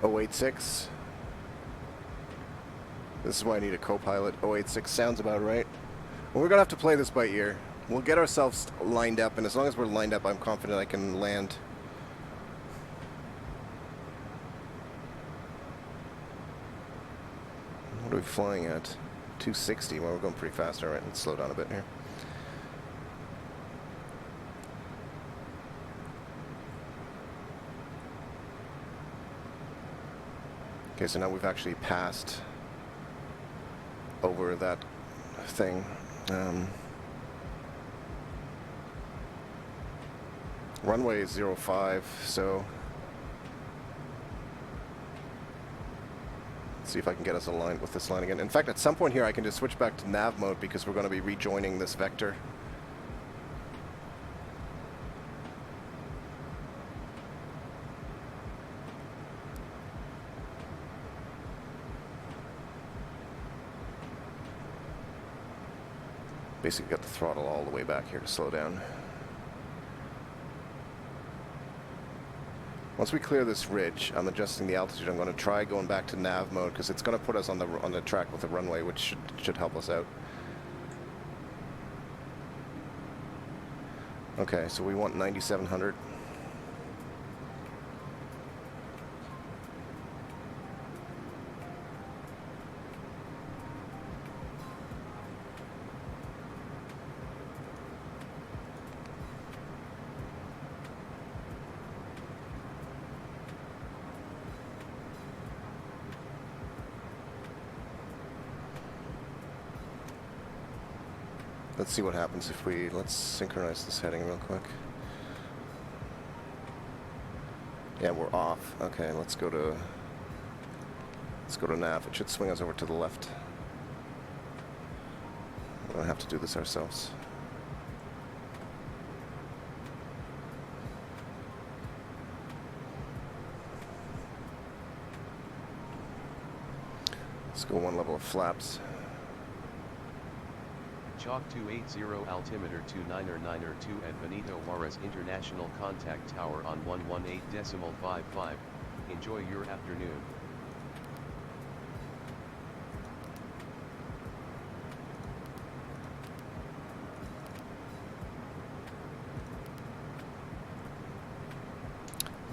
.086. This is why I need a co-pilot. 086 sounds about right. Well, we're going to have to play this by ear. We'll get ourselves lined up, and as long as we're lined up, I'm confident I can land. What are we flying at? 260. Well, we're going pretty fast. All right, let's slow down a bit here. Okay, so now we've actually passed over that thing. Runway is 05, so let's see if I can get us aligned with this line again. In fact, at some point here I can just switch back to nav mode, because we're going to be rejoining this vector. Basically got the throttle all the way back here to slow down. Once we clear this ridge, I'm adjusting the altitude. I'm going to try going back to nav mode, because it's going to put us on the track with the runway, which should help us out. Okay, so we want 9,700. Let's see what happens if let's synchronize this heading real quick. Yeah, we're off. Okay, let's go to nav. It should swing us over to the left. We'll have to do this ourselves. Let's go one level of flaps. Chalk 280 altimeter 299er2 at Benito Juarez International Contact Tower on 118.55. Enjoy your afternoon.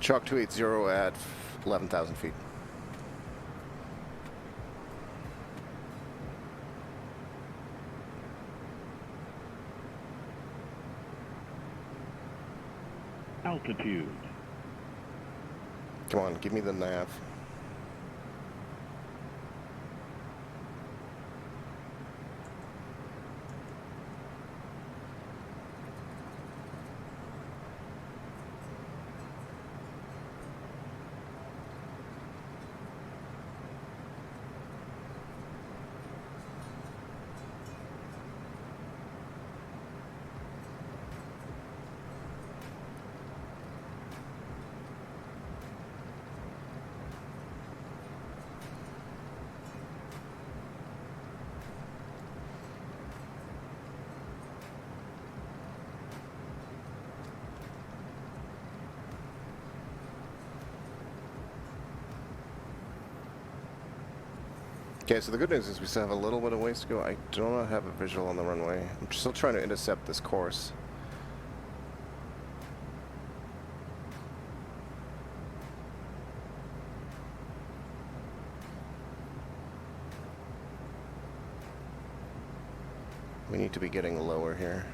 Chalk 280 at 11,000 feet. Altitude. Come on, give me the nav. Okay, so the good news is we still have a little bit of ways to go. I do not have a visual on the runway. I'm still trying to intercept this course. We need to be getting lower here.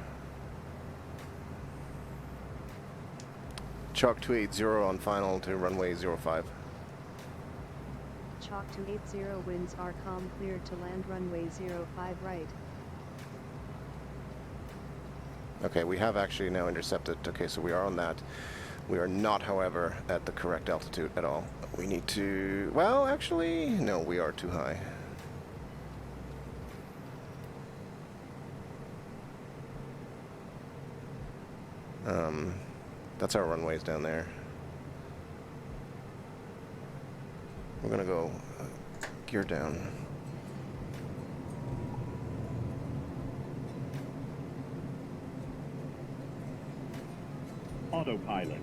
Chalk 280 on final to runway 05. Chalk 280 winds are calm, cleared to land runway 05 right. Okay, we have actually now intercepted. Okay, so we are on that. We are not, however, at the correct altitude at all. We need to... Well, actually, no, we are too high. That's our runways down there. We're gonna go gear down. Autopilot.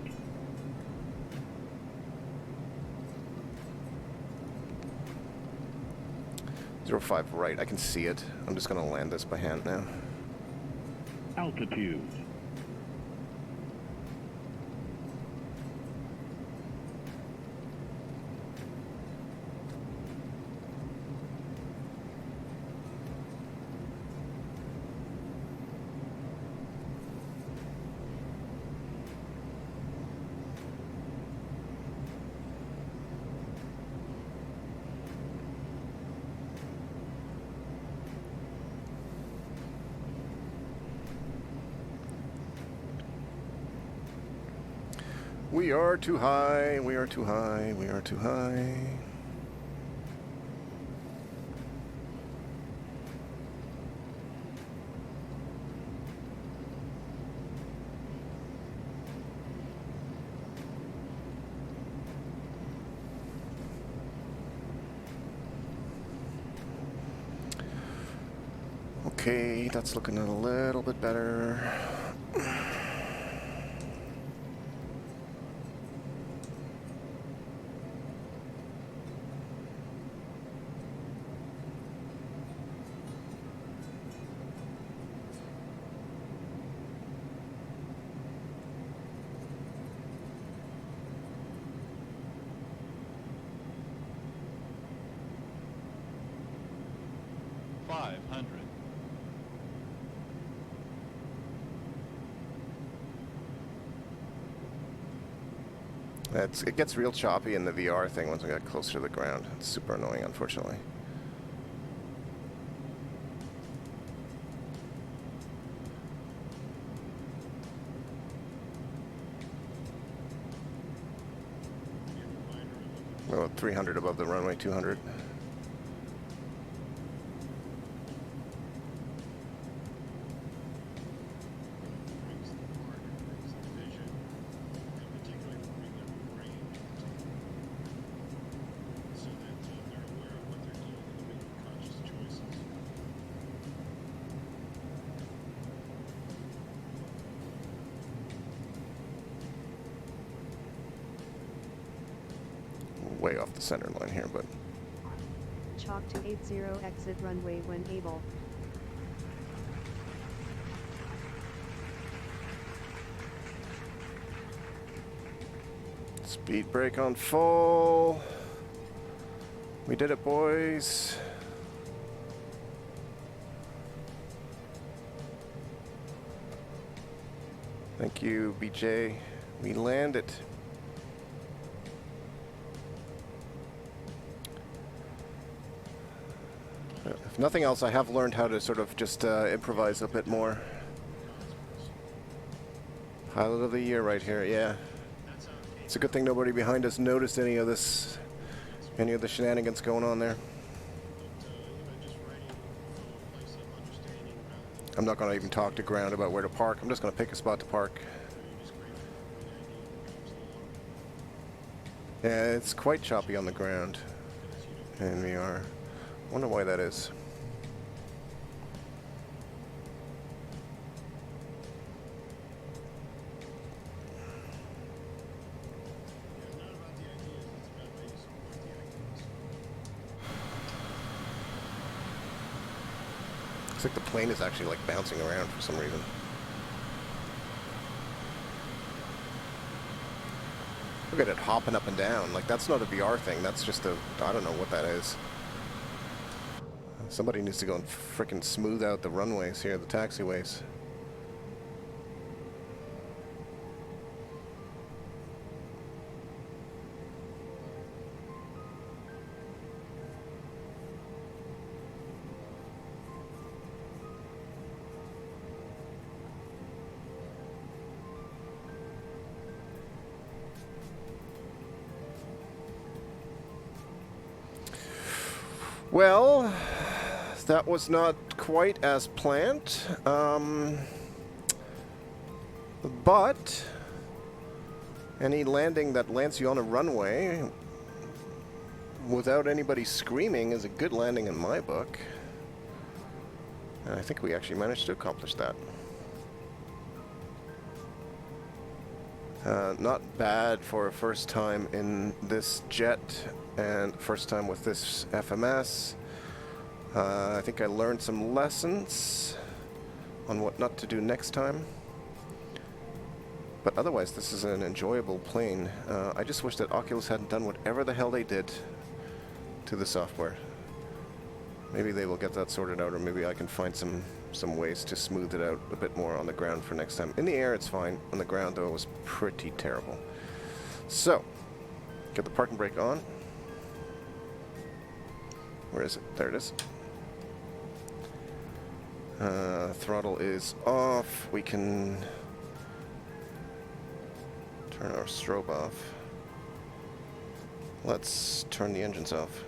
Zero 05 right, I can see it. I'm just gonna land this by hand now. Altitude. We are too high, we are too high, we are too high. Okay, that's looking a little bit better. It gets real choppy in the VR thing once we get closer to the ground. It's super annoying, unfortunately. We're about 300 above the runway, 200. way off the center line here, but Chalk to 80 exit runway when able. speed brake on full. We did it, boys. Thank you, BJ. We landed. If nothing else, I have learned how to sort of just improvise a bit more. Pilot of the year right here, yeah. It's a good thing nobody behind us noticed any of this, any of the shenanigans going on there. I'm not going to even talk to ground about where to park. I'm just going to pick a spot to park. Yeah, it's quite choppy on the ground in VR. Wonder why that is. Looks like the plane is actually like bouncing around for some reason. Look at it hopping up and down. Like, that's not a VR thing. That's just a, I don't know what that is. Somebody needs to go and frickin' smooth out the runways here, the taxiways. Well, that was not quite as planned, but any landing that lands you on a runway without anybody screaming is a good landing in my book. And I think we actually managed to accomplish that. Not bad for a first time in this jet and first time with this FMS. I think I learned some lessons on what not to do next time. But otherwise, this is an enjoyable plane. I just wish that Oculus hadn't done whatever the hell they did to the software. Maybe they will get that sorted out, or maybe I can find some ways to smooth it out a bit more on the ground for next time. In the air, it's fine. On the ground, though, it was pretty terrible. So, get the parking brake on. Where is it? There it is. Throttle is off. We can turn our strobe off. Let's turn the engines off.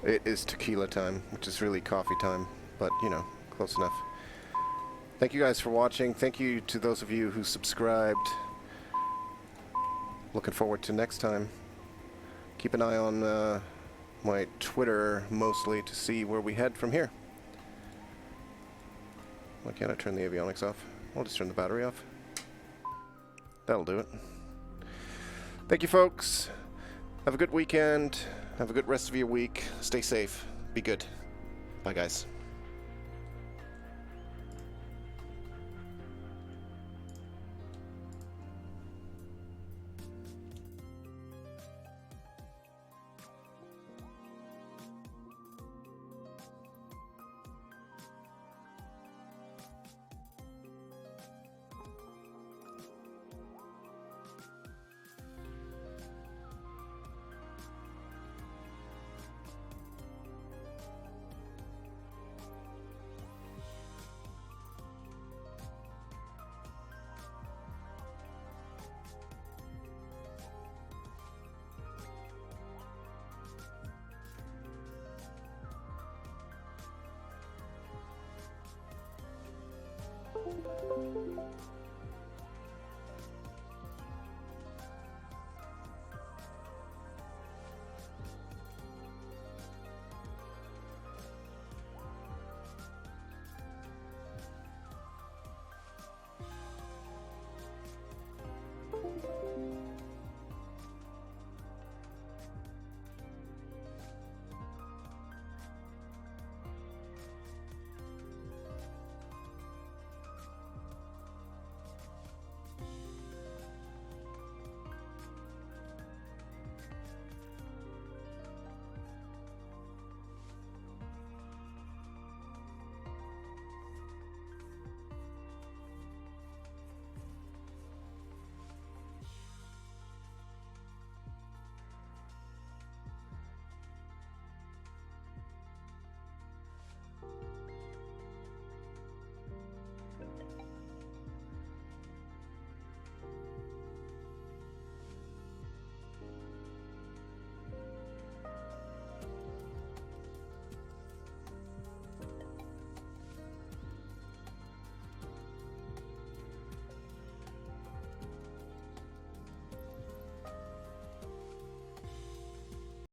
It is tequila time, which is really coffee time, but, you know, close enough. Thank you guys for watching. Thank you to those of you who subscribed. Looking forward to next time. Keep an eye on my Twitter, mostly, to see where we head from here. Why can't I turn the avionics off? I'll just turn the battery off. That'll do it. Thank you, folks. Have a good weekend. Have a good rest of your week. Stay safe. Be good. Bye, guys.